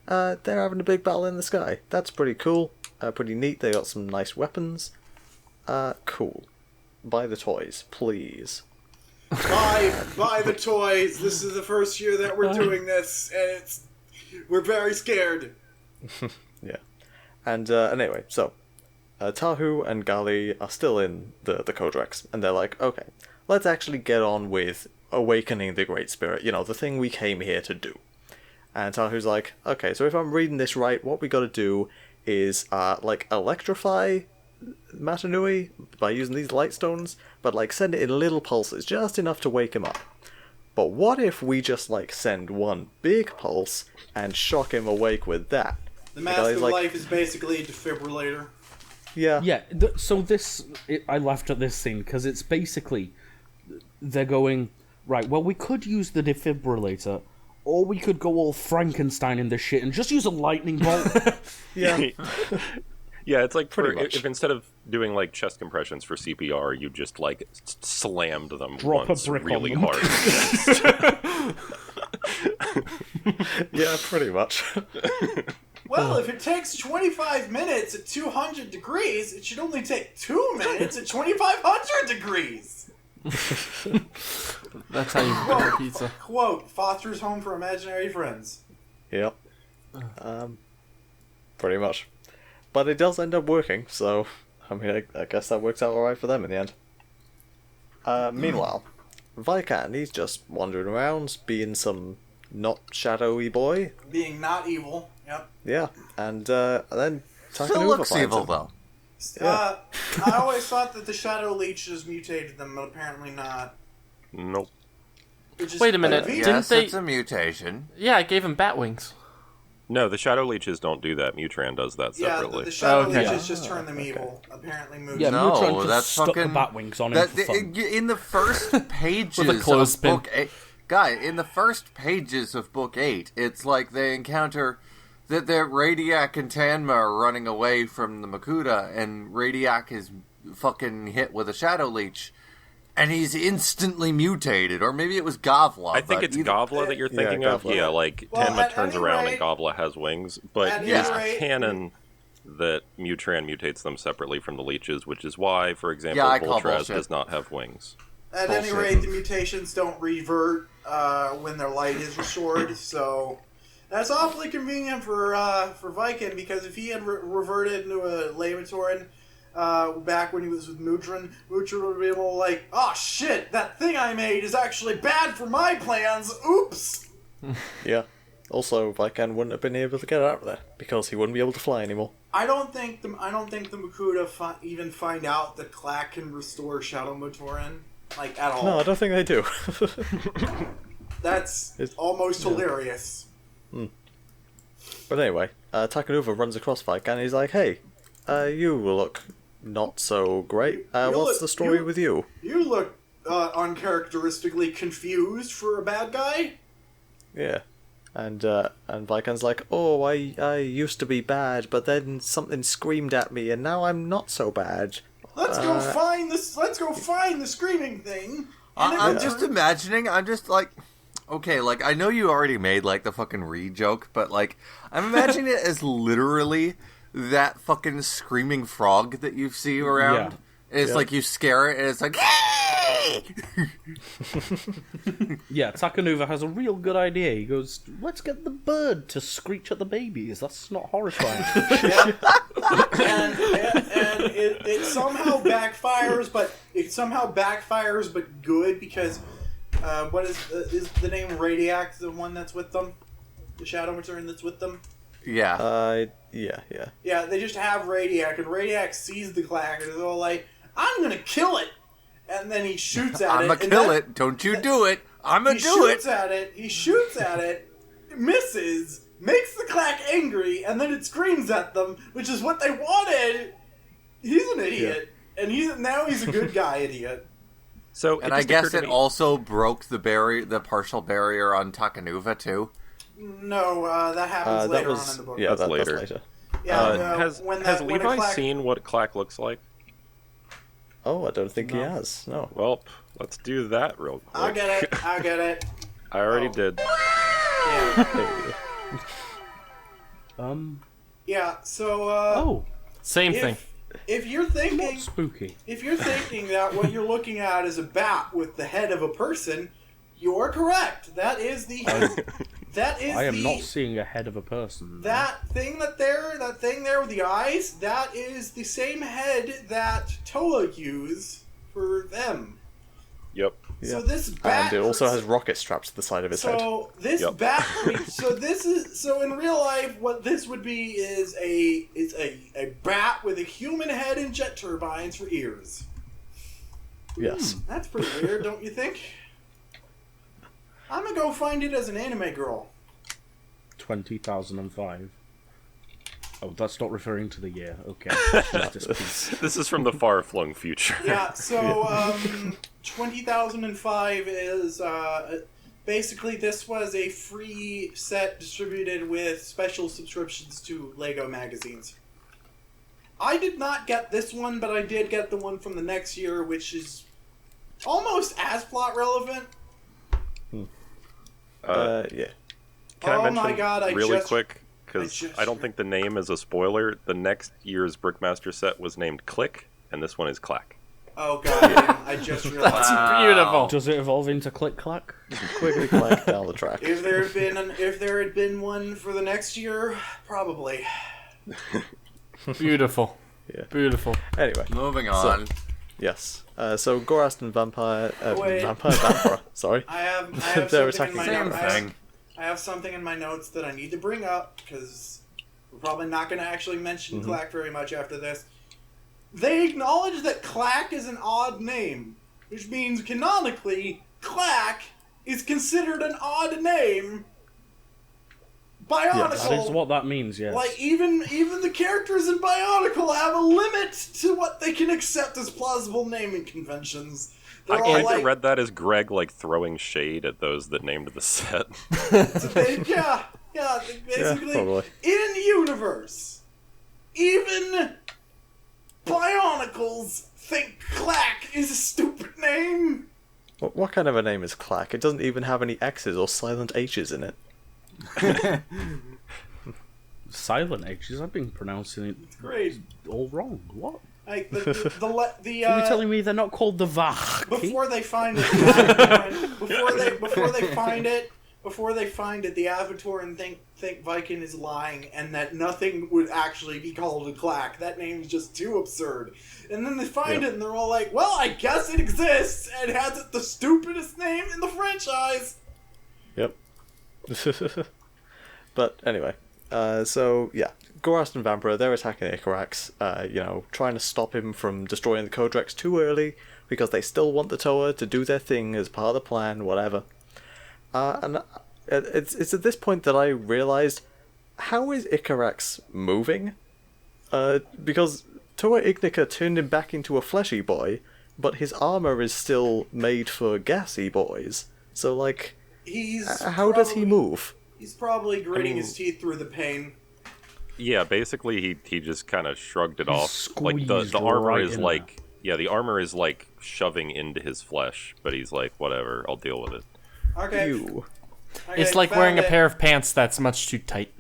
They're having a big battle in the sky. That's pretty cool. Pretty neat. They got some nice weapons. Cool. Buy the toys, please. Buy the toys! This is the first year that we're doing this, and we're very scared. Yeah. And anyway, so Tahu and Gali are still in the Codex, and they're like, okay, let's actually get on with awakening the Great Spirit, the thing we came here to do. And Tahu's like, okay, so if I'm reading this right, what we gotta do is, electrify Matanui by using these light stones, but, send it in little pulses, just enough to wake him up. But what if we just, send one big pulse and shock him awake with that? The Mask of Life is basically a defibrillator. Yeah. Yeah, I laughed at this scene, because it's basically, they're going, right, well, we could use the defibrillator, or we could go all Frankenstein in this shit and just use a lightning bolt. Yeah. Yeah, it's like Pretty much. if instead of doing chest compressions for CPR, you just slammed them Drop once a brick really on them. hard. Yeah, pretty much. Well, if it takes 25 minutes at 200 degrees, it should only take 2 minutes at 2,500 degrees. That's how you prepare pizza. Quote, Foster's home for imaginary friends. Yep. Pretty much. But it does end up working, so I mean, I guess that works out alright for them in the end. Meanwhile, Vikan, he's just wandering around, being some not shadowy boy. Being not evil. Yep. Yeah, and then Still TuragaNuva looks finds evil him. though. I always thought that the Shadow Leeches mutated them, but apparently not. Nope. Which is Wait a minute, weird. didn't Yes, they- it's a mutation. Yeah, I gave him bat wings. No, the Shadow Leeches don't do that. Mutran does that Yeah, separately. the Shadow Okay. Leeches just turn them evil. Apparently, Moon. Yeah, No, Mutron just that's stuck fucking- the bat wings on him That, for fun. in the first pages With a of clothespin. book 8, in the first pages of book 8, it's like they encounter that Radiac and Tanma are running away from the Makuta, and Radiac is fucking hit with a Shadow Leech, and he's instantly mutated. Or maybe it was Gavla. I think but it's either- Gavla that you're thinking of. Gavla. Yeah, like Well, Tenma at turns any around rate- and Gavla has wings. But at it's any rate- canon that Mutran mutates them separately from the leeches, which is why, for example, Yeah, I call Voltraz bullshit. does not have wings. At any Bullshit. rate, the mutations don't revert when their light is restored, so that's awfully convenient for Vikan, because if he had reverted into a Lamatoran back when he was with Mutran would have been able to like, oh shit, that thing I made is actually bad for my plans. Oops. Yeah. Also, Vikan wouldn't have been able to get out of there because he wouldn't be able to fly anymore. I don't think the Makuta even find out that Clack can restore Shadow Matoran, like, at all. No, I don't think they do. That's almost hilarious. But anyway, TuragaNuva runs across Vikan and he's like, "Hey, you look not so great. What's look- the story you- with you?" You look uncharacteristically confused for a bad guy. Yeah. And Vikan's like, "Oh, I used to be bad, but then something screamed at me, and now I'm not so bad." Let's go find this. Let's go find the screaming thing. And I'm then just imagining, I'm just like, okay, like, I know you already made, like, the fucking Reed joke, but, like, I'm imagining it as literally that fucking screaming frog that you see around. Yeah. It's Yeah. like you scare it, and it's like, hey! Yeah, TuragaNuva has a real good idea. He goes, let's get the bird to screech at the babies. That's not horrifying. and it somehow backfires, but good, because what is the name Radiac, the one that's with them, the Shadow Return that's with them? Yeah. Yeah. Yeah, they just have Radiac, and Radiac sees the Clack and is all like, "I'm gonna kill it," and then he shoots at it. I'ma and kill that- it. Don't you do it. I'ma He do shoots it. at it. He shoots at it, misses, makes the Clack angry, and then it screams at them, which is what they wanted. He's an idiot, and now he's a good guy idiot. So, And it I just guess occurred to it me- also broke the partial barrier on TuragaNuva, too. No, that happens That later was on in the book. yeah. That's That's later. later. Yeah, no, has when a Levi Clack- seen what Clack looks like? Oh, I don't think he has. No. Well, let's do that real quick. I'll get it. I'll get it. I already Oh. did. Yeah. Yeah. So. Oh, Same thing. If you're thinking, spooky. that what you're looking at is a bat with the head of a person, you're correct. That is the. That is I am the. not seeing a head of a person. That thing there with the eyes, that is the same head that Toa used for them. Yep. So this bat. And it also has rocket straps to the side of his head. So this Yep. bat. So in real life, what this would be is a bat with a human head and jet turbines for ears. Yes. That's pretty weird, don't you think? I'm gonna go find it as an anime girl. 20,005. Oh, that's not referring to the year. Okay. Justice, please. This is from the far-flung future. Yeah, so 20,005 is basically this was a free set distributed with special subscriptions to Lego magazines. I did not get this one, but I did get the one from the next year, which is almost as plot relevant. Yeah. Can I Oh mention my God, I really just- quick? Because I don't think the name is a spoiler. The next year's Brickmaster set was named Click, and this one is Clack. Oh god, I just realized. That's beautiful. Does it evolve into click clack? Quickly clack down the track. If there had been one for the next year, probably. Beautiful. Yeah. Beautiful. Anyway, Moving on. yes. So Gorast and Vampire, Wait. Vampire. Sorry. I have They're something in my Same notes. thing. I have something in my notes that I need to bring up because we're probably not going to actually mention Clack very much after this. They acknowledge that Clack is an odd name, which means canonically Clack is considered an odd name. Bionicle. That is what that means, yes. Like even the characters in Bionicle have a limit to what they can accept as plausible naming conventions. I They're all kind of read that as Greg like throwing shade at those that named the set. yeah, basically, probably. in universe, even Bionicles think Clack is a stupid name. What kind of a name is Clack? It doesn't even have any X's or silent H's in it. Silent H's? I've been pronouncing it Great. all wrong. What? Like the Are you telling me they're not called the Vach? before they find it, before they find it, the Avatar and think Viking is lying and that nothing would actually be called a Clack. That name's just too absurd. And then they find it and they're all like, "Well, I guess it exists and has it the stupidest name in the franchise." Yep. But anyway, so yeah, Gorast and Vampire, they're attacking Icarax, trying to stop him from destroying the Codex too early because they still want the Toa to do their thing as part of the plan, whatever. And it's at this point that I realized, how is Icarax moving? Because Toa Ignica turned him back into a fleshy boy, but his armor is still made for gassy boys. So like, how does he move? He's probably gritting his teeth through the pain. Yeah, basically he just kind of shrugged it off. Like Squeezed the armor right is in like the armor is like shoving into his flesh, but he's like, whatever, I'll deal with it. Okay. You. Okay, It's like found wearing a it. pair of pants that's much too tight.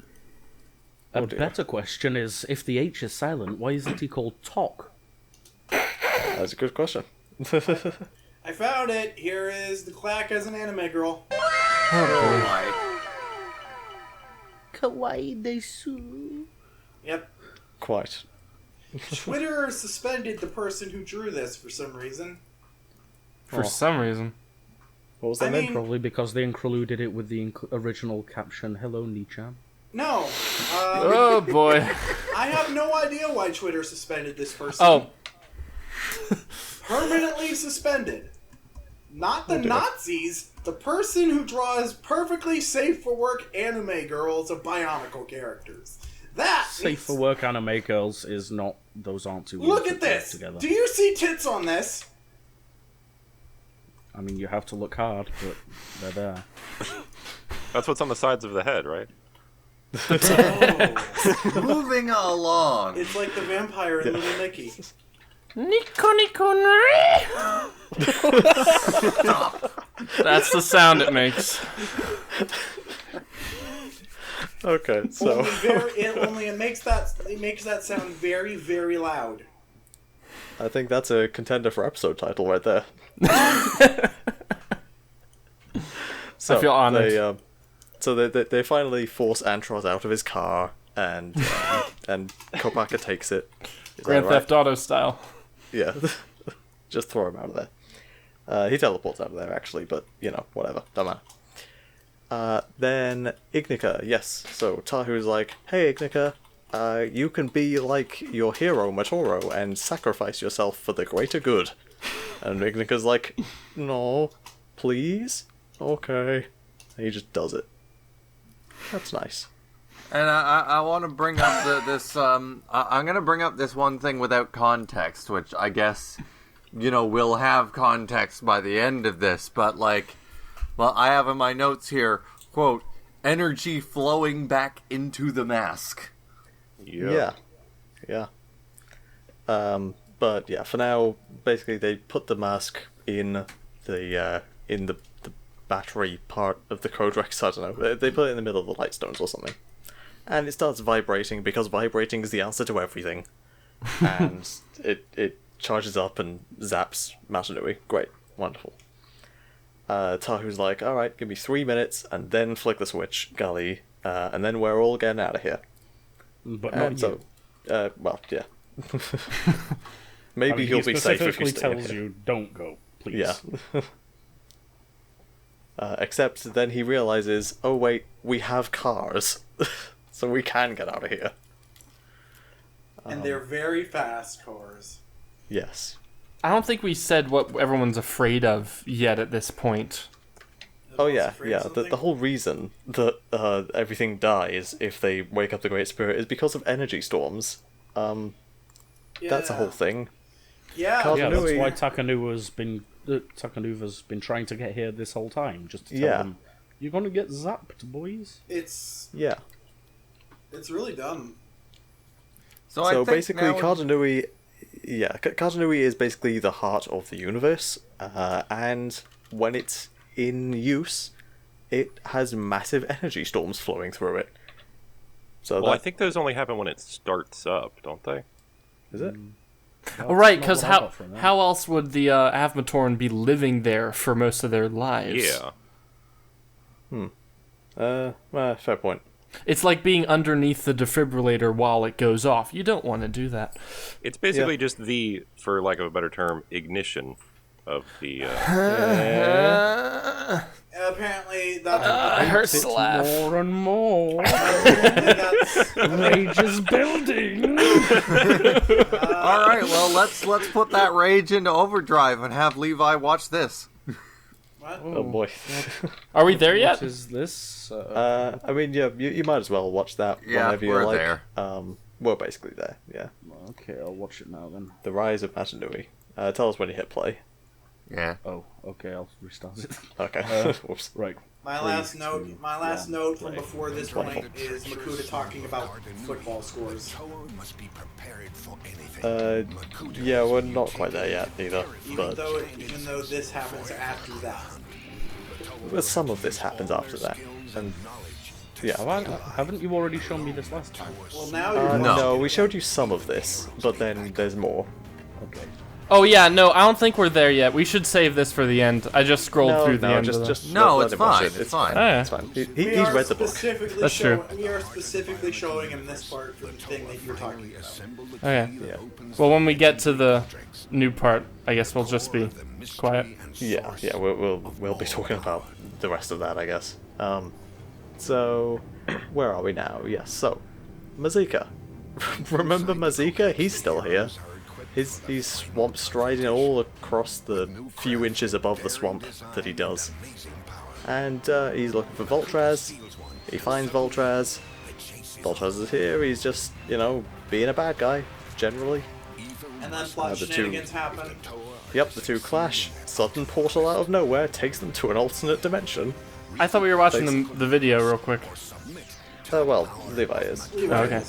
A better question is, if the H is silent, why isn't he called Tok? That's a good question. I found it. Here is the Clack as an anime girl. Oh my. Kawaii desu. Yep. Quite. Twitter suspended the person who drew this for some reason. For some reason. What was that I name? mean- Probably because they included it with the original caption, "Hello, Nichan." No. Oh boy. I have no idea why Twitter suspended this person. Oh, Permanently suspended. Not the Nazis, the person who draws perfectly safe for work anime girls of Bionicle characters. That Safe needs- for work anime girls is not. Those aren't two. Look words at that work this. Together. Do you see tits on this? I mean, you have to look hard, but they're there. That's what's on the sides of the head, right? Oh, Moving along. it's like the vampire in Little Nicky. Nico Nico Nree. That's the sound it makes. Okay, so It makes that sound very, very loud. I think that's a contender for episode title right there. So I feel honored. They finally force Antros out of his car, and Kopaka takes it. Is Grand that right? Theft Auto style. Yeah, just throw him out of there. He teleports out of there actually, but whatever, don't matter. Then Ignica, yes. So Tahu's like, "Hey Ignica, you can be like your hero Matoro and sacrifice yourself for the greater good." And Ignica's like, "No, please, okay." And he just does it. That's nice. And I want to bring up this. I'm going to bring up this one thing without context, which I guess, we'll have context by the end of this. But I have in my notes here, quote, "energy flowing back into the mask." Yeah. But yeah, for now, basically they put the mask in the battery part of the Codex. I don't know. They put it in the middle of the light stones or something, and it starts vibrating because vibrating is the answer to everything. And it charges up and zaps Matanui. Great. Wonderful. Tahu's like, alright, give me 3 minutes, and then flick the switch, Gully, and then we're all getting out of here. But not you. Well, yeah. Maybe he'll be safe if you stay tells here. you, don't go, please. Yeah. Except then he realizes, oh wait, we have cars, so we can get out of here. And they're very fast cars. Yes. I don't think we said what everyone's afraid of yet at this point. Oh yeah, yeah. The whole reason that everything dies if they wake up the Great Spirit is because of energy storms. That's a whole thing. Yeah, Yeah, that's why Takanuva's been trying to get here this whole time, just to tell them, you're gonna get zapped, boys. It's really dumb. So basically, Cardanui... Yeah, Cardanui is basically the heart of the universe, and when it's in use, it has massive energy storms flowing through it. So I think those only happen when it starts up, don't they? Is it? Oh, right, because how else would the Avmatorn be living there for most of their lives? Yeah. Fair point. It's like being underneath the defibrillator while it goes off. You don't want to do that. It's basically just the, for lack of a better term, ignition of the... Apparently, that's It hurts to laugh. More and more. that's Rage is building. All right, well, let's put that rage into overdrive and have Levi watch this. what? Oh boy. Are we there yet? What is this? I mean, yeah, you might as well watch that whenever you we're like. there. We're basically there, yeah. Okay, I'll watch it now then. The Rise of Matanui. Tell us when you hit play. Yeah. Oh, okay, I'll restart it. Okay. Whoops. Right. My last note from before this point is Makuta talking about football scores. Yeah, we're not quite there yet either. Even though this happens after that. But some of this happens after that. And yeah. Haven't you already shown me this last time? Well, now you're No, we showed you some of this, but then there's more. Okay. Oh yeah, no, I don't think we're there yet. We should save this for the end. I just scrolled through the end. No, let it's him watch fine. it. It's fine. Oh, yeah. It's fine. He's read the book. That's true. We are specifically showing him this part for the thing that you're talking about. Okay. Yeah. Well, when we get to the new part, I guess we'll just be quiet. Yeah, we'll be talking about the rest of that, I guess. So where are we now? Yes. So Mazika. Remember Mazika? He's still here. He's swamp striding all across the few inches above the swamp that he does. And he's looking for Voltraz. He finds Voltraz. Voltraz is here. He's just, being a bad guy, generally. And then plot shenanigans happen. Yep, the two clash. Sudden portal out of nowhere takes them to an alternate dimension. I thought we were watching the video real quick. Well, Levi is. Okay.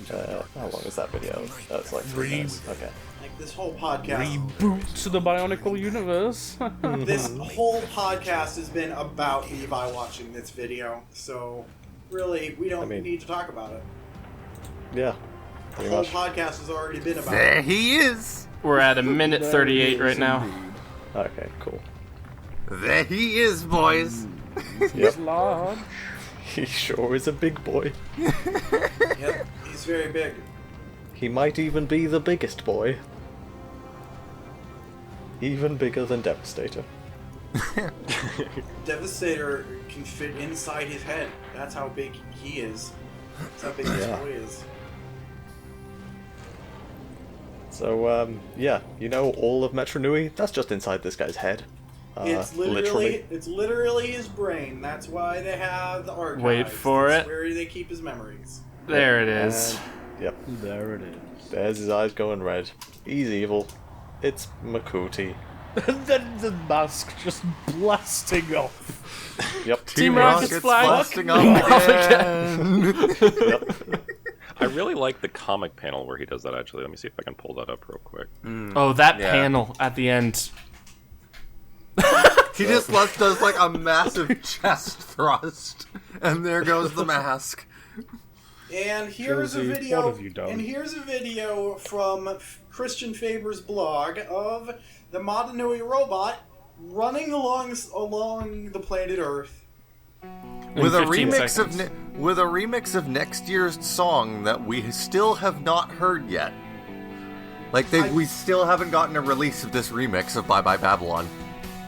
How long is that video? It's like 3 minutes. Okay. Like this whole podcast. Reboot to the Bionicle universe. This whole podcast has been about Levi watching this video, so really we don't need to talk about it. Yeah. The whole podcast has already been about There it. he is. We're at a minute 38 right now. Okay, cool. There he is, boys. Yep. Large. He sure is a big boy. Yep, he's very big. He might even be the biggest boy. Even bigger than Devastator. Devastator can fit inside his head. That's how big he is. That's how big this boy is. So, all of Metronui, that's just inside this guy's head. It's literally his brain. That's why they have the archives. Wait for That's it. where they keep his memories. There it is. Yep. There it is. There's his eyes going red. He's evil. It's Makuti. And then the mask just blasting off. Yep. Team Rocket's flying. blasting off again. Yep. I really like the comic panel where he does that, actually. Let me see if I can pull that up real quick. Oh, that panel at the end. He just does like a massive chest thrust, and there goes the mask. And here's Josie, a video. what have you done? And here's a video from Christian Faber's blog of the Madanui robot running along the planet Earth. With a 15 seconds. remix of next year's song that we still have not heard yet. Like we still haven't gotten a release of this remix of Bye Bye Babylon,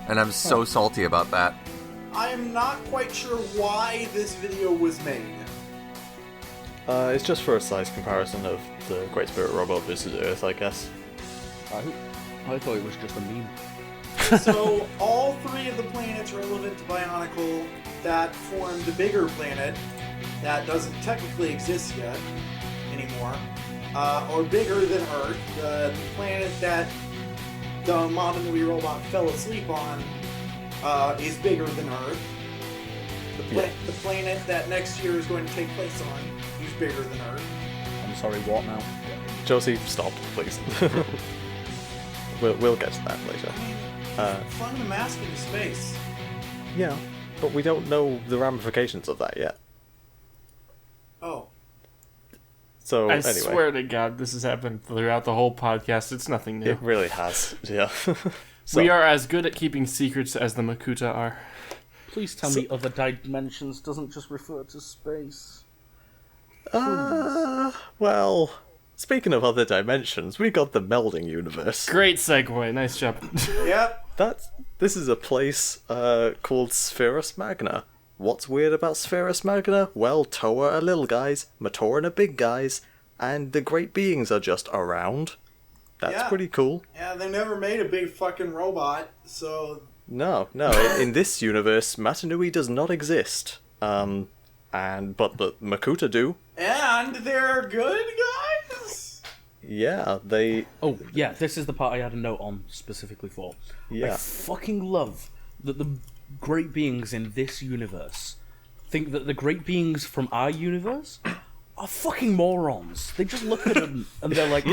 and I'm so salty about that. I am not quite sure why this video was made. It's just for a size comparison of the Great Spirit Robot versus Earth, I guess. I thought it was just a meme. So all three of the planets relevant to Bionicle that form the bigger planet that doesn't technically exist yet anymore, are bigger than Earth. The planet that the Madanui robot fell asleep on is bigger than Earth. The planet that next year is going to take place on is bigger than Earth. I'm sorry, what now? Josie, stop, please. we'll get to that later. Flying the mask into space. Yeah, but we don't know the ramifications of that yet. Oh. So, I anyway. swear to God, this has happened throughout the whole podcast. It's nothing new. It really has, yeah. So, We are as good at keeping secrets as the Makuta are. Please tell me other dimensions doesn't just refer to space. well, speaking of other dimensions, we got the melding universe. Great segue. Nice job. Yep. This is a place called Spherus Magna. What's weird about Spherus Magna? Well, Toa are little guys, Matoran are big guys, and the great beings are just around. That's pretty cool. Yeah, they never made a big fucking robot, so... No. In this universe, Matanui does not exist. But the Makuta do. And they're good guys? Yeah, they... Oh, yeah, this is the part I had a note on specifically for. Yeah. I fucking love that the great beings in this universe think that the great beings from our universe are fucking morons. They just look at them and they're like,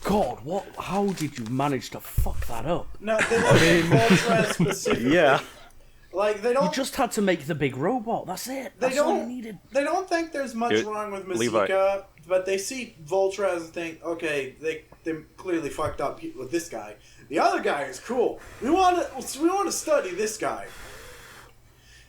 God, what? How did you manage to fuck that up? No, they look at Voltron specifically. Yeah. Like, they You don't... just had to make the big robot. That's it. That's all you needed. They don't think there's much wrong with Mazika, but they see Voltraz and think, okay, they clearly fucked up with this guy. The other guy is cool. We want to study this guy.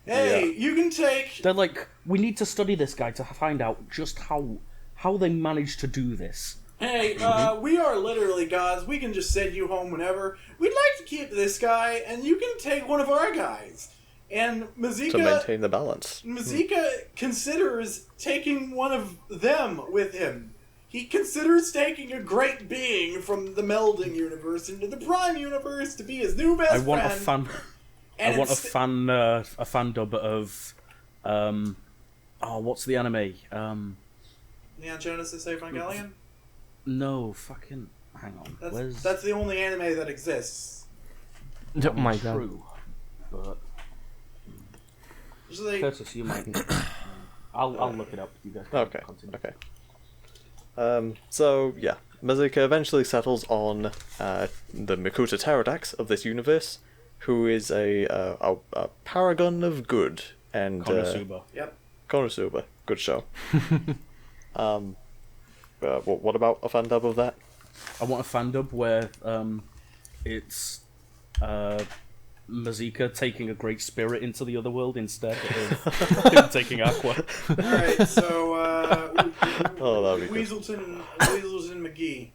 Hey, you can take... They're like, we need to study this guy to find out just how they managed to do this. Hey, we are literally gods. We can just send you home whenever. We'd like to keep this guy, and you can take one of our guys. And Mazika... To maintain the balance. Mazika considers taking one of them with him. He considers taking a great being from the melding universe into the prime universe to be his new best friend. I want a fan dub of what's the anime? Neon Genesis Evangelion? No, fucking hang on. That's the only anime that exists. Oh my God. True. But Just like, Curtis, you might. I'll look it up. You guys. Can Okay. continue. Okay. So yeah, Mazika eventually settles on the Makuta Pterodax of this universe, who is a paragon of good and Konosuba. yep. Konosuba. Good show. What about a fan dub of that? I want a fan dub where it's Mazika taking a great spirit into the other world instead of him taking Aqua. Alright, so, that'd be good. Weaselton McGee.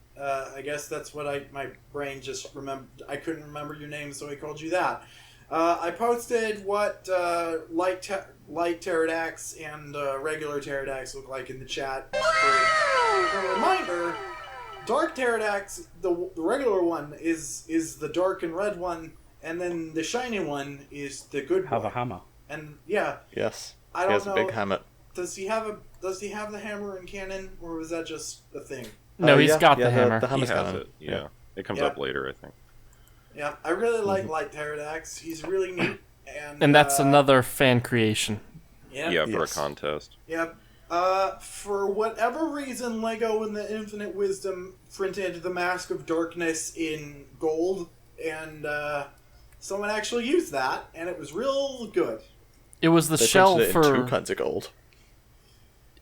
I guess that's what my brain just remembered. I couldn't remember your name, so I called you that. I posted what light pterodax and regular pterodax look like in the chat. For a reminder, dark pterodax, the regular one, is the dark and red one, and then the shiny one is the good one. Have a hammer. And yeah, Yes. I He don't has know. a big hammer. Does he have the hammer in canon, or was that just a thing? No, he's got the yeah, hammer. The hammer's He has canon. it. Yeah. It comes Yeah. up later, I think. Yeah, I really like light pterodax. He's really neat, And that's another fan creation. Yeah. Yeah, for Yes. a contest. Yep. For whatever reason, Lego and the Infinite Wisdom printed the Mask of Darkness in gold, and someone actually used that, and it was real good. It was the They shell printed it in for. two kinds of gold.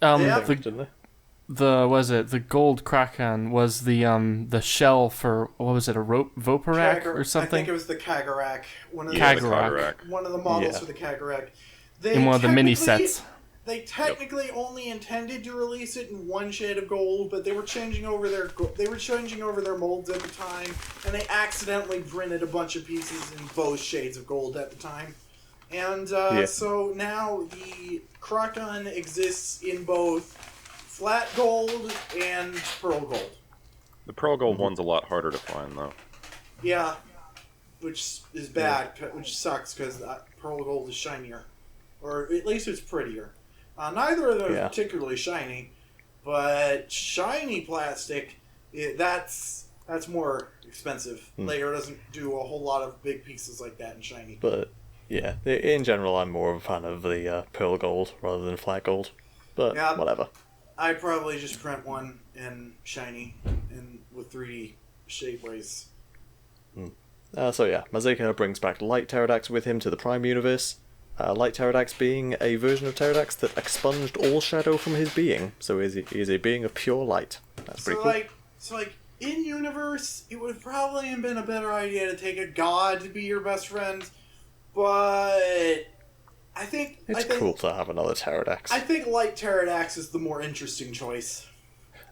Yeah. Didn't they? the gold kraken was the shell for, what was it, a Voparak or something? I think it was the Kagarak. The Kagarak. One of the models Yeah. for the Kagarak. In one of the mini sets. They technically only intended to release it in one shade of gold, but they were changing over their molds at the time, and they accidentally printed a bunch of pieces in both shades of gold at the time. And so now the Kraken exists in both flat gold and pearl gold. The Pearl Gold one's a lot harder to find, though. Yeah, which is bad, which sucks because pearl gold is shinier, or at least it's prettier. Neither of them are particularly shiny, but shiny plastic, that's more expensive. Lego doesn't do a whole lot of big pieces like that in shiny. But yeah, in general, I'm more of a fan of the pearl gold rather than flat gold. But whatever. I'd probably just print one in shiny and with 3D shapeways. So yeah, Mazeka brings back Light Pterodax with him to the Prime Universe. Light Pterodax being a version of Pterodax that expunged all shadow from his being, so he is a being of pure light. That's pretty cool. So in universe, it would probably have been a better idea to take a god to be your best friend, but I think It's cool to have another Pterodax. I think Light Pterodax is the more interesting choice.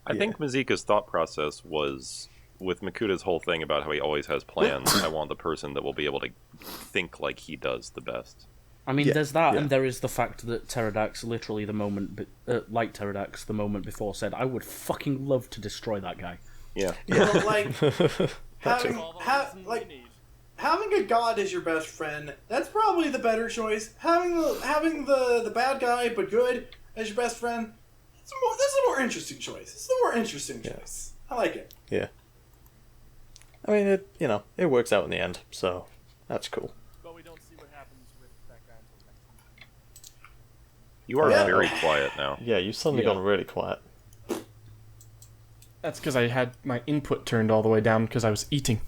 I think Mazika's thought process was, with Makuta's whole thing about how he always has plans, I want the person that will be able to think like he does the best. I mean, there's that, and there is the fact that Pterodax, literally the moment, Light Pterodax, the moment before, said, "I would fucking love to destroy that guy." Yeah. But having a god as your best friend, that's probably the better choice. Having the bad guy but good as your best friend, that's a more interesting choice. It's the more interesting choice. I like it. Yeah. I mean, it works out in the end, so that's cool. But we don't see what happens with that guy until next time. You are very quiet now. Yeah, you've suddenly gone really quiet. That's because I had my input turned all the way down because I was eating.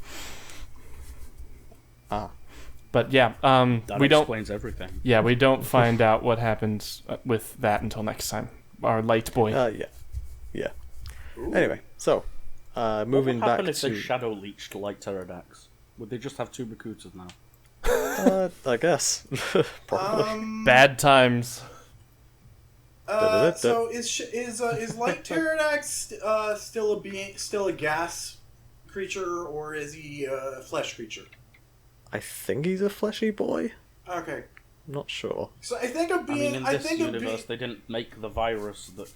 But yeah, That we don't. explains everything. Yeah, we don't find out what happens with that until next time. Our light boy. Yeah. Anyway, so moving What would happen back if to they shadow leached Light Pterodax? Would they just have 2 Makutas now? I guess probably. Bad times. So is Light Pterodax still a gas creature, or is he a flesh creature? I think he's a fleshy boy. Okay. I'm not sure. So I think of being. in this universe, they didn't make the virus that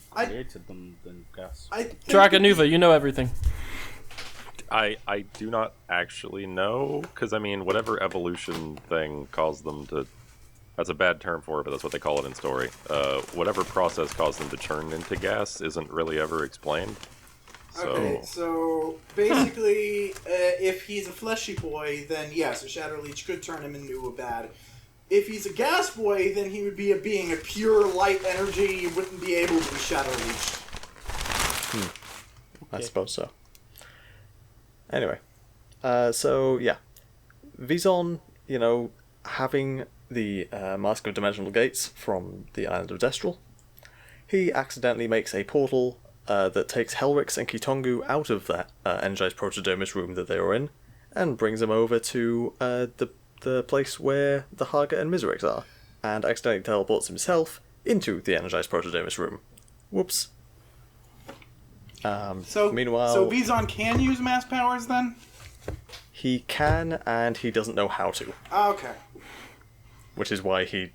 created them in gas. TuragaNuva, you know everything. I do not actually know, because, I mean, whatever evolution thing caused them to... That's a bad term for it, but that's what they call it in story. Whatever process caused them to turn into gas isn't really ever explained. Okay, so basically, if he's a fleshy boy, then yes, a Shadow Leech could turn him into a bad. If he's a gas boy, then he would be a being of pure light energy. He wouldn't be able to be Shadow Leech. I suppose so. Anyway, so yeah, Vizon, having the Mask of Dimensional Gates from the Island of Destral, he accidentally makes a portal that takes Helrix and Kitongu out of that Eljay's protodermis room that they were in, and brings them over to the place where the Haga and Miserix are, and accidentally teleports himself into the Eljay's protodermis room. Whoops. Meanwhile, so Vizon can use mass powers then? He can, and he doesn't know how to. Okay. Which is why he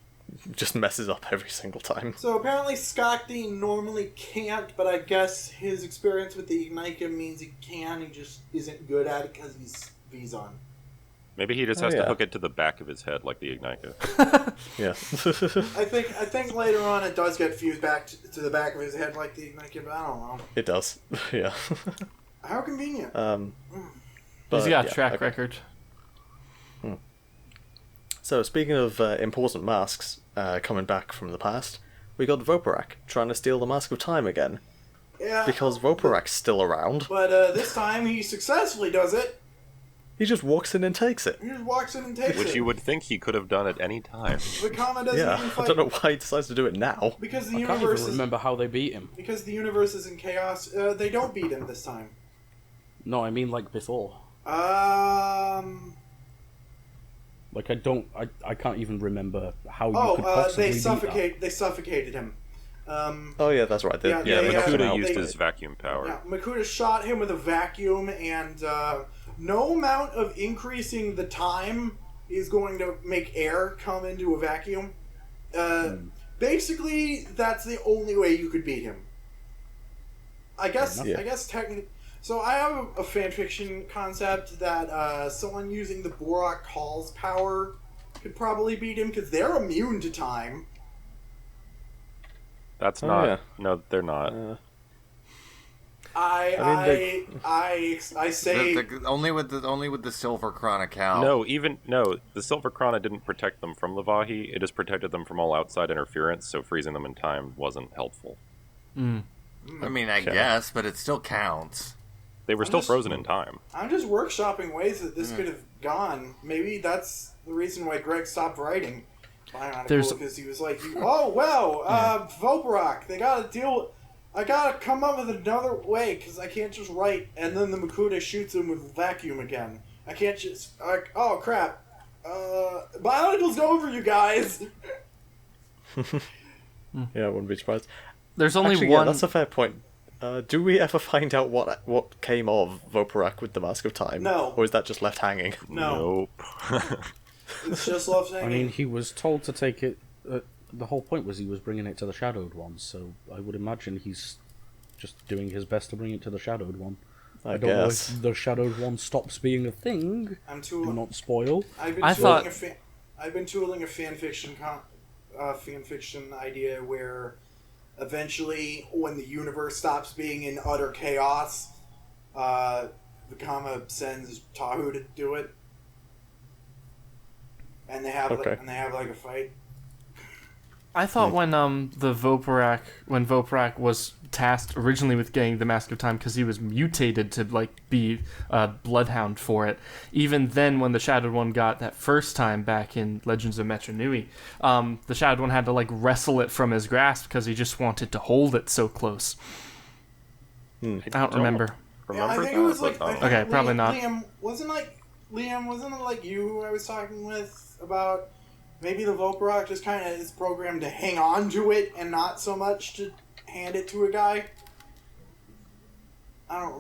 just messes up every single time. So apparently Skakti normally can't, but I guess his experience with the Ignica means he can. He just isn't good at it because he's Vizon. Maybe he just has to hook it to the back of his head like the Ignica. Yeah. I think later on it does get fused back to the back of his head like the Ignica, but I don't know. It does. Yeah. How convenient. He's got a track record. So, speaking of important masks coming back from the past, we got Voparak trying to steal the Mask of Time again. Yeah. Because Voparak's still around. But this time he successfully does it. He just walks in and takes it. He just walks in and takes it. Which you would think he could have done at any time. Vakama doesn't Yeah, even I fight. don't know why he decides to do it now. Because the I can't universe even is remember how they beat him. because the universe is in chaos. They don't beat him this time. No, I mean like before. Like I can't even remember how you could possibly They suffocated him. Oh yeah, that's right. Yeah, Makuta used They- his vacuum power. Yeah, Makuta shot him with a vacuum, and no amount of increasing the time is going to make air come into a vacuum. Basically, that's the only way you could beat him. I guess technically. So I have a fanfiction concept that someone using the Borak Hall's power could probably beat him because they're immune to time. That's Oh, not. yeah. No, they're not. I say only with the Silver Chronicle. No, the Silver Chrona didn't protect them from Levahi. It just protected them from all outside interference. So freezing them in time wasn't helpful. I mean, I guess, but it still counts. They were still frozen in time. I'm just workshopping ways that this could have gone. Maybe that's the reason why Greg stopped writing Bionicle, because he was like, Voparak, I gotta come up with another way, because I can't just write, and then the Makuta shoots him with vacuum again. I can't just, oh crap, Bionicle's over, you guys! Yeah, I wouldn't be surprised. There's only Actually, one. Yeah, that's a fair point. Do we ever find out what came of Voparak with the Mask of Time? No. Or is that just left hanging? No. Nope. It's just love saying. I mean, he was told to take it. The whole point was he was bringing it to the Shadowed One, so I would imagine he's just doing his best to bring it to the Shadowed One. I don't know if the Shadowed One stops being a thing. Do not spoil. I've been tooling a fanfiction idea where eventually, when the universe stops being in utter chaos, Vakama sends Tahu to do it, and they have like a fight. I thought when Voparak was tasked originally with getting the Mask of Time because he was mutated to be a bloodhound for it. Even then, when the Shadowed One got that first time back in Legends of Metru Nui, the Shadowed One had to wrestle it from his grasp because he just wanted to hold it so close. I don't remember. I think it was okay, probably not. Liam, wasn't it you who I was talking with about maybe the Voparak just kind of is programmed to hang on to it and not so much to hand it to a guy? I don't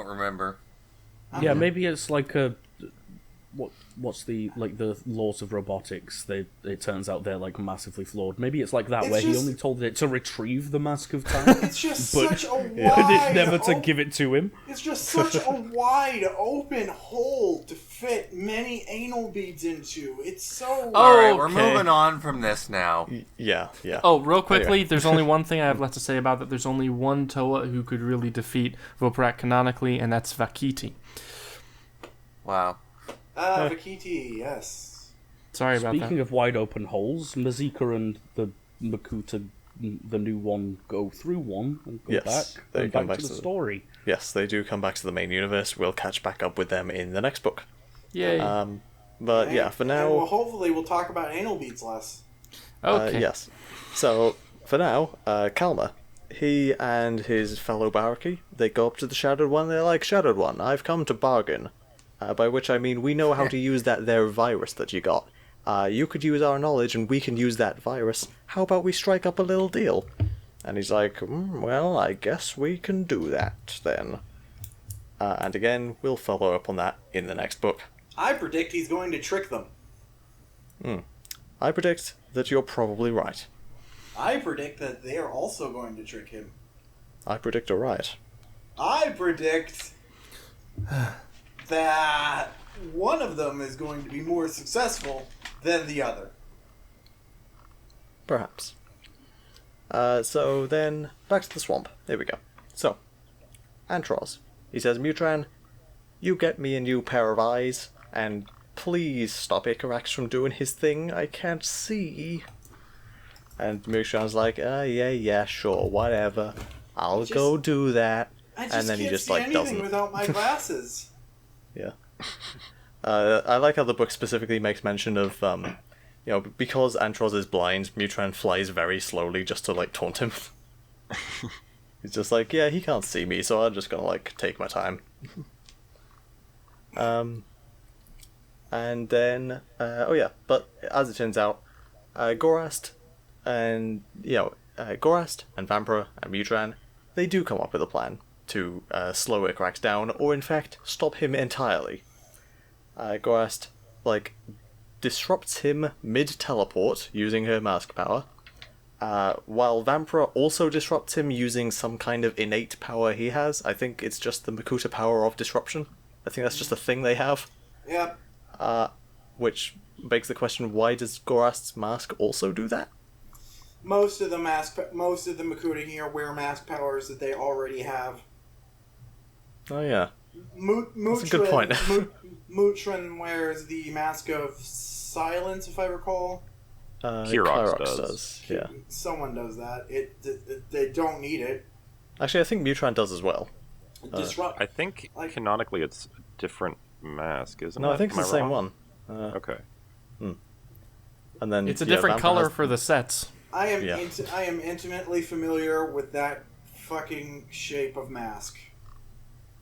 remember. Yeah, maybe it's like a what's the laws of robotics? It turns out they're massively flawed. Maybe it's like that It's where he just- only told it to retrieve the Mask of Time, It's just but such a wide. it never to give it to him. It's just such a wide open hole to fit many anal beads into. It's so. Alright, we're okay. moving on from this now. Yeah. Oh, real quickly, there's only one thing I have left to say about that. There's only one Toa who could really defeat Voparak canonically, and that's Vakiti. Wow. Vakiti, yes. Sorry about Speaking that. of wide open holes, Mazika and the Makuta, the new one, go through one and go Yes, they back, come back back to the to story. Yes, they do come back to the main universe. We'll catch back up with them in the next book. Yay. But yeah, for now... And hopefully we'll talk about anal beads less. Okay. Yes. So, for now, Kalma, he and his fellow Baraki, they go up to the Shadowed One, they're like, Shadowed One, I've come to bargain. By which I mean, we know how to use that there virus that you got. You could use our knowledge and we can use that virus. How about we strike up a little deal? And he's like, well, I guess we can do that, then. And again, we'll follow up on that in the next book. I predict he's going to trick them. I predict that you're probably right. I predict that they are also going to trick him. I predict a riot. I predict that one of them is going to be more successful than the other. Perhaps. So then, back to the swamp. There we go. So, Antros. He says, Mutran, you get me a new pair of eyes, and please stop Icarax from doing his thing. I can't see. And Mutran's like, yeah, sure, whatever. I'll go do that. I just And then he can't just, see anything doesn't. without my glasses. Yeah. I like how the book specifically makes mention of, because Antros is blind, Mutran flies very slowly just to, like, taunt him. He's just like, yeah, he can't see me, so I'm just gonna, like, take my time. And then, but as it turns out, Gorast and Vampira and Mutran, they do come up with a plan to slow Icarax down, or in fact, stop him entirely. Gorast, disrupts him mid-teleport using her mask power, while Vampira also disrupts him using some kind of innate power he has. I think it's just the Makuta power of disruption. I think that's just a thing they have. Yep. Which begs the question, why does Gorast's mask also do that? Most of the Makuta here wear mask powers that they already have. Oh yeah. That's a good point. Mutran wears the mask of silence, if I recall. Kyrox does. Yeah. Someone does that. They don't need it. Actually, I think Mutran does as well. Disrupt. I think canonically it's a different mask, isn't it? No, I think it's Am the same wrong? one. Okay. And then It's a different Vampira color has- for the sets. I am intimately familiar with that fucking shape of mask.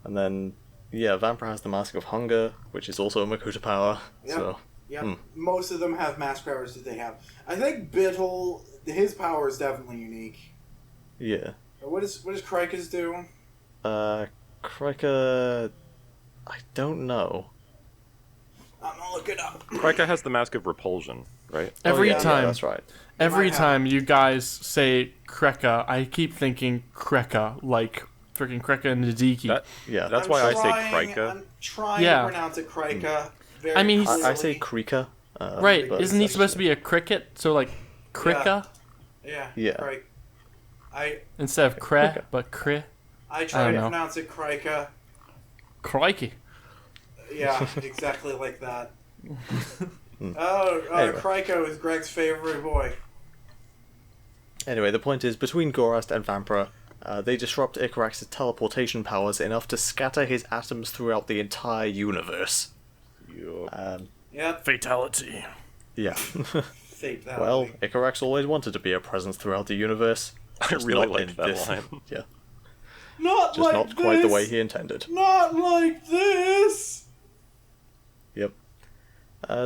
And then, Vampira has the Mask of Hunger, which is also a Makuta power. Yep. So, Yep. Most of them have mask powers that they have. I think Bittle, his power is definitely unique. yeah. What does Krika's do? Krika... I don't know. I'm gonna look it up. Krika has the Mask of Repulsion, right? Every yeah, time, that's right. every might have- time you guys say Kreka, I keep thinking Kreka, like freaking Kreka and Nadiki. That's why I say Krika. I'm trying Yeah. to pronounce it Krika. Very I mean, he's- I say clearly. Krika. Right, but isn't he it's supposed to actually- be a cricket? So like Krika Yeah. Yeah. Krika. instead of Kre, Krika. but Kre. I try don't to know. pronounce it Krika. Crikey. Yeah, exactly like that. Anyway. Kriko is Greg's favorite boy. Anyway, the point is, between Gorast and Vampira, they disrupt Icarax's teleportation powers enough to scatter his atoms throughout the entire universe. Yep. Fatality. Yeah. Fate that Well, way. Icarax always wanted to be a presence throughout the universe. I just really not liked in that this- line. Yeah. Not Just like not this. quite the way he intended. Not like this. Yep.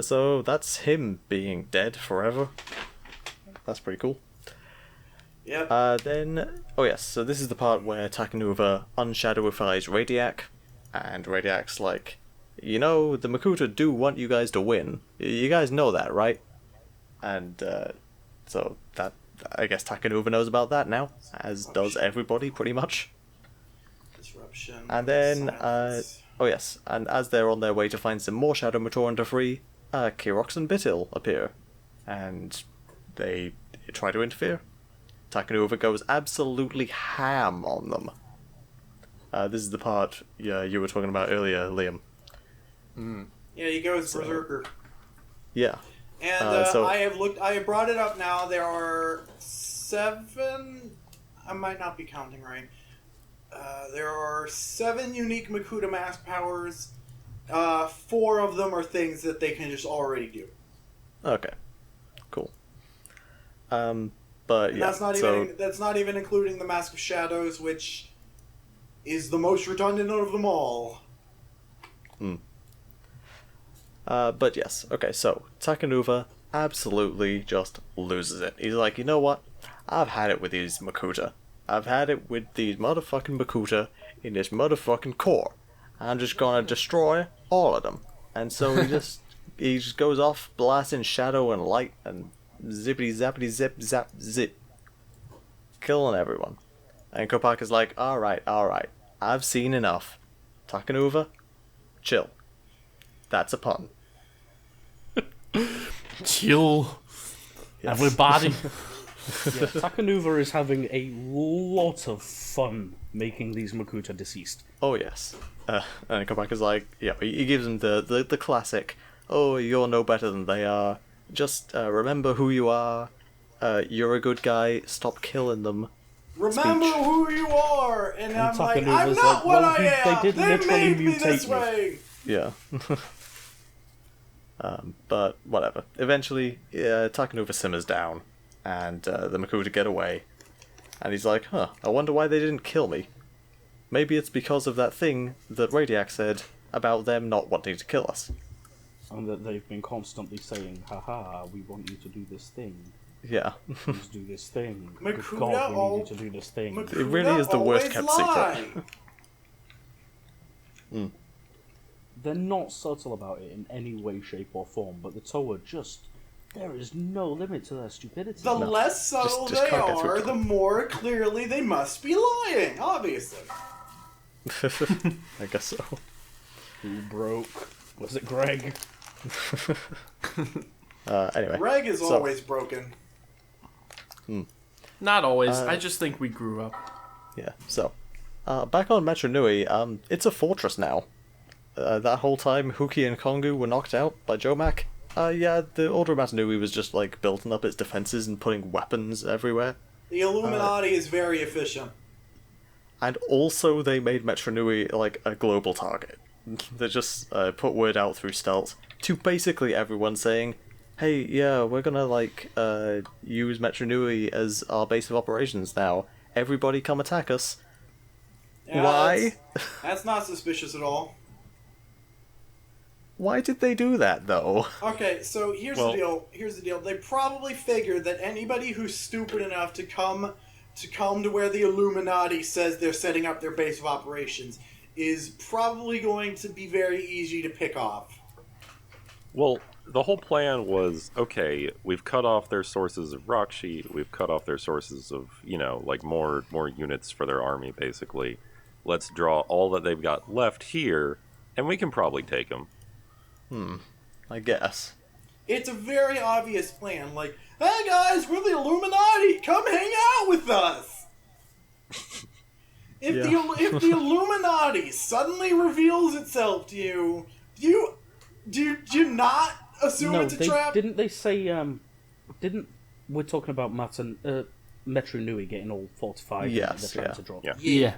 So that's him being dead forever. That's pretty cool. Yep. So this is the part where TuragaNuva unshadowifies Radiac, and Radiac's like, the Makuta do want you guys to win. You guys know that, right? And, so that, I guess TuragaNuva knows about that now, as does everybody, pretty much. Disruption. And then, silence. and as they're on their way to find some more Shadow Matoran to free, Kyrox and Bitil appear, and they try to interfere. TuragaNuva goes absolutely ham on them. This is the part you were talking about earlier, Liam. Yeah, he goes berserker. Yeah. And so- I have brought it up now. There are 7. I might not be counting right. There are 7 unique Makuta mask powers. 4 of them are things that they can just already do. Okay. Cool. But And yeah. that's not even including the Mask of Shadows, which is the most redundant of them all. But yes. Okay. So TuragaNuva absolutely just loses it. He's like, you know what? I've had it with these Makuta. I've had it with these motherfucking Makuta in this motherfucking core. I'm just gonna destroy all of them. And so he just goes off blasting shadow and light and zippity zappity zip zap zip, killing everyone. And Kopaka's like, all right, I've seen enough. TuragaNuva, chill. That's a pun. Chill. Yes. Everybody. TuragaNuva is having a lot of fun making these Makuta deceased. Oh yes. And Kopaka's like, yeah, he gives him the classic, oh, you're no better than they are. Just remember who you are. You're a good guy. Stop killing them. Remember Speech. who you are! And I'm like, TuragaNuva's I'm not like, what well, I they am! did They literally made me this mutate me." way! Yeah. But whatever. Eventually, TuragaNuva simmers down, and the Makuta get away. And he's like, I wonder why they didn't kill me. Maybe it's because of that thing that Radiac said about them not wanting to kill us. And that they've been constantly saying, haha, we want you to do this thing. Yeah. Please do this thing. Makuta God, we need you to do this thing. It really is the worst kept secret. They're not subtle about it in any way, shape, or form, but the Toa just... There is no limit to their stupidity. The less subtle just they can't get through are, it. the more clearly they must be lying, obviously. I guess so. Who broke? Was it Greg? Anyway. Greg is always broken. Not always. I just think we grew up. Yeah, so. Back on Metro Nui, it's a fortress now. That whole time, Huki and Kongu were knocked out by Jomak. The Order of Matanui was just, like, building up its defenses and putting weapons everywhere. The Illuminati is very efficient. And also they made Metro Nui, like, a global target. They just put word out through stealth to basically everyone saying, hey, yeah, we're gonna, like, use Metro Nui as our base of operations now. Everybody come attack us. Yeah, Why? That's not suspicious at all. Why did they do that, though? Okay, so here's the deal. Here's the deal. They probably figured that anybody who's stupid enough to come to where the Illuminati says they're setting up their base of operations is probably going to be very easy to pick off. Well, the whole plan was, okay, we've cut off their sources of rock sheet, we've cut off their sources of, like more units for their army, basically. Let's draw all that they've got left here, and we can probably take them. I guess. It's a very obvious plan. Like, hey guys, we're the Illuminati. Come hang out with us. If the Illuminati suddenly reveals itself to you, do you not assume it's a trap? Didn't they say? We're talking about Metro Nui getting all fortified? Yes, and they're trying to drop. Yeah.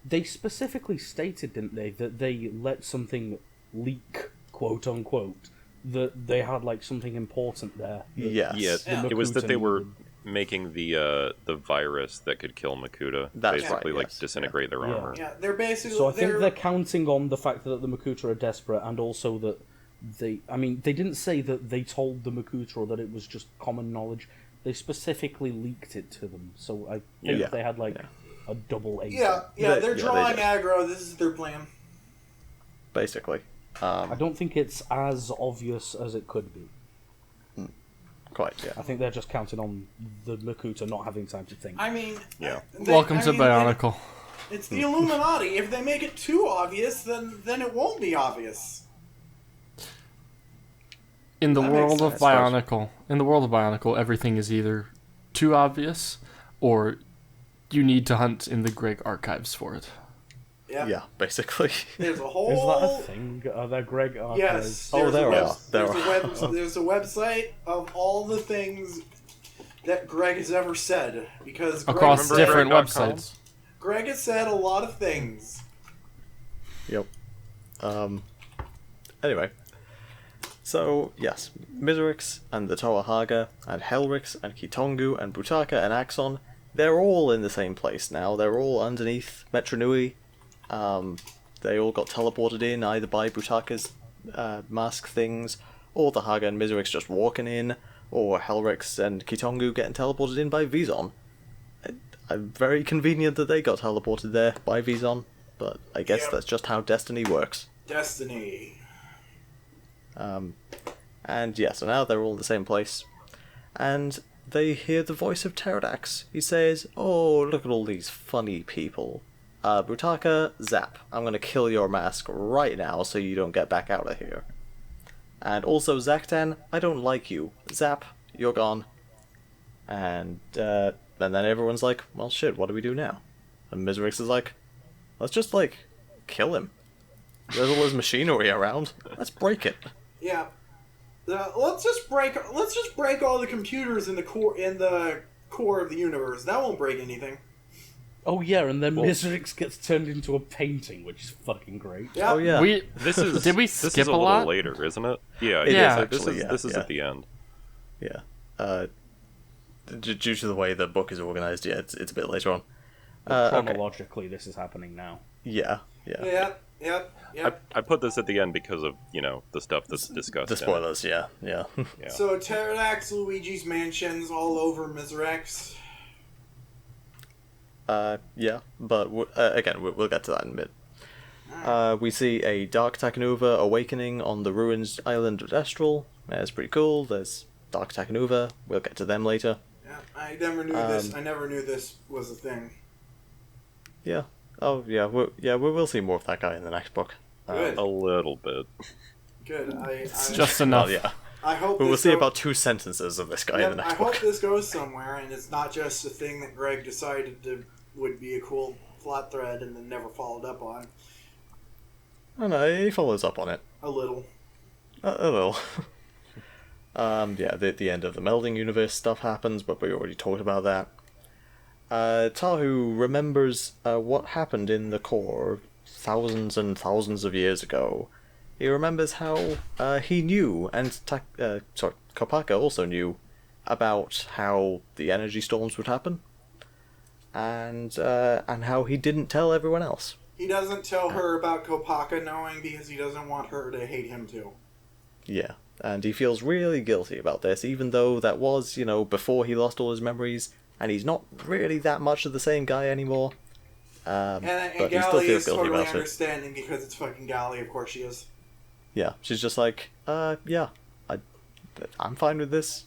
They specifically stated, didn't they, that they let something leak, quote unquote, that they had like something important there. Yes. Yeah, it was that they were making the virus that could kill Makuta. That's basically right, like yes. disintegrate their armor. Yeah, they're basically. So I think they're counting on the fact that the Makuta are desperate, and also that they didn't say that they told the Makuta or that it was just common knowledge. They specifically leaked it to them. So I think they had like a double agent. They're drawing they aggro. This is their plan. Basically. I don't think it's as obvious as it could be. Quite, yeah. I think they're just counting on the Makuta not having time to think. I mean, Welcome to Bionicle. It's the Illuminati. If they make it too obvious, then it won't be obvious. In the That world of makes Bionicle, everything is either too obvious or you need to hunt in the Greg archives for it. Yeah, basically. There's a whole. Is that a thing? Are there Greg archives? Yes. There are. There's a website of all the things that Greg has ever said because Greg Across different Greg.com? websites. Greg has said a lot of things. Yep. Anyway. So, yes, Miserix and the Toahaga and Helrix and Kitongu and Butaka and Axon, they're all in the same place now. They're all underneath Metro Nui. They all got teleported in either by Butaka's mask things, or the Haga and Miserix just walking in, or Helrix and Kitongu getting teleported in by Vizon. Very convenient that they got teleported there by Vizon, but I guess that's just how destiny works. Destiny. And yeah, so now they're all in the same place, and they hear the voice of Pterodax. He says, "Oh, look at all these funny people. Butaka, zap. I'm gonna kill your mask right now so you don't get back out of here. And also, Zaktan, I don't like you. Zap, you're gone." And then everyone's like, well, shit, what do we do now? And Miserix is like, let's just, kill him. There's all this machinery around. Let's break it. Yeah. Let's just break all the computers in the core of the universe. That won't break anything. Oh yeah, and then Miserix gets turned into a painting, which is fucking great. Yeah. Oh yeah. Did we This skip is a a little lot? later, isn't it? Yeah, Yeah, this actually, is this is yeah. at the end. Yeah. Due to the way the book is organized, yeah, it's a bit later on. Chronologically, this is happening now. Yeah. Yep. I put this at the end because of the stuff that's discussed. The spoilers, yeah. Yeah. So Pterodactyls, Luigi's mansions all over Miserex. Yeah, but again, we'll get to that in a bit. We see a Dark TuragaNuva awakening on the ruined island of Destral. That's pretty cool. There's Dark TuragaNuva. We'll get to them later. Yeah, I never knew this. I never knew this was a thing. Yeah. Oh, yeah. We'll see more of that guy in the next book. Good. A little bit. Good. Just enough. Well, yeah. I hope We'll this see about 2 sentences of this guy in the next I book. hope this goes somewhere, and it's not just a thing that Greg decided would be a cool plot thread and then never followed up on. Oh no, he follows up on it. A little. A little. Yeah, the end of the melding universe stuff happens, but we already talked about that. Tahu remembers what happened in the core thousands and thousands of years ago. He remembers how he knew, and Kopaka also knew, about how the energy storms would happen, and how he didn't tell everyone else. He doesn't tell her about Kopaka knowing because he doesn't want her to hate him too. Yeah, and he feels really guilty about this, even though that was, before he lost all his memories, and he's not really that much of the same guy anymore. And but he still Gally feels is guilty totally about it. understanding because it's fucking Gally, of course she is. Yeah, she's just like, yeah, I'm fine with this.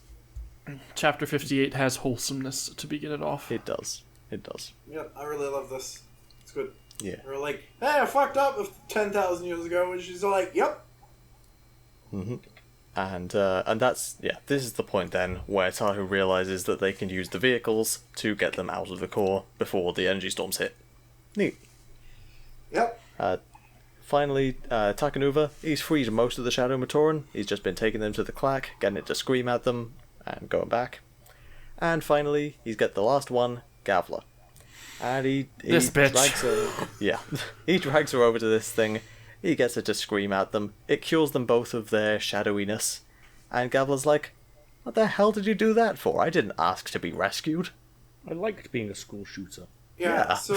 Chapter 58 has wholesomeness to begin it off. It does. Yep, I really love this. It's good. Yeah. We're like, hey, I fucked up 10,000 years ago, and she's like, yep. Mm-hmm. And that's, this is the point then where Tahu realizes that they can use the vehicles to get them out of the core before the energy storms hit. Neat. Yep. Finally, TuragaNuva, he's freed most of the Shadow Matoran. He's just been taking them to the clack, getting it to scream at them, and going back. And finally, he's got the last one, Gavla. And he This bitch. drags her, he drags her over to this thing. He gets her to scream at them. It cures them both of their shadowiness. And Gavla's like, what the hell did you do that for? I didn't ask to be rescued. I liked being a school shooter. Yeah. So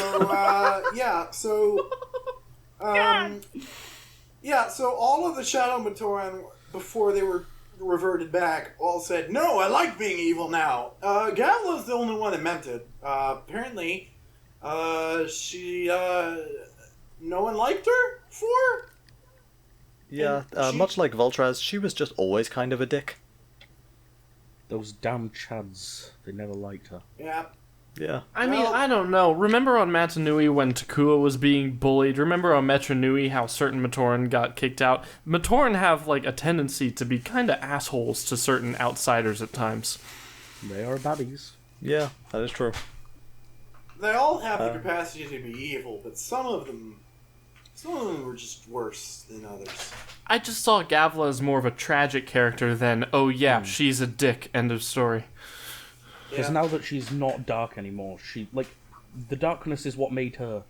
all of the Shadow Matoran, before they were reverted back, all said, no, I like being evil now. Gavla's the only one that meant it. Apparently, she, no one liked her for? Yeah, much like Voltraz, she was just always kind of a dick. Those damn Chads, they never liked her. Yeah. Yeah. I mean, I don't know. Remember on Matanui when Takua was being bullied? Remember on Metronui how certain Matoran got kicked out? Matoran have, a tendency to be kind of assholes to certain outsiders at times. They are baddies. Yeah, that is true. They all have the capacity to be evil, but some of them were just worse than others. I just saw Gavla as more of a tragic character than, she's a dick, end of story. Because Yeah. now that she's not dark anymore, the darkness is what made her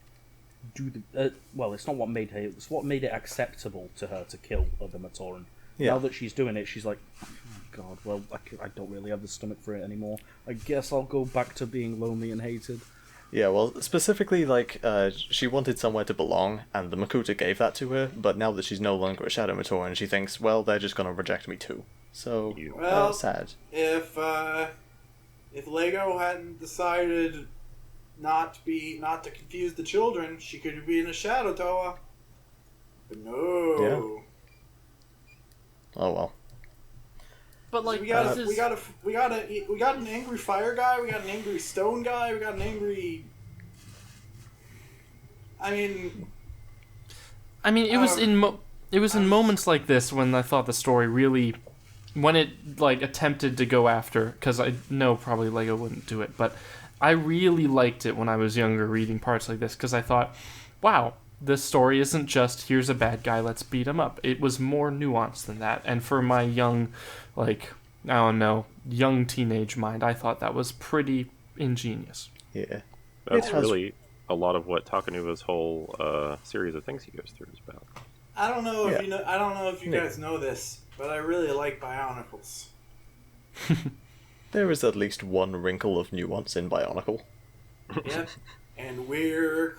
do the... it's not what made her, it's what made it acceptable to her to kill other Matoran. Yeah. Now that she's doing it, she's like, oh god, well, I don't really have the stomach for it anymore. I guess I'll go back to being lonely and hated. Yeah, well, specifically, she wanted somewhere to belong, and the Makuta gave that to her, but now that she's no longer a Shadow Matoran, she thinks, well, they're just gonna reject me too. So, Well, sad. If Lego hadn't decided not to confuse the children, she could be in a Shadow Toa. But no. Oh well. But we got an angry fire guy. We got an angry stone guy. We got an angry. I mean, it was in moments like this when I thought the story really, when it attempted to go after, because I know probably Lego wouldn't do it, but I really liked it when I was younger reading parts like this because I thought, wow, this story isn't just here's a bad guy, let's beat him up. It was more nuanced than that, and for my young, young teenage mind, I thought that was pretty ingenious. Yeah. That's really a lot of what TuragaNuva's whole series of things he goes through is about. I don't know if I don't know if you guys know this, but I really like Bionicles. There is at least one wrinkle of nuance in Bionicle. Yep, and we're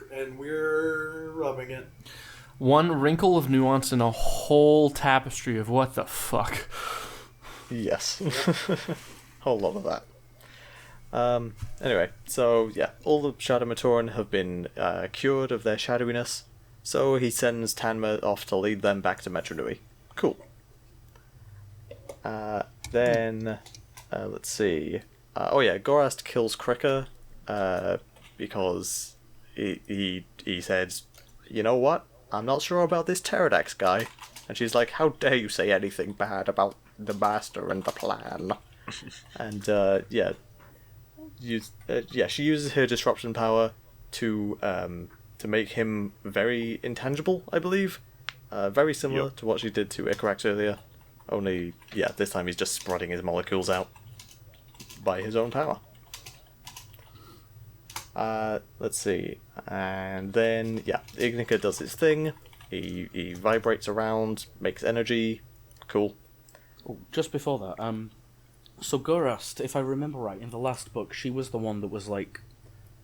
rubbing it. One wrinkle of nuance in a whole tapestry of what the fuck. Yes. Whole lot of that. Anyway, so yeah, all the Shadow Matoran have been cured of their shadowiness, so he sends Tanma off to lead them back to Metro Nui. Cool. Then, let's see. Gorast kills Krika because he said, you know what? I'm not sure about this Pterodax guy. And she's like, how dare you say anything bad about the master and the plan? And she uses her disruption power to make him very intangible, I believe. Very similar to what she did to Icarax earlier. Only, this time he's just spreading his molecules out by his own power. Let's see. And then, Ignica does his thing. He vibrates around, makes energy. Cool. Oh, just before that, so Gorast, if I remember right, in the last book, she was the one that was, like,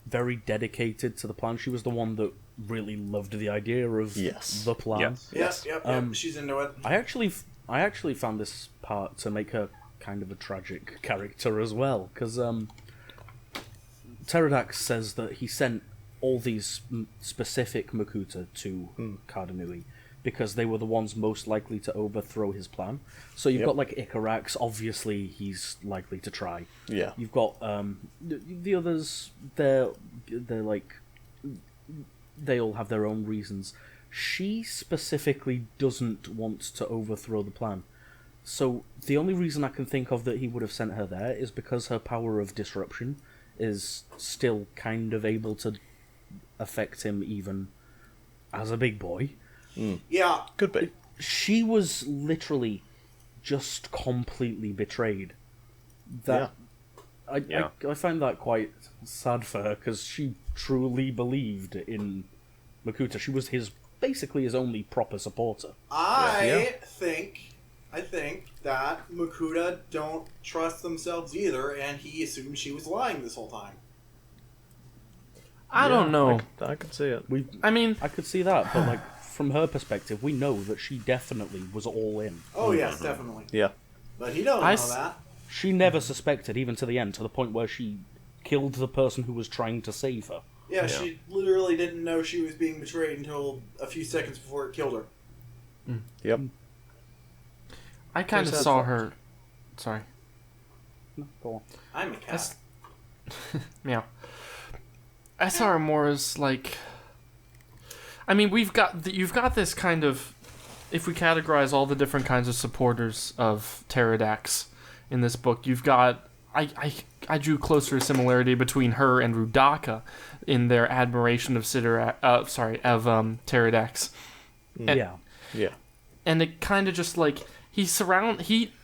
very dedicated to the plan. She was the one that really loved the idea of the plan. Yes. Yep, she's into it. I actually found this part to make her kind of a tragic character as well, because Pterodax says that he sent all these specific Makuta to Cardanui because they were the ones most likely to overthrow his plan. So you've got like Icarax, obviously he's likely to try. Yeah. You've got the others. They're like they all have their own reasons. She specifically doesn't want to overthrow the plan. So the only reason I can think of that he would have sent her there is because her power of disruption is still kind of able to affect him even as a big boy. Yeah. Could be. She was literally just completely betrayed. I find that quite sad for her, because she truly believed in Makuta. She was basically his only proper supporter. I think that Makuta don't trust themselves either, and he assumed she was lying this whole time. I don't know. I could see it. I could see that, but like from her perspective, we know that she definitely was all in. Oh yes, definitely. Yeah. But he don't know that. She never suspected, even to the end, to the point where she killed the person who was trying to save her. Yeah, she literally didn't know she was being betrayed until a few seconds before it killed her. Yep. I kind of saw her... Sorry. No, go on. I'm a cat. Meow. I saw her more as, like... I mean, you've got this kind of... If we categorize all the different kinds of supporters of Pterodax in this book, you've got... I drew closer similarity between her and Rudaka in their admiration of Pterodax. Yeah. And it kind of just like he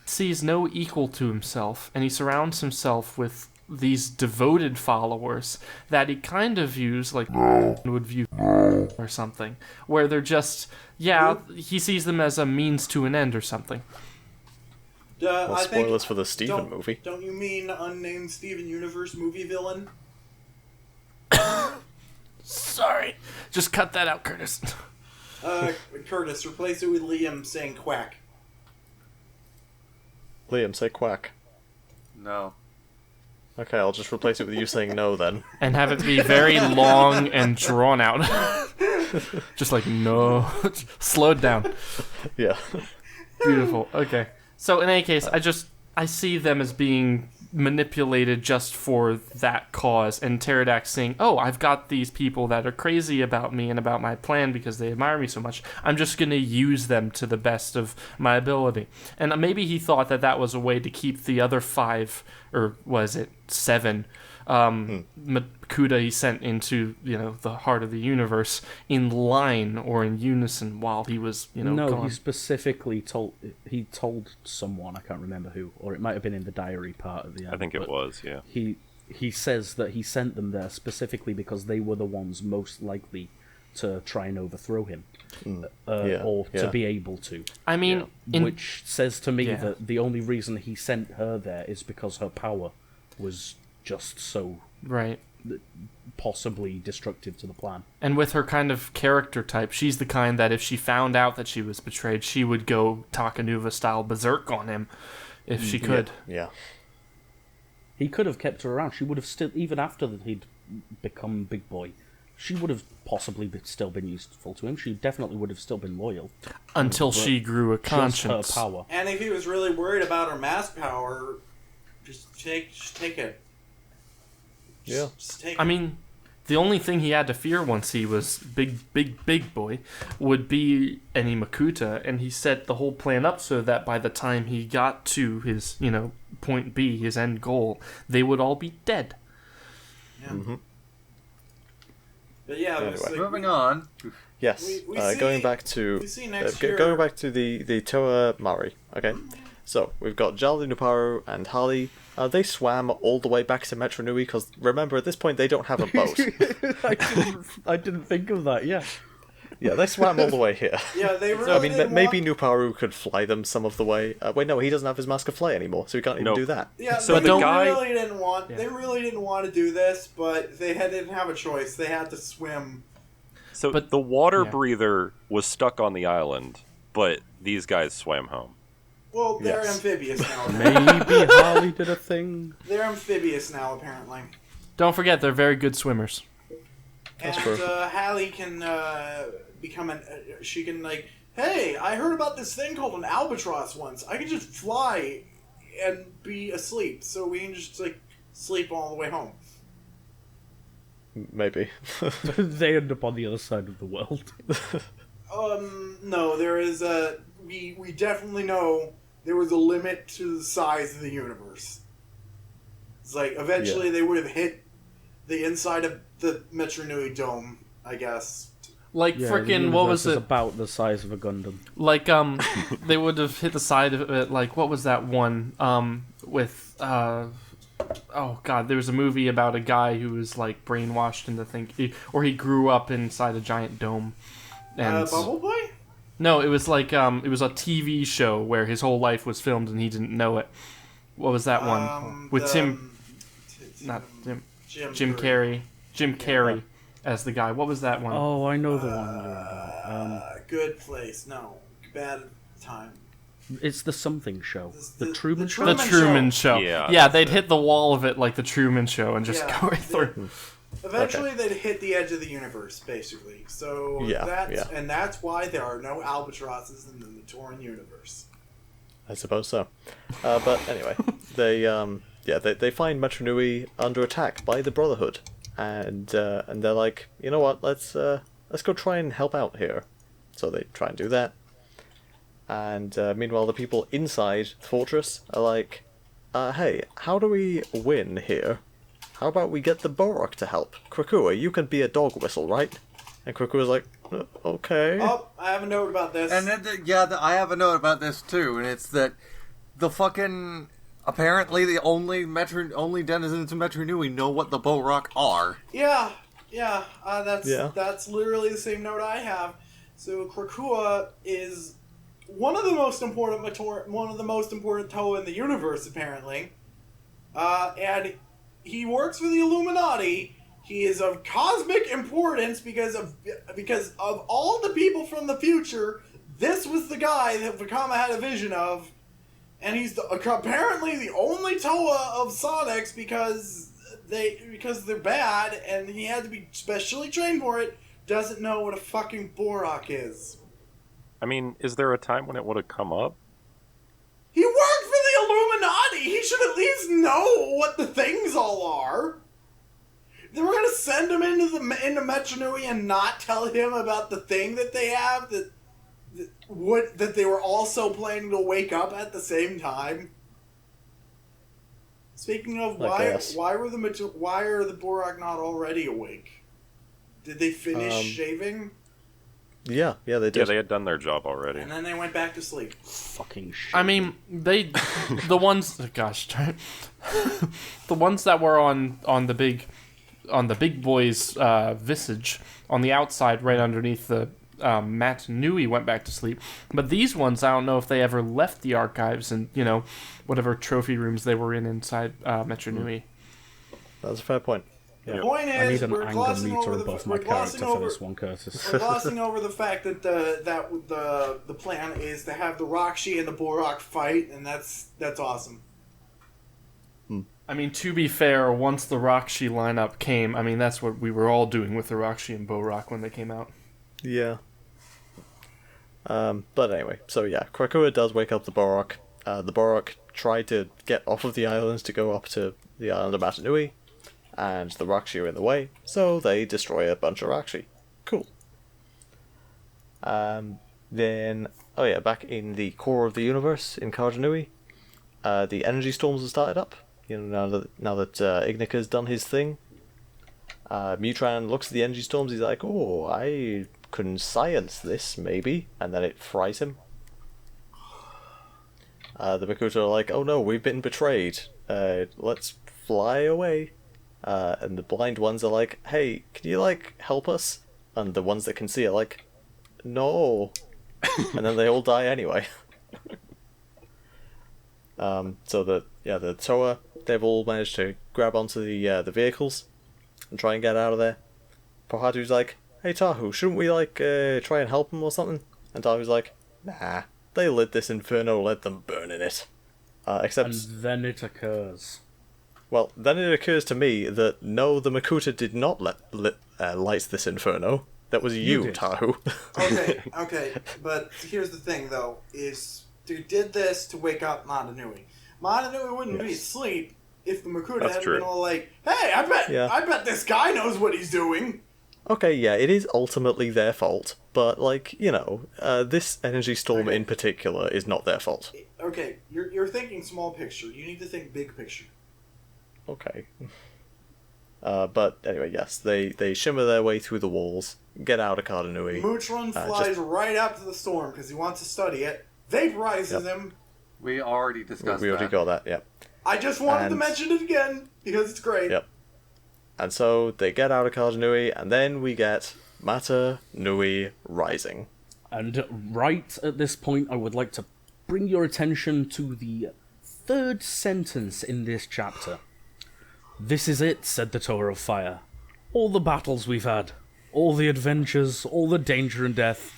sees no equal to himself, and he surrounds himself with these devoted followers that he kind of views like would view or something, where they're just he sees them as a means to an end or something. Well, spoilers for the Steven movie. Don't you mean unnamed Steven Universe movie villain? Sorry. Just cut that out, Curtis. Curtis, replace it with Liam saying quack. Liam, say quack. No. Okay, I'll just replace it with you saying no then. And have it be very long and drawn out. Just like, no. Slow it down. Yeah. Beautiful. Okay. So in any case, I see them as being manipulated just for that cause, and Pterodax saying, oh, I've got these people that are crazy about me and about my plan because they admire me so much. I'm just going to use them to the best of my ability. And maybe he thought that was a way to keep the other 5, or was it 7, Makuta he sent into, the heart of the universe in line or in unison while he was, No, gone. he specifically told someone, I can't remember who, or it might have been in the diary part at the end. I think it was, yeah. he says that he sent them there specifically because they were the ones most likely to try and overthrow him, or to be able to. I mean, which says to me that the only reason he sent her there is because her power was just so possibly destructive to the plan. And with her kind of character type, she's the kind that if she found out that she was betrayed, she would go TuragaNuva style berserk on him if she could. Yeah. He could have kept her around. She would have still, even after he'd become big boy, she would have possibly still been useful to him. She definitely would have still been loyal. Until she grew a conscience. Just her power. And if he was really worried about her mass power, just take it. Just take it. I mean, the only thing he had to fear once he was big boy would be any Makuta, and he set the whole plan up so that by the time he got to his, point B, his end goal, they would all be dead. Yeah. Mm-hmm. But yeah, anyway. Moving on. Yes, we going back to the Toa Mari. Okay, so we've got Jali, Nuparu, and Harley. They swam all the way back to Metro Nui because remember at this point they don't have a boat. I didn't think of that. Yeah. Yeah, they swam all the way here. Yeah, they really. Maybe Nuparu could fly them some of the way. Wait, no, he doesn't have his mask of flay anymore, so he can't even do that. Yeah, so they really didn't want. Yeah. They really didn't want to do this, but they didn't have a choice. They had to swim. So, but the water breather was stuck on the island, but these guys swam home. Well, they're amphibious now. Maybe Harley did a thing. They're amphibious now, apparently. Don't forget, they're very good swimmers. That's true. Hallie can become she can hey, I heard about this thing called an albatross once. I can just fly and be asleep, so we can just sleep all the way home. Maybe. They end up on the other side of the world. No, there is we definitely know there was a limit to the size of the universe. It's eventually they would have hit the inside of the Metro Nui dome, I guess. Frickin', what was it? About the size of a Gundam. They would have hit the side of it, what was that one? With, oh god, there was a movie about a guy who was, brainwashed into thinking, or he grew up inside a giant dome. And Bubble Boy? No, it was it was a TV show where his whole life was filmed and he didn't know it. What was that one? With Jim Carrey. Jim Carrey as the guy. What was that one? Oh, I know the one you're about. Good Place. No. Bad Time. It's the something show. The Truman Show? The Truman Show. Yeah, they'd hit the wall of it like the Truman Show and just go right through. Eventually, they'd hit the edge of the universe, basically. So and that's why there are no albatrosses in the Matoran universe. I suppose so. But anyway, they find Metro Nui under attack by the Brotherhood, and they're like, you know what? Let's go try and help out here. So they try and do that. And meanwhile, the people inside the fortress are like, hey, how do we win here? How about we get the Borak to help? Krakua, you can be a dog whistle, right? And Krakua's like, okay. Oh, I have a note about this. And then, I have a note about this too, and it's that the fucking... Apparently the only denizens of Metro Nui know what the Borak are. That's literally the same note I have. So Krakua is one of the most important Toa in the universe, apparently. And he works for the Illuminati. He is of cosmic importance because of all the people from the future. This was the guy that Vakama had a vision of, and he's apparently the only Toa of Sonics because they're bad, and he had to be specially trained for it. Doesn't know what a fucking Borak is. I mean, is there a time when it would have come up? He worked for the Illuminati! He should at least know what the things all are! They were gonna send him into Metro Nui and not tell him about the thing that they have that they were also planning to wake up at the same time. Speaking of, why are the Borak not already awake? Did they finish shaving? Yeah, they did. Yeah, they had done their job already. And then they went back to sleep. Fucking shit. I mean, the ones, gosh, the ones that were on the big boy's visage on the outside, right underneath the Matt Newey went back to sleep. But these ones, I don't know if they ever left the archives and whatever trophy rooms they were in inside Metro Newey. That's a fair point. The point I need is, an we're anger glossing meter over above the my we're glossing character for over this one, Curtis. we're glossing over the fact that the plan is to have the Rakshi and the Borak fight, and that's awesome. I mean, to be fair, once the Rakshi lineup came, I mean, that's what we were all doing with the Rakshi and Borak when they came out. Yeah. But anyway, so yeah, Krakoa does wake up the Borak. The Borak try to get off of the islands to go up to the island of Matanui, and the Rakshi are in the way, so they destroy a bunch of Rakshi. Cool. Then, back in the core of the universe, in Karjanui, the energy storms have started up. Now that Ignika's done his thing, Mutran looks at the energy storms, he's like, oh, I can science this, maybe, and then it fries him. The Makuta are like, oh no, we've been betrayed, let's fly away. And the blind ones are like, hey, can you, help us? And the ones that can see are like, no. And then they all die anyway. So the Toa, they've all managed to grab onto the vehicles and try and get out of there. Pohatu's like, hey Tahu, shouldn't we try and help them or something? And Tahu's like, nah, they lit this inferno, let them burn in it. Except... And then it occurs. Well, then it occurs to me that no, the Makuta did not light this inferno. That was you did. Tahu. Okay, but here's the thing, though, is they did this to wake up Matanui. Matanui wouldn't be asleep if the Makuta That's hadn't true. been all like, hey, I bet this guy knows what he's doing. Okay, yeah, it is ultimately their fault, but, this energy storm in particular is not their fault. Okay, you're thinking small picture. You need to think big picture. Okay. But anyway, yes, they shimmer their way through the walls, get out of Kardanui. Mutran flies right up to the storm because he wants to study it, vaporizes him. We already discussed We already that. got that, yep. I just wanted to mention it again because it's great. Yep. And so they get out of Kardanui, and then we get Mata Nui Rising. And right at this point, I would like to bring your attention to the third sentence in this chapter. This is it, said the Tower of Fire. All the battles we've had, all the adventures, all the danger and death,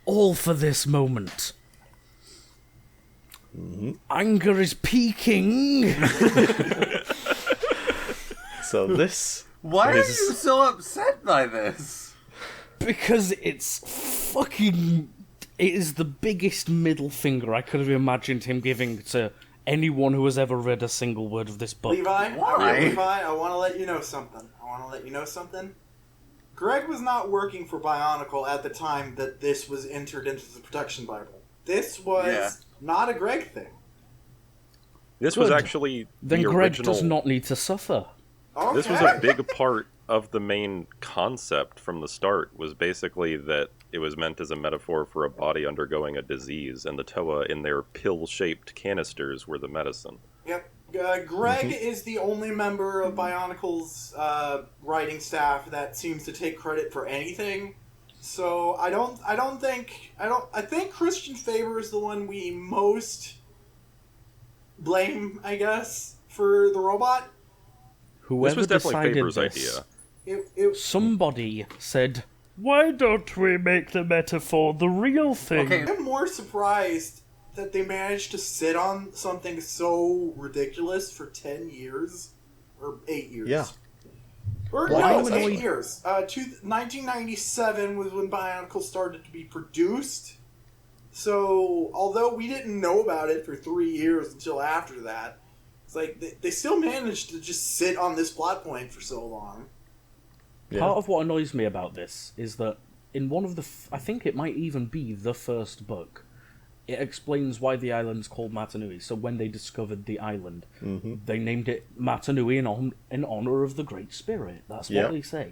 all for this moment. Mm-hmm. Anger is peaking. So this... Why are you so upset by this? Because it's fucking... It is the biggest middle finger I could have imagined him giving to anyone who has ever read a single word of this book. Levi, Why? I want to let you know something. Greg was not working for Bionicle at the time that this was entered into the production Bible. This was not a Greg thing. This was Good. actually Then the Greg original... does not need to suffer. Okay. This was a big part of the main concept from the start, was basically that it was meant as a metaphor for a body undergoing a disease, and the Toa in their pill-shaped canisters were the medicine. Yep. Greg is the only member of Bionicle's writing staff that seems to take credit for anything. So I think Christian Faber is the one we most blame, I guess, for the robot. Whoever This was definitely decided Faber's this, idea. somebody said, why don't we make the metaphor the real thing? Okay. I'm more surprised that they managed to sit on something so ridiculous for 10 years. Or 8 years. Yeah. Or Well, no, I 8 years. 1997 was when Bionicle started to be produced. So, although we didn't know about it for 3 years until after that, it's like they still managed to just sit on this plot point for so long. Yeah. Part of what annoys me about this is that in one of the... I think it might even be the first book. It explains why the island's called Matanui. So when they discovered the island, they named it Matanui in honor of the Great Spirit. That's what they say.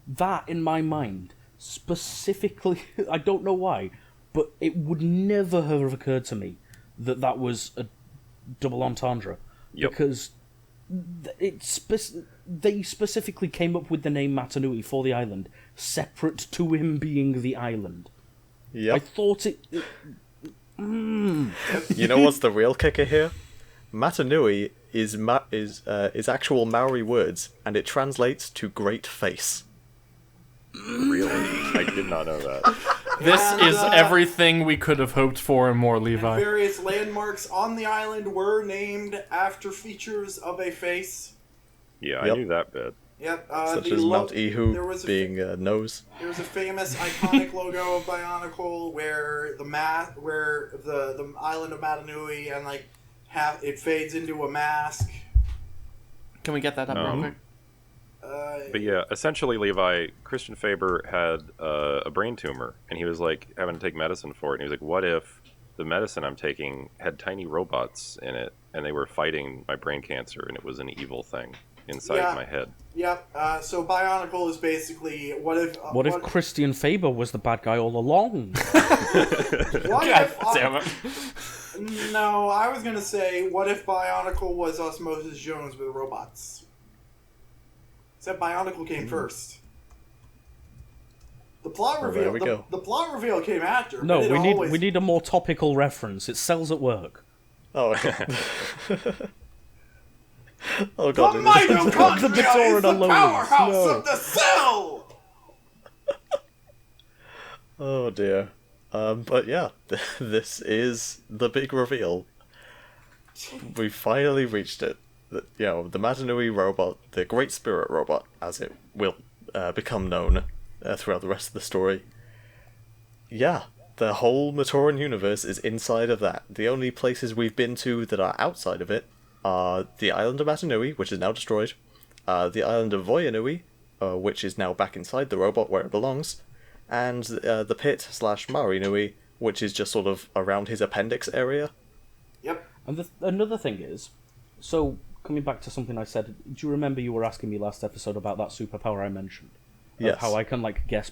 That, in my mind, specifically, I don't know why, but it would never have occurred to me that that was a double entendre. Yep. Because they specifically came up with the name Matanui for the island, separate to him being the island. Yep. I thought it... You know what's the real kicker here? Matanui is actual Maori words, and it translates to great face. Really? I did not know that. This And, is everything we could have hoped for and more, Levi. Various landmarks on the island were named after features of a face. Yeah, Yep. I knew that bit. Yep. Such the as Mount there Ihu was a being nose. There was a famous iconic logo of Bionicle where the island of Matanui and like it fades into a mask. Can we get that up real quick? But yeah, essentially, Levi, Christian Faber had a brain tumor, and he was like having to take medicine for it. And he was like, "What if the medicine I'm taking had tiny robots in it, and they were fighting my brain cancer, and it was an evil thing inside my head?" Yep. So Bionicle is basically what if Christian Faber was the bad guy all along? what God if damn it. No, I was gonna say what if Bionicle was Osmosis Jones with robots. Except Bionicle came first. The plot Well, reveal. there we go. The plot reveal came after. No, but we need a more topical reference. It sells at work. Oh, okay. Oh The god. mitochondria The is Bitoran the alone. powerhouse No. of the cell. Oh dear. But yeah, this is the big reveal. We finally reached it. The Matanui robot, the Great Spirit robot, as it will become known throughout the rest of the story. Yeah, the whole Matoran universe is inside of that. The only places we've been to that are outside of it are the island of Matanui, which is now destroyed, the island of Voyanui, which is now back inside the robot where it belongs, and the pit / Marinui, which is just sort of around his appendix area. Yep. And another thing is, so coming back to something I said, do you remember you were asking me last episode about that superpower I mentioned? Yes. Of how I can guess.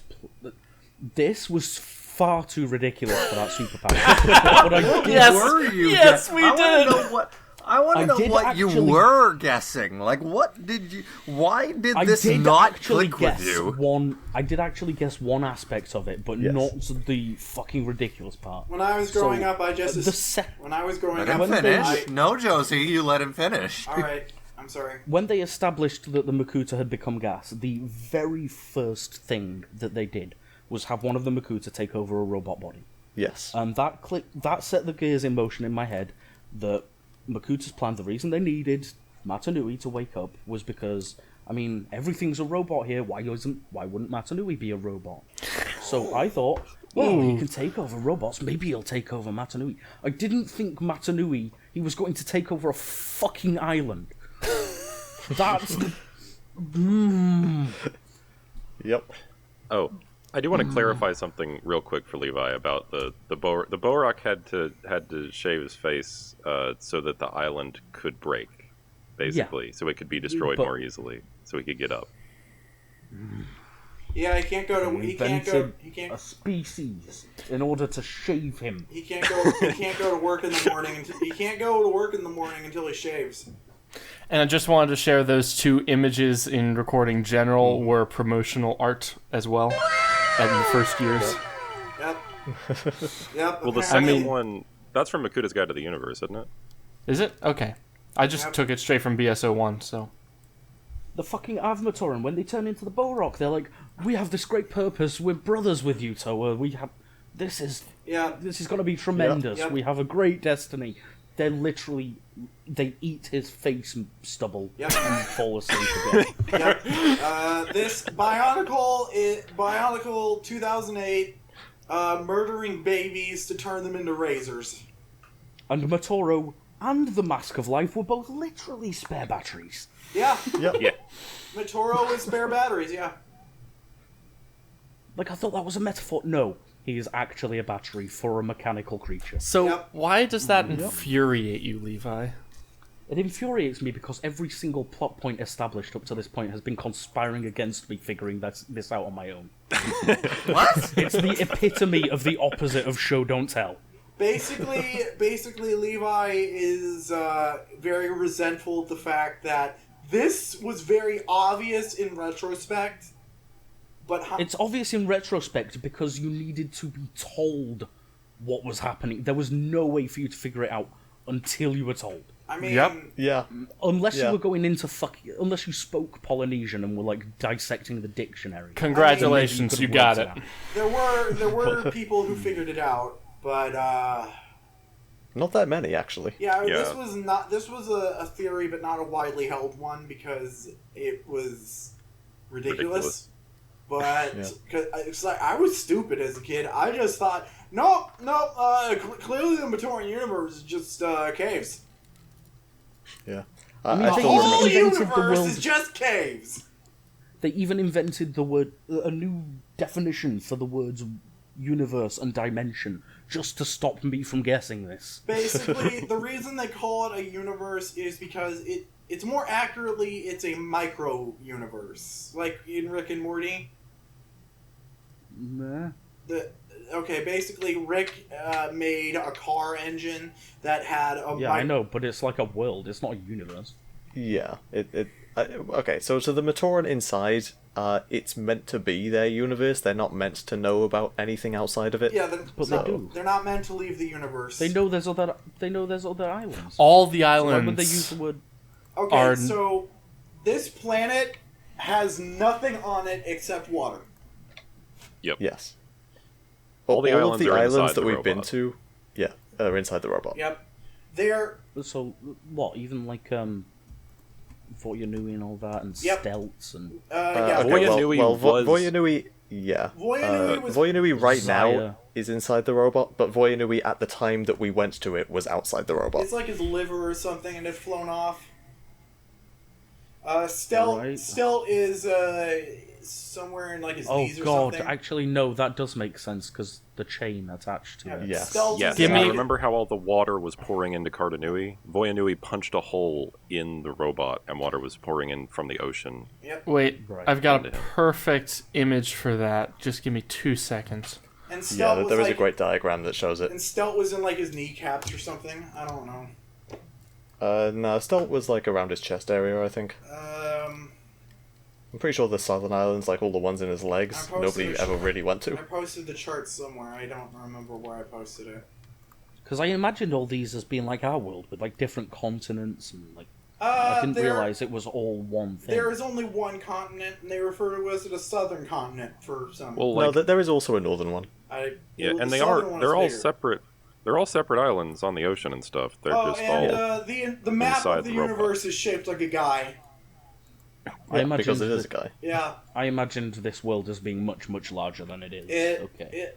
This was far too ridiculous for that superpower. But I did, Yes, we did. I want to know did what you actually- were guessing. Like, what did you? Why did I this did not actually click guess with you? one. I did actually guess one aspect of it, but Yes. not the fucking ridiculous part. When I was growing So, up, I just the when I was growing Let up, him finish. I- No, Josie, you let him finish. all right. I'm sorry. When they established that the Makuta had become gas, the very first thing that they did was have one of the Makuta take over a robot body. Yes. And that set the gears in motion in my head that Makuta's plan, the reason they needed Matanui to wake up was because, I mean, everything's a robot here, why wouldn't Matanui be a robot? So I thought, well, he can take over robots, maybe he'll take over Matanui. I didn't think Matanui, he was going to take over a fucking island. That's... Yep. Oh, I do want to clarify something real quick for Levi about the Borak had to shave his face so that the island could break, basically, so it could be destroyed But- more easily, so he could get up. Yeah, he can't go to. He can't go. He a can't. species in order to shave him. He can't go. He can't go to work in the morning. He can't go to work in the morning until he shaves. And I just wanted to share those two images in Recording General were promotional art as well in the first years. Yep. Yep. Well, the second one, that's from Makuta's Guide to the Universe, isn't it? Is it? Okay. I just Yep. took it straight from BSO1, so... The fucking Avmatoran, when they turn into the Borak, they're like, we have this great purpose, we're brothers with you, Toa, we have... This is going to be tremendous, Yep. we have a great destiny. They're literally... They eat his face stubble Yep. and fall asleep again. Yep. This Bionicle 2008, murdering babies to turn them into razors. And Matoro and the Mask of Life were both literally spare batteries. Yeah. Yep. Yeah. Matoro with spare batteries. Yeah. Like, I thought that was a metaphor. No, he is actually a battery for a mechanical creature. So, Yep. why does that infuriate you, Levi? It infuriates me because every single plot point established up to this point has been conspiring against me figuring this out on my own. What? It's the epitome of the opposite of show don't tell. Basically, Levi is very resentful of the fact that this was very obvious in retrospect, but it's obvious in retrospect because you needed to be told what was happening. There was no way for you to figure it out until you were told. I mean, Yeah. Unless you were going into unless you spoke Polynesian and were like dissecting the dictionary. Congratulations, you got it. There were people who figured it out, but Not that many, actually. yeah. This was a theory, but not a widely held one because it was ridiculous. But it's like I was stupid as a kid. I just thought, nope. Clearly, the Matoran universe is just caves. Yeah. I mean, I The think whole invented the universe world- is just caves. They even invented a new definition for the words universe and dimension just to stop me from guessing this. Basically, the reason they call it a universe is because it's more accurately, it's a micro universe, like in Rick and Morty. Nah. Basically, Rick made a car engine that had a. Yeah, I know, but it's like a world. It's not a universe. Yeah. Okay, so to the Matoran inside, it's meant to be their universe. They're not meant to know about anything outside of it. Yeah, But they do. They're not meant to leave the universe. They know there's other. They know there's other islands. All the Why islands. would they use the word? Okay, are- so this planet has nothing on it except water. Yes. All the of the islands are islands inside that the we've been robot. to, are inside the robot. Yep. They're So what? Even like Voyanui and all that, and Yep. Stelts and Okay, Voyanui well, was- Voyanui, yeah. Voyanui was- Voyanui right now Zaya. is inside the robot, but Voyanui at the time that we went to it was outside the robot. It's like his liver or something, and it flown off. Stelt is somewhere in like his oh knees or god! something. Actually, no, that does make sense because the chain attached to it. Yes. Stelt Yes, is Give and I me- remember how all the water was pouring into Cardanui. Voyanui punched a hole in the robot, and water was pouring in from the ocean. Yep. Wait, Right. I've got a perfect image for that. Just give me 2 seconds. And Yeah, Stelt there was is like, a great diagram that shows it. and Stelt was in like his kneecaps or something. I don't know. No, Stelt was like around his chest area, I think. I'm pretty sure the southern islands, like all the ones in his legs, I posted nobody a ever shot. really went I to. posted the chart somewhere. I don't remember where I posted it. Because I imagined all these as being like our world with like different continents and like. I didn't realize it was all one thing. There is only one continent, and they refer to it as the southern continent for some. Well, No, like, there is also a northern one. yeah, the and southern one is they're all bigger. separate. They're all separate islands on the ocean and stuff. They're Oh, just and all. the map inside of the the robot. universe is shaped like a guy. I Yeah, because imagined it is a guy. Yeah. I imagined this world as being much, much larger than it is. Okay.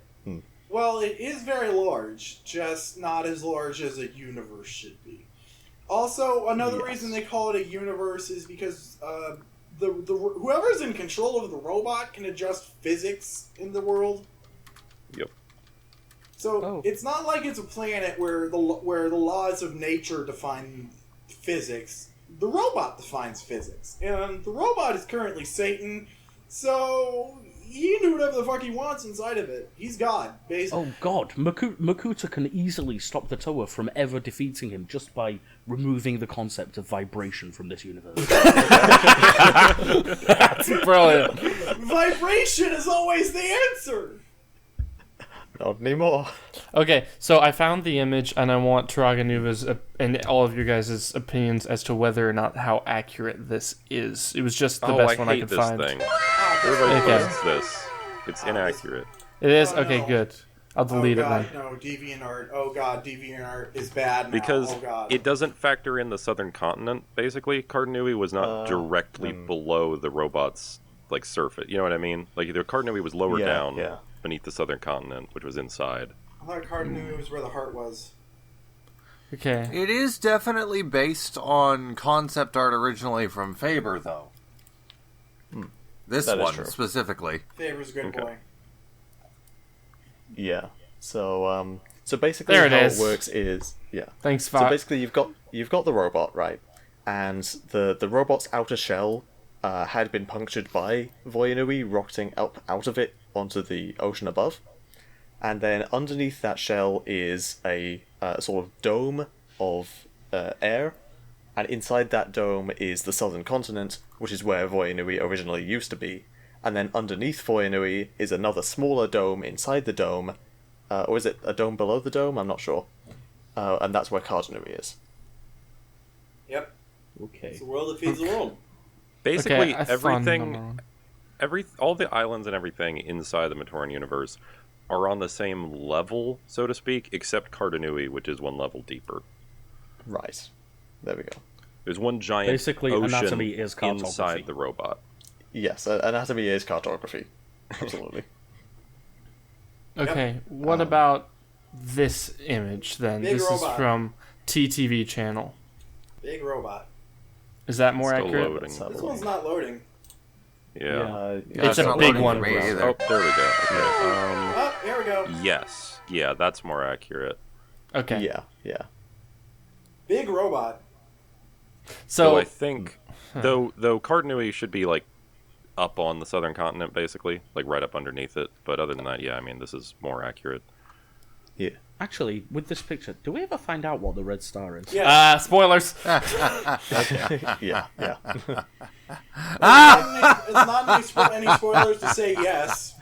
Well, it is very large, just not as large as a universe should be. Also, another Yes. reason they call it a universe is because whoever's in control of the robot can adjust physics in the world. Yep. So it's not like it's a planet where the laws of nature define physics. The robot defines physics, and the robot is currently Satan. So he can do whatever the fuck he wants inside of it. He's God, basically. Oh god, Makuta can easily stop the Toa from ever defeating him just by removing the concept of vibration from this universe. That's brilliant. Vibration is always the answer. Not anymore. Okay, so I found the image, and I want TuragaNuva's and all of your guys' opinions as to whether or not how accurate this is. It was just the best one I hate could this find. thing. Everybody Okay. posts this. It's inaccurate. It is? Oh, Okay, no. good. I'll delete oh it god, then. no, DeviantArt. Oh god, DeviantArt is bad now. Because oh god. it doesn't factor in the southern continent, basically. Cardanui was not directly below the robot's like surface. You know what I mean? Like the Cardanui was lower down beneath the southern continent, which was inside. I thought Cardanua was where the heart was. Okay. It is definitely based on concept art originally from Faber, though. This That is one, true. specifically. Favor's a good Okay. boy. Yeah. So basically There it how is. it works is Thanks, So Fox. basically you've you've got the robot, right? And the robot's outer shell had been punctured by Voyanui rocketing up out of it onto the ocean above. And then underneath that shell is a sort of dome of air. And inside that dome is the southern continent, which is where Voyanui originally used to be. And then underneath Voyanui is another smaller dome inside the dome. Or is it a dome below the dome? I'm not sure. And that's where Cardanui is. Yep. Okay. It's the world that feeds the world. Basically, I found number everything, one. all the islands and everything inside the Matoran universe are on the same level, so to speak, except Cardanui, which is one level deeper. Right. There we go. There's one giant Basically, ocean anatomy is cartography. inside the robot. Yes, anatomy is cartography. Absolutely. Okay, what about this image then? Big This robot. is from TTV channel. Big robot. Is that more Still accurate? loading. This one's not loading. Yeah. It's a not big loading one. for me either. Oh, there we go. Okay. Oh, here we go. Yes. Yeah, that's more accurate. Okay. Yeah. Big robot. So So I think, though Cardanui should be like up on the southern continent, basically, like right up underneath it. But other than that, yeah, I mean, this is more accurate. Yeah. Actually, with this picture, do we ever find out what the red star is? Yeah. spoilers. Yeah. It's not any spoilers to say yes.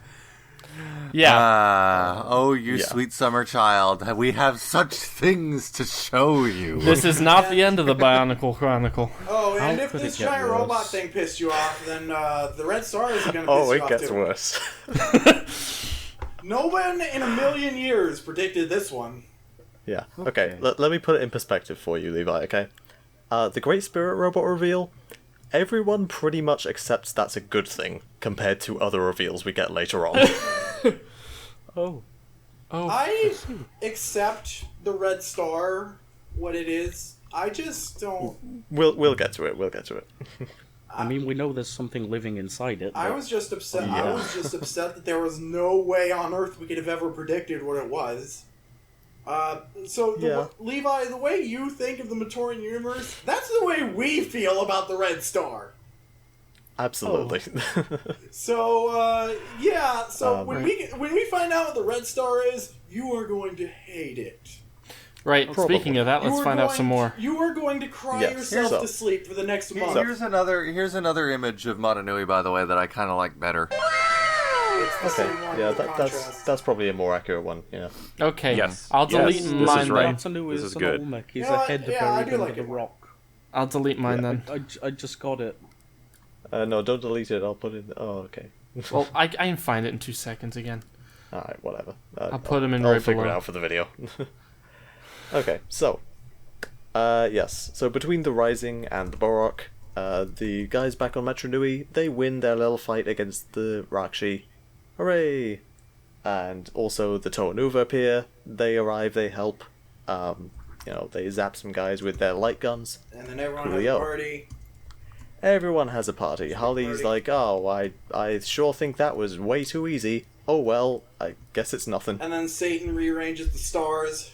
Yeah. Oh, you Yeah. sweet summer child. We have such things to show you. This is not the end of the Bionicle Chronicle. Oh, and How if could this it get giant worse? robot thing pissed you off, then the red stars are going to piss Oh, you it off gets too. worse. No one in a million years predicted this one. Yeah. Okay. Let me put it in perspective for you, Levi. Okay. The Great Spirit robot reveal. Everyone pretty much accepts that's a good thing compared to other reveals we get later on. Oh. I accept the red star, what it is. I just don't. We'll get to it. We'll get to it. I mean, we know there's something living inside it. I but- was just upset. Yeah. I was just upset that there was no way on Earth we could have ever predicted what it was. Yeah. Levi, the way you think of the Matoran universe, that's the way we feel about the red star. Absolutely. So, yeah. So Um, when we find out what the red star is, you are going to hate it. Right, Probably. speaking of that, You let's are find out going some more. You are going to cry Yes. yourself So- to sleep for the next month. Here's another image of Motonui, by the way, that I kind of like better. It's the Okay. same one Yeah, with that's contrast. that's probably a more accurate one. Yeah. Okay, Yes. I'll delete Yes, this mine is then. right. Motonui This is is an good. Olmec. He's You know a what? head Yeah, I buried do under like the it. rock. I'll delete mine then. I just got it. No, don't delete it. I'll put it. Oh, okay. Well, I can find it in 2 seconds again. All right. Whatever. I'll put 'em in I'll right figure it below. out for the video. Okay. So. Yes. So between the Rising and the Borok, the guys back on Metro Nui, they win their little fight against the Rakshi. Hooray! And also the TuragaNuva appear. They arrive. They help. They zap some guys with their light guns. And then everyone has Coolio. a party. Everyone has a party. Holly's party. like, oh, I sure think that was way too easy. Oh well, I guess it's nothing. And then Satan rearranges the stars.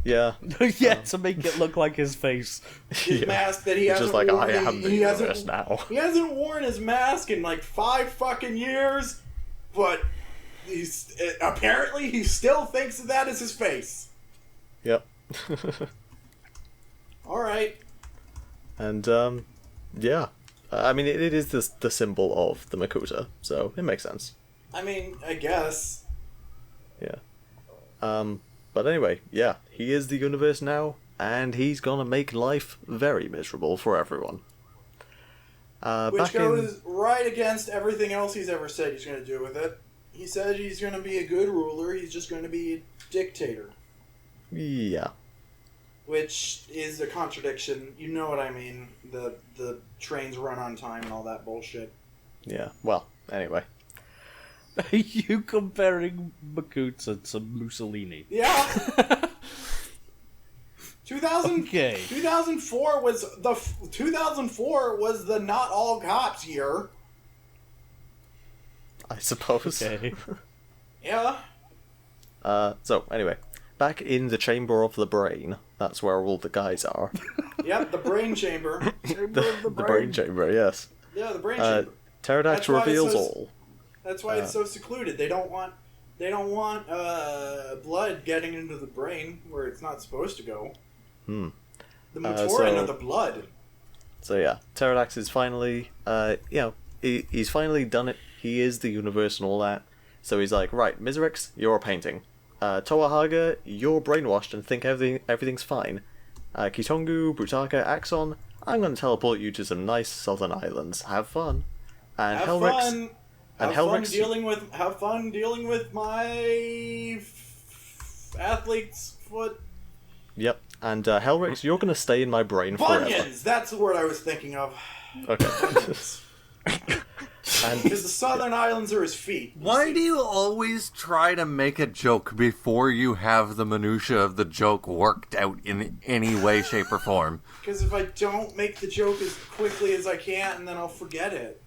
Yeah. Yeah, to make it look like his face. His Yeah. mask that he It's hasn't just like, worn. I am the he universe hasn't, now. He hasn't worn his mask in like 5 fucking years, but apparently he still thinks that is his face. Yep. All right. And, yeah. I mean, it is the symbol of the Makuta, so it makes sense. I mean, I guess. Yeah. But anyway, yeah, he is the universe now, and he's gonna make life very miserable for everyone. Which Back goes right against everything else he's ever said he's going to do with it. He said he's going to be a good ruler. He's just going to be a dictator. Yeah. Which is a contradiction. You know what I mean. The trains run on time and all that bullshit. Yeah. Well, anyway. Are you comparing Makuta to Mussolini? Yeah. Okay. 2004 was the not all cops year. I suppose. Okay. Yeah. So, anyway. Back in the Chamber of the Brain, That's where all the guys are. Yep, the brain chamber. The brain chamber, yes. Yeah, the brain chamber. Pterodax That's why reveals it's all. That's why it's so secluded. They don't want blood getting into the brain where it's not supposed to go. The matoran of the blood. So yeah, Pterodax is finally, he's finally done it. He is the universe and all that. So he's like, right, Miserix, you're a painting. Toahaga, you're brainwashed and think everything's fine. Kitongu, Butaka, Axon, I'm going to teleport you to some nice southern islands. Have fun. And Have Helrix, fun. and Have fun Helrix, have fun dealing with my athlete's foot. Yep. And Helrix, you're going to stay in my brain forever. Bunions! That's the word I was thinking of. Okay. Because the southern islands are his feet. Why do you always try to make a joke before you have the minutia of the joke worked out in any way, shape, or form? Because if I don't make the joke as quickly as I can, and then I'll forget it.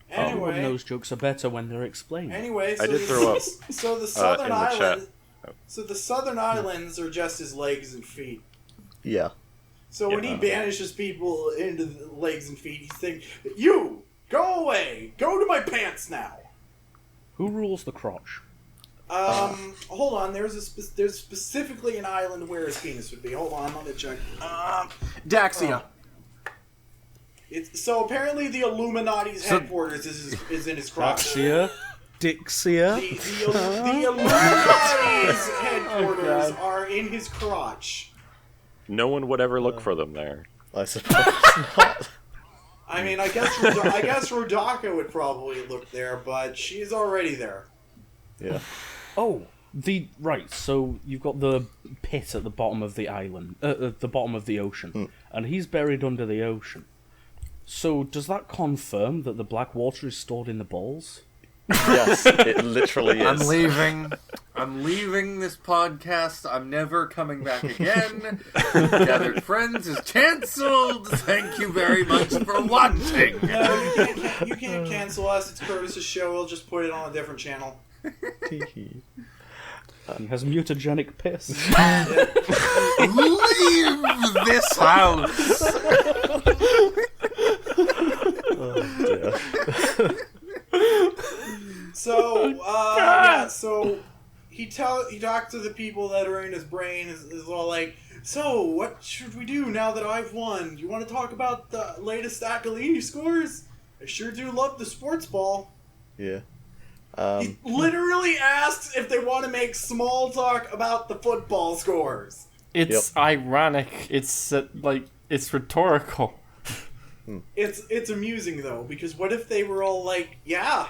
Anyway, those jokes are better when they're explained. Anyway, so I did throw up So the southern in the islands. chat. So the southern islands are just his legs and feet. Yeah. So when he banishes people into the legs and feet, he's thinking, "You go away, go to my pants now." Who rules the crotch? Hold on. There's specifically an island where his penis would be. Hold on, let me check. Daxia. So apparently the Illuminati's headquarters is in his crotch. Dixia? The Illuminati's headquarters are in his crotch. No one would ever look for them there. I suppose not. I mean, I guess Rodaka would probably look there, but she's already there. Yeah. Oh, so you've got the pit at the bottom of the island, at the bottom of the ocean, and he's buried under the ocean. So does that confirm that the black water is stored in the balls? Yes, it literally is. I'm leaving this podcast. I'm never coming back again. Gathered Friends is cancelled. Thank you very much for watching. No, you can't cancel us. It's Curtis's show. We'll just put it on a different channel. He has mutagenic piss. Leave this house. Oh, dear. So he talks to the people that are in his brain. Is all like, so what should we do now that I've won? You want to talk about the latest Accolini scores? I sure do love the sports ball. Yeah. He literally asks if they want to make small talk about the football scores. It's ironic. It's it's rhetorical. It's amusing though, because what if they were all like, yeah,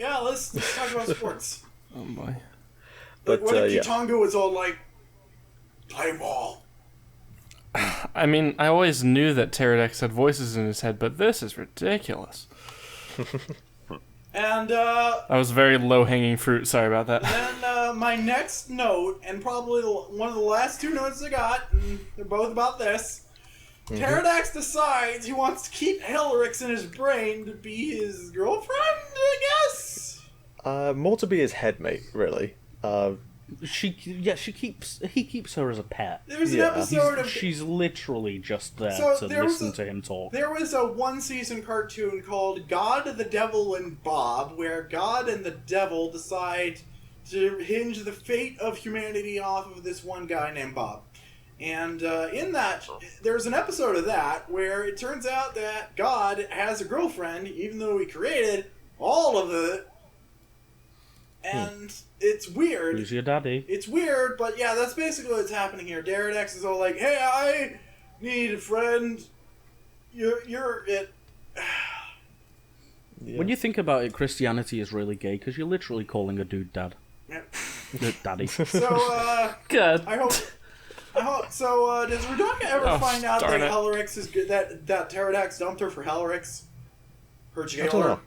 let's talk about sports. Oh boy. But what if Kitonga was all like, play ball? I mean, I always knew that Pterodax had voices in his head, but this is ridiculous. And that was very low-hanging fruit. Sorry about that. then my next note, and probably one of the last two notes I got, and they're both about this. Pterodax decides he wants to keep Helrix in his brain to be his girlfriend, I guess? More to be his headmate, really. He keeps her as a pet. There's an episode of... She's literally just there to listen to him talk. There was a one-season cartoon called God, the Devil, and Bob, where God and the Devil decide to hinge the fate of humanity off of this one guy named Bob. And in that, there's an episode of that where it turns out that God has a girlfriend, even though he created all of it. And it's weird. Who's your daddy? It's weird, but yeah, that's basically what's happening here. Pterodax is all like, hey, I need a friend. You're it. Yeah. When you think about it, Christianity is really gay, because you're literally calling a dude dad. Yep. Daddy. So, Good. I hope. So, does Rodaka ever find out that Helrix is good? That Pterodax dumped her for Helrix? Her jailer?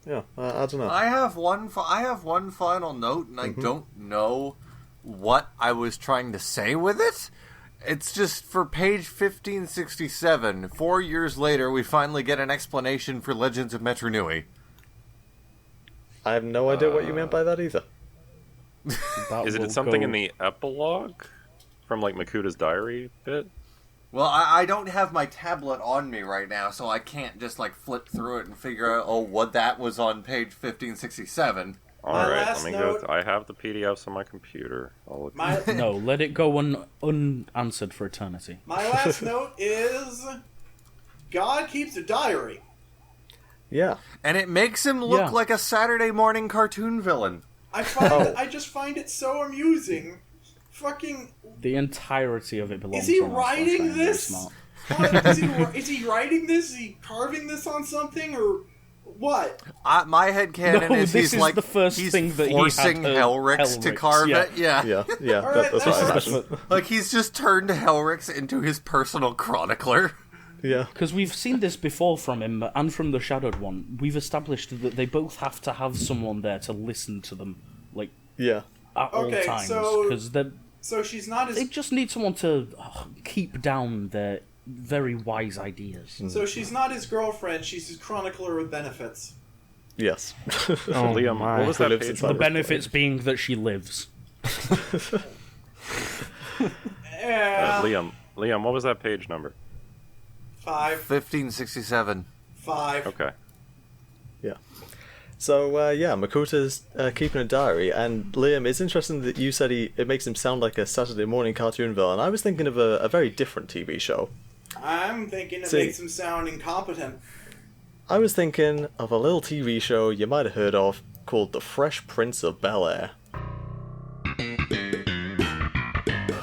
Yeah, I don't know. I have one final note, and I don't know what I was trying to say with it. It's just for page 1567. 4 years later, we finally get an explanation for Legends of Metru Nui. I have no idea what you meant by that either. Is it something in the epilogue? from like Makuta's diary bit? Well, I don't have my tablet on me right now, so I can't just like flip through it and figure out what that was on page 1567. All right, let me go. I have the PDFs on my computer. No, let it go unanswered for eternity. My last note is God keeps a diary. Yeah. And it makes him look like a Saturday morning cartoon villain. I just find it so amusing. Fucking... The entirety of it belongs Is he on writing this? Is he writing this? Is he carving this on something, or what? My headcanon is this is like the first thing that forcing he had Hellrix to carve it. Yeah. Right, that's what I imagine. Like he's just turned Hellrix into his personal chronicler. Yeah. Because we've seen this before from him, and from the Shadowed one. We've established that they both have to have someone there to listen to them, like, at all times. Because so she's not as... They just need someone to keep down their very wise ideas. So she's not his girlfriend, she's his chronicler with benefits. Yes. Liam, what was that page? The benefits being that she lives. Liam, what was that page number? 5. 1567. 5. Okay. Yeah. So, Makuta's keeping a diary, and Liam, it's interesting that you said it makes him sound like a Saturday morning cartoon villain. I was thinking of a very different TV show. I'm thinking it makes him sound incompetent. I was thinking of a little TV show you might have heard of called The Fresh Prince of Bel-Air.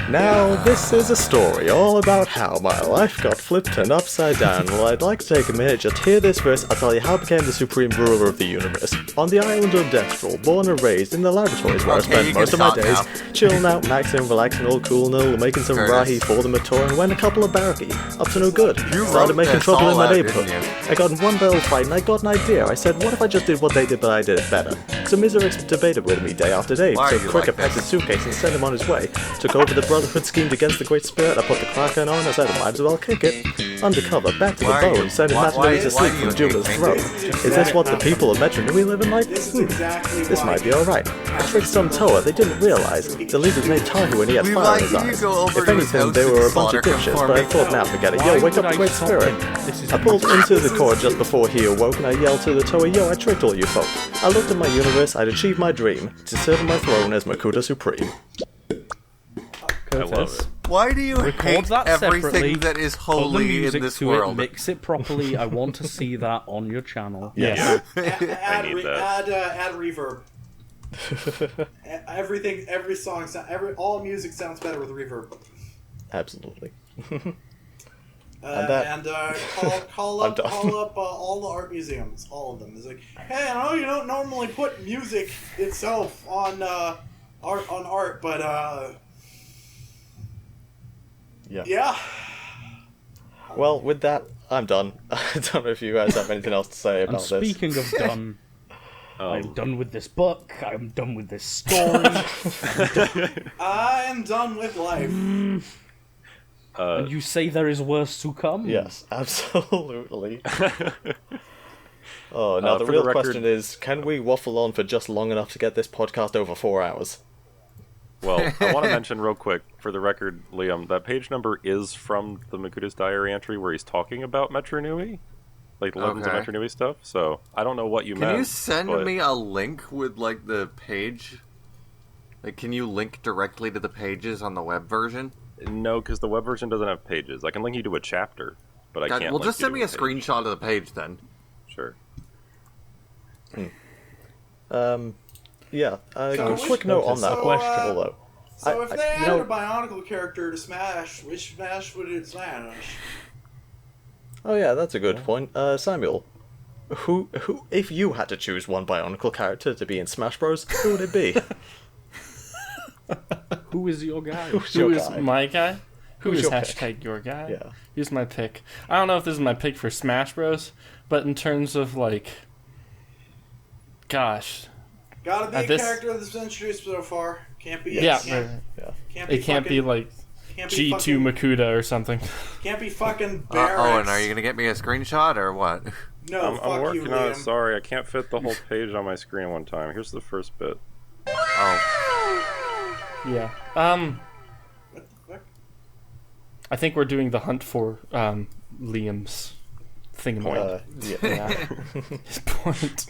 Now, this is a story all about how my life got flipped and upside down. Well, I'd like to take a minute, just hear this verse, I'll tell you how I became the supreme ruler of the universe. On the island of Dextrol, born and raised in the laboratories where I spent most of my days, chilling out, maxing, relaxing, all cool, no, making some rahi for the mature, and when a couple of barracky, up to no good, started making trouble in my neighborhood. I got in one battle fight and I got an idea. I said, what if I just did what they did but I did it better? So Miserix debated with me day after day, so Cricket packed his suitcase and sent him on his way. Took over the Brotherhood, schemed against the Great Spirit, I put the Kraken on, I said I might as well kick it. Undercover, back to the bone, sending Matanui to sleep from Jubala's throat. Is this what the people of Metronui live in like? This might be alright. I tricked some Toa, they didn't realize. The leader's named Tahu and he had fire in his eyes. If anything, they were a bunch of dipshits, but I thought, now forget it. Yo, wake up the Great Spirit. I pulled into the court just before he awoke and I yelled to the Toa, yo, I tricked all you folk. I looked at my universe, I'd achieved my dream, to sit on my throne as Makuta Supreme. I love it. Why do you hate that everything that is holy in this world? Mix it properly. I want to see that on your channel. Yes. Add reverb. Every song, all music sounds better with reverb. Absolutely. Call up all the art museums, all of them. It's like, hey, I know you don't normally put music itself on art, but yeah. Well, with that, I'm done. I don't know if you guys have anything else to say about And speaking of done, I'm done with this book. I'm done with this story. I am done with life. And you say there is worse to come? Yes, absolutely. Now the real question is, can we waffle on for just long enough to get this podcast over 4 hours? Well, I want to mention real quick, for the record, Liam, that page number is from the Makuta's diary entry where he's talking about Metro Nui, like the Legends of Metro Nui stuff. So I don't know what you meant. Can you send me a link with like the page? Like, can you link directly to the pages on the web version? No, because the web version doesn't have pages. I can link you to a chapter, but I can't. Well, just send me a screenshot of the page then. Sure. Yeah, a quick note on that question, although. So if they added a Bionicle character to Smash, which Smash would it Smash? Oh yeah, that's a good point. Samuel, who, if you had to choose one Bionicle character to be in Smash Bros, who would it be? Who is your guy? Who is my guy? Who is hashtag your guy? Yeah. Here's my pick. I don't know if this is my pick for Smash Bros, but in terms of like, gosh. Gotta be a character that's been introduced so far. Can't be. Yeah. It can't be like G2 Makuta or something. Can't be fucking Barracks. Oh, and are you gonna get me a screenshot or what? No, I'm working you, on it. Liam. Sorry, I can't fit the whole page on my screen one time. Here's the first bit. Oh. Yeah. What the fuck? I think we're doing the hunt for Liam's thingamajig. Yeah. His point.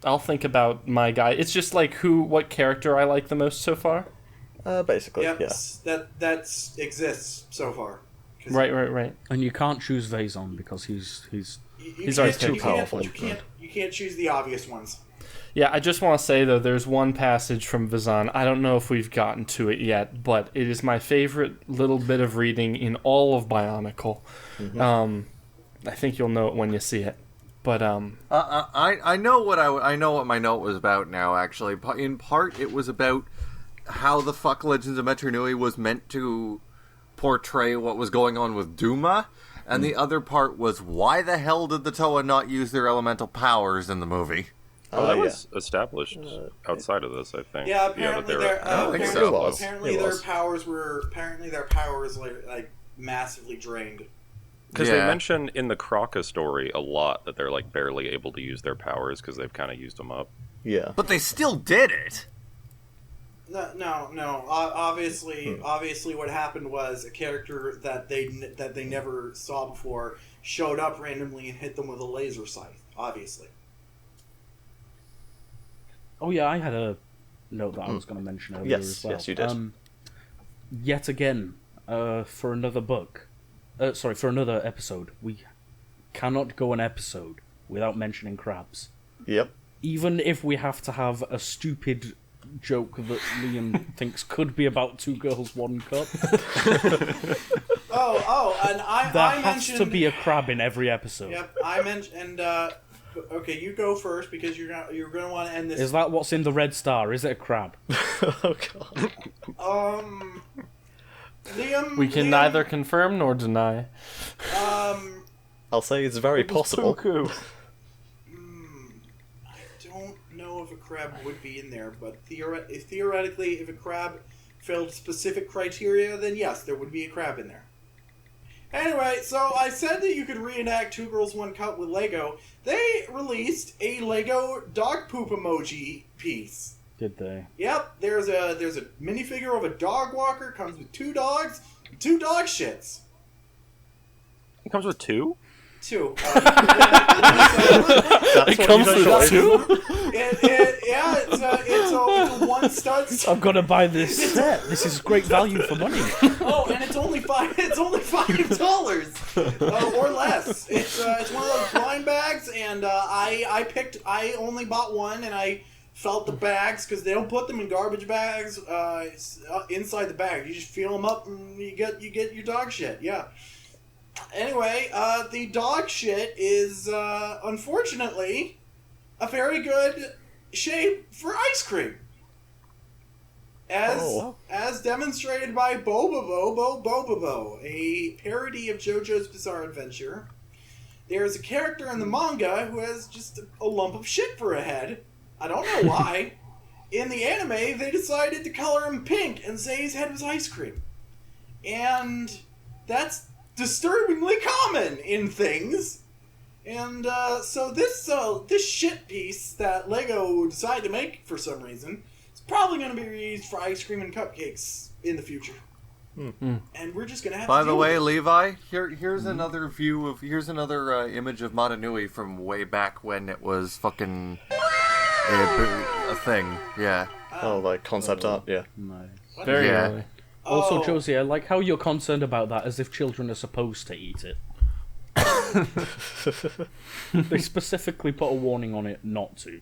I'll think about my guy. It's just like what character I like the most so far. Basically, Yep, yeah. that exists so far. Right. And you can't choose Vaison because he's already too powerful. You can't choose the obvious ones. Yeah, I just want to say, though, there's one passage from Vazan. I don't know if we've gotten to it yet, but it is my favorite little bit of reading in all of Bionicle. I think you'll know it when you see it. But I know what my note was about now. Actually, in part, it was about how the fuck Legends of Metru Nui was meant to portray what was going on with Duma, and the other part was why the hell did the Toa not use their elemental powers in the movie? That was established outside of this, I think. Yeah, apparently their powers were like massively drained. Because they mention in the Kraka story a lot that they're like barely able to use their powers because they've kind of used them up. Yeah, but they still did it. No. Obviously, what happened was a character that they never saw before showed up randomly and hit them with a laser scythe. Obviously. Oh yeah, I had a note that I was going to mention earlier as well. Yes, you did. Yet again, for another book, for another episode, we cannot go an episode without mentioning crabs. Yep. Even if we have to have a stupid joke that Liam thinks could be about two girls, one cup. And I has mentioned... to be a crab in every episode. Yep, I mentioned... okay, you go first because you're gonna want to end this. Is that what's in the red star? Is it a crab? Oh god. Liam. We can neither confirm nor deny. I'll say it's very possible. Cuckoo. I don't know if a crab would be in there, but theoretically, if a crab filled specific criteria, then yes, there would be a crab in there. Anyway, so I said that you could reenact Two Girls, One Cup with Lego. They released a Lego dog poop emoji piece. Did they? Yep, there's a minifigure of a dog walker, comes with two dogs, two dog shits. It comes with two? Two. It comes with two? It's a one stud. I'm gonna buy this set. This is great value for money. Oh, and it's only $5 or less. It's one of those blind bags, and I only bought one, and I felt the bags because they don't put them in garbage bags inside the bag. You just feel them up, and you get your dog shit. Yeah. Anyway, the dog shit is unfortunately a very good shape for ice cream. As demonstrated by Bobobo, a parody of JoJo's Bizarre Adventure. There's a character in the manga who has just a lump of shit for a head. I don't know why. In the anime, they decided to color him pink and say his head was ice cream. And that's disturbingly common in things. And so this shit piece that Lego decided to make for some reason is probably going to be used for ice cream and cupcakes in the future. Mm-hmm. And we're just going to have By to the deal way, with it. Levi, here's another image of Motunui from way back when it was fucking a thing. Yeah. Oh, like concept art, yeah. Nice. Very Yeah. early. Also, Josie, I like how you're concerned about that as if children are supposed to eat it. They specifically put a warning on it not to.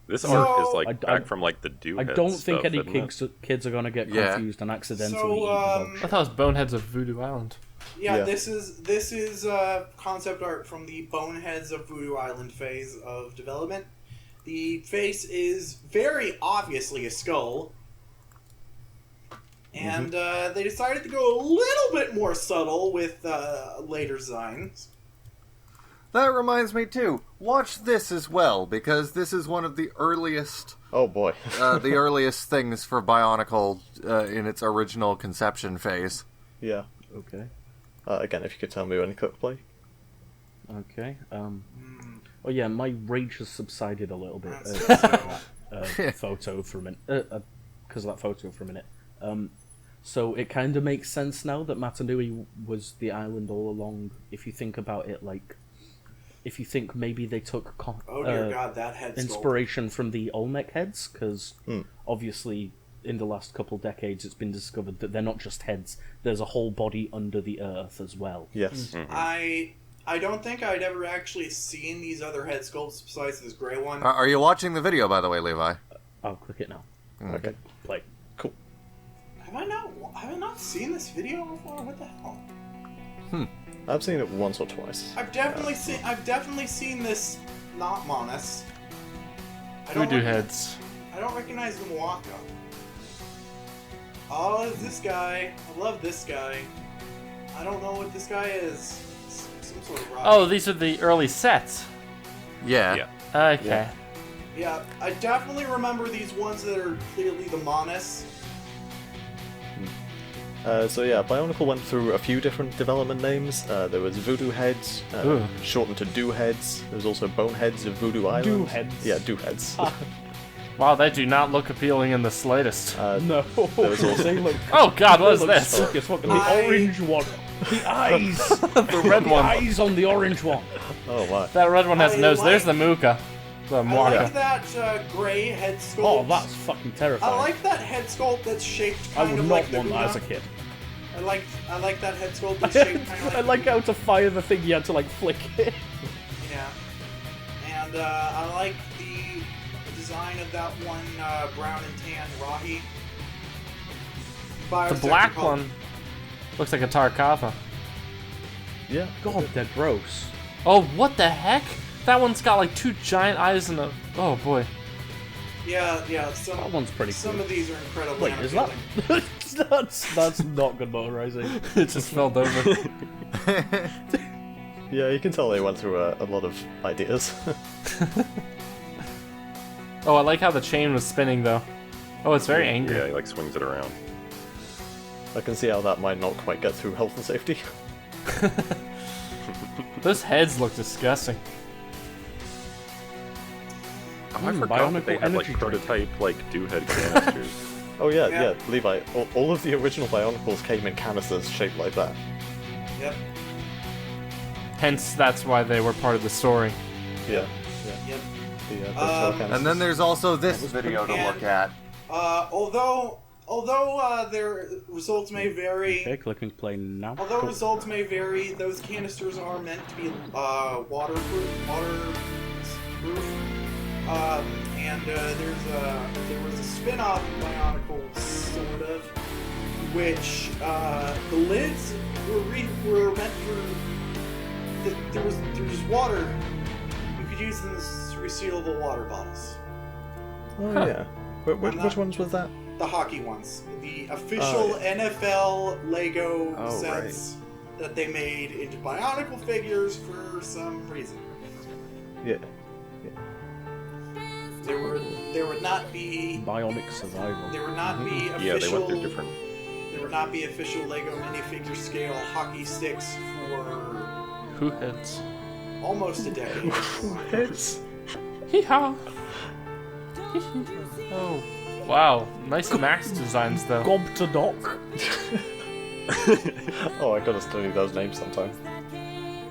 This art is like I back from like the do. I don't think any kids are going to get confused and accidentally eat the dog I shit. thought it was Boneheads of Voodoo Island. Yeah, this is concept art from the Boneheads of Voodoo Island phase of development. The face is very obviously a skull. And they decided to go a little bit more subtle with later designs. That reminds me too. Watch this as well, because this is one of the earliest. Oh boy. The earliest things for Bionicle in its original conception phase. Yeah. Okay. Again, if you could tell me when you click play. Okay. Oh yeah, my rage has subsided a little bit photo for a minute. Because of that photo for a minute. So it kind of makes sense now that Matanui was the island all along. If you think about it, like, if you think maybe they took Oh dear God, that head sculpt. inspiration from the Olmec heads, because obviously in the last couple decades it's been discovered that they're not just heads. There's a whole body under the earth as well. Yes. I don't think I'd ever actually seen these other head sculpts besides this gray one. Are you watching the video, by the way, Levi? I'll click it now. Okay. Play. Cool. Have I not seen this video before? What the hell? I've seen it once or twice. I've definitely seen this not Monas. Voodoo heads. I don't recognize the Mwaka. Oh, it's this guy. I love this guy. I don't know what this guy is. Some sort of rock. Oh, these are the early sets. Yeah. Okay. Yeah, I definitely remember these ones that are clearly the Monas. So yeah, Bionicle went through a few different development names. There was Voodoo Heads, shortened to Do Heads. There was also Boneheads of Voodoo Island. Do Heads. Yeah, Do Heads. Wow, they do not look appealing in the slightest. No. There was also... They look... Oh God, what is they look this? sick as fuck. The orange one. The eyes. The red The one. eyes on the orange one. Oh my. That red one has a I nose. like- There's the Muka. The I Mwaka. like that gray head sculpt. Oh, that's fucking terrifying. I like that head sculpt that's shaped I kind would of not like the want that as a Guna. kid. I like that head sculpt that's shaped kind of like I like how to fire the thing you had to like flick it. Yeah. And I like the design of that one brown and tan Rahi. The black one looks like a Tarkava. Yeah. God, they're gross. Oh, what the heck? That one's got like two giant eyes and a... Oh boy. Yeah. That one's pretty Some cool. of these are incredibly Wait, is that? unappealing. that's not good motorizing. It just fell over. Yeah, you can tell they went through a lot of ideas. Oh, I like how the chain was spinning though. Oh, it's very angry. Yeah, he like swings it around. I can see how that might not quite get through health and safety. Those heads look disgusting. I forgot that they Bionicle had like energy drink. prototype like do-head canisters. Oh yeah, Yeah. yeah, Levi. All of the original Bionicles came in canisters shaped like that. Yep. Hence, that's why they were part of the story. Yeah. Yep. The vegetable canisters. And then there's also this video to look at. Although their results may vary. Okay, clicking play now. Although results may vary, those canisters are meant to be waterproof. And there was a spin-off Bionicle, sort of, which the lids were meant for. There was water. You could use them as resealable water bottles. Oh yeah. Which ones was that? The hockey ones, the official NFL Lego sets that they made into Bionicle figures for some reason. Yeah. There would not be Bionic survival. there would not be official. Yeah, they went through different. There would not be official Lego minifigure scale hockey sticks for Who heads? almost a decade. Heads. Hee-haw! Oh, wow. Nice max designs, though. Gob to Doc. Oh, I gotta study those names sometime.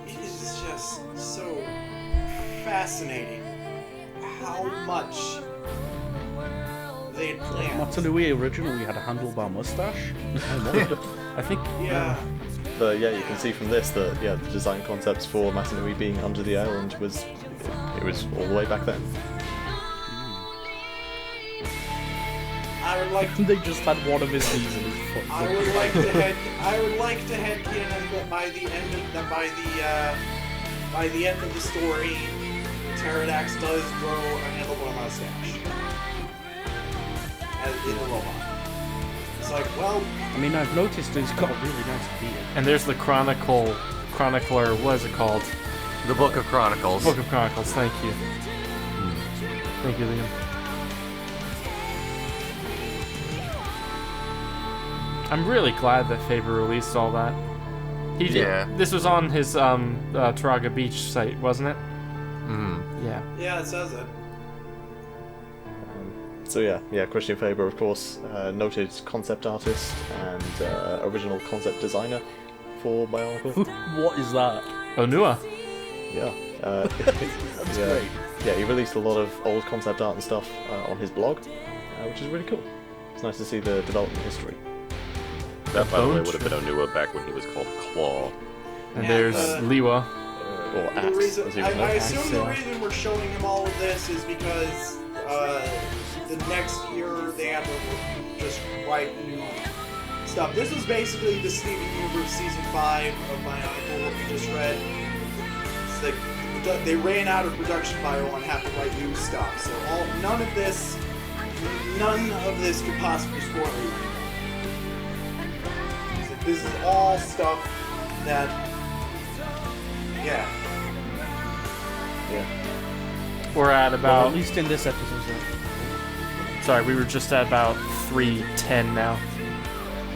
It is just so fascinating how much they had planned. Matanui originally had a handlebar mustache. I think... Yeah. But yeah, you can see from this that the design concepts for Matanui being under the island was all the way back then. I would like They just had one of his knees in his foot. I would like to headcanon that by the end of the story, Pterodax does grow a handlebar mustache as in the robot. It's like, well, I mean, I've noticed he's got a really nice beard. And there's the chronicler, what is it called? The Book of Chronicles. Book of Chronicles, thank you. Thank you, Liam. I'm really glad that Faber released all that. He did. Yeah. This was on his Turaga Beach site, wasn't it? Mm. Yeah. yeah, it says it. So yeah, Christian Faber, of course, noted concept artist and original concept designer for Bionicle. What is that? Onua. Yeah. That's great. Yeah, he released a lot of old concept art and stuff on his blog, which is really cool. It's nice to see the development history. That, by the way, would have been Onua back when he was called Claw. And there's Liwa. Or The Axe, reason, as he was I known. assume the reason we're showing him all of this is because the next year they have to just write new stuff. This was basically the Steven Universe Season 5 of Bionicle, what we just read. It's like they ran out of production bio and have to write new stuff. So none of this could possibly spoil you. It's like, this is all stuff that, yeah. We're at Well, about. at least in this episode. Sorry, we were just at about 3:10 now.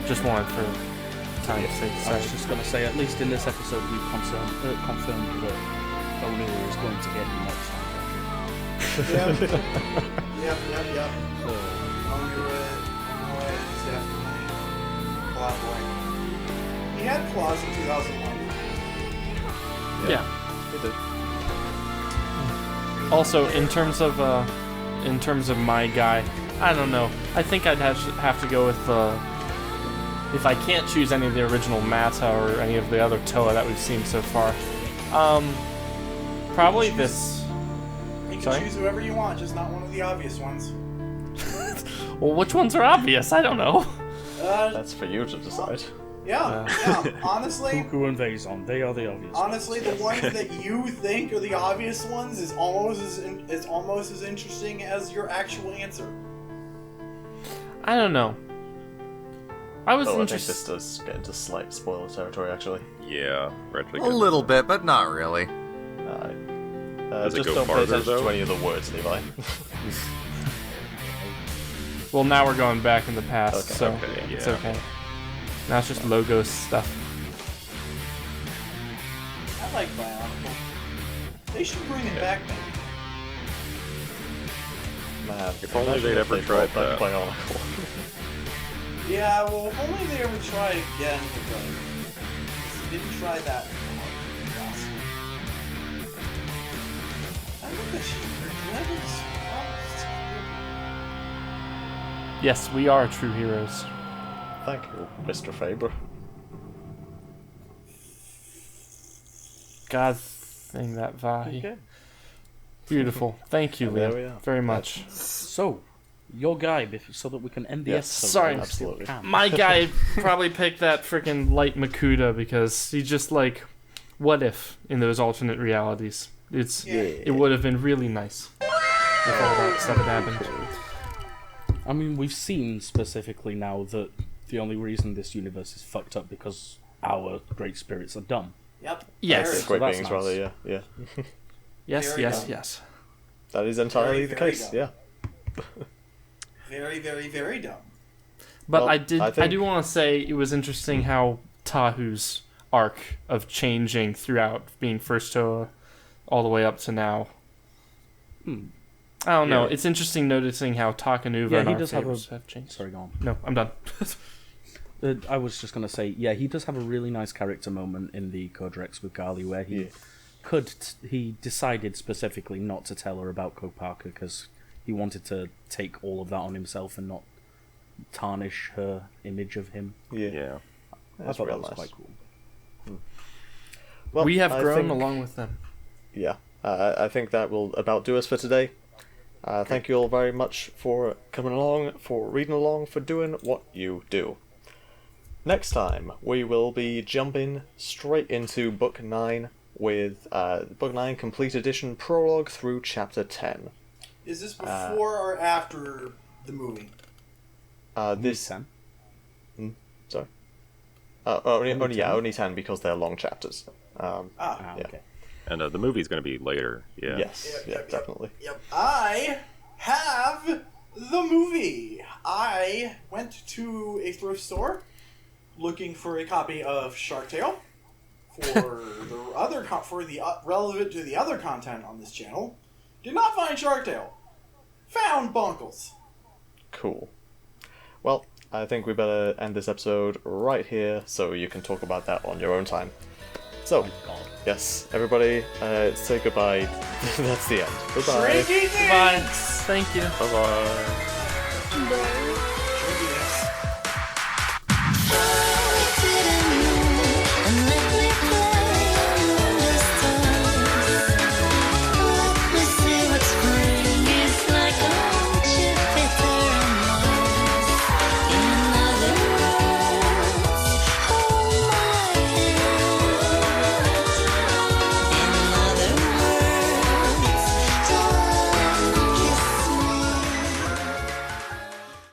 Just wanted for time's sake. I Sorry. was just going to say, at least in this episode, we've confirmed that Onua is going to get the next time. Yep. Onua is definitely Claw Boy. He had claws in 2001. Yeah. He did. Also, in terms of my guy, I don't know. I think I'd have to go with if I can't choose any of the original Mata or any of the other Toa that we've seen so far. Probably this. You can Sorry? choose whoever you want, just not one of the obvious ones. Well, which ones are obvious? I don't know. That's for you to decide. Yeah. Honestly, Cuckoo and Vazon, they are the obvious honestly, the ones that you think are the obvious ones is almost as interesting as your actual answer. I don't know. I was I think interested. this does get into slight spoiler territory, actually. Yeah, we're actually A good. little bit, but not really. Does it Just go don't pay farther, attention to though? any of the words, Levi. Well, now we're going back in the past, Okay, so okay, it's yeah. okay. Now it's just logos stuff. I like Bionicle. They should bring it back, maybe. Man, If only imagine they'd if ever they tried brought back that. Bionicle. Yeah, well, if only they ever try again, but they didn't try that. I think they should bring it. Yes, we are true heroes. Thank you, Mr. Faber. God thing that Vahi. Okay. Beautiful. Thank you, And there Liam, we are. very much. So, your guy, so that we can end the Yes, episode. sorry. while we still Absolutely. can. My guy probably picked that freaking light Makuta because he just like, what if in those alternate realities? It would have been really nice if all that stuff had happened. I mean, we've seen specifically now that the only reason this universe is fucked up because our great spirits are dumb. Yep. Yes. Great that's beings, nice. rather, yeah. Yes, Very yes, dumb. yes. That is entirely Very, the very case, dumb. yeah. Very, very, very dumb. But Well, I I think- do want to say it was interesting how Tahu's arc of changing throughout being first Toa all the way up to now. I don't know. Yeah. It's interesting noticing how TuragaNuva Yeah, and he our does have favorites have changed. Sorry, go on. No, I'm done. I was just going to say, yeah, he does have a really nice character moment in the Codex with Gali where he he decided specifically not to tell her about Kopaka because he wanted to take all of that on himself and not tarnish her image of him. Yeah. I That's thought real that was nice. quite cool. Well, We have I grown think- along with them. Yeah, I think that will about do us for today. Thank you all very much for coming along, for reading along, for doing what you do. Next time, we will be jumping straight into Book 9 with Book 9 Complete Edition Prologue through Chapter 10. Is this before or after the movie? This... Sam? Sorry? Only 10 because they're long chapters. Ah, Yeah. okay. And the movie's going to be later. Yeah. Yes, Yep. definitely. Yep. I have the movie. I went to a thrift store looking for a copy of Shark Tale for relevant to the other content on this channel. Did not find Shark Tale. Found Bonkles. Cool. Well, I think we better end this episode right here so you can talk about that on your own time. So, yes, everybody, say goodbye. That's the end. Goodbye. Goodbye. Thank you. Bye-bye. Bye.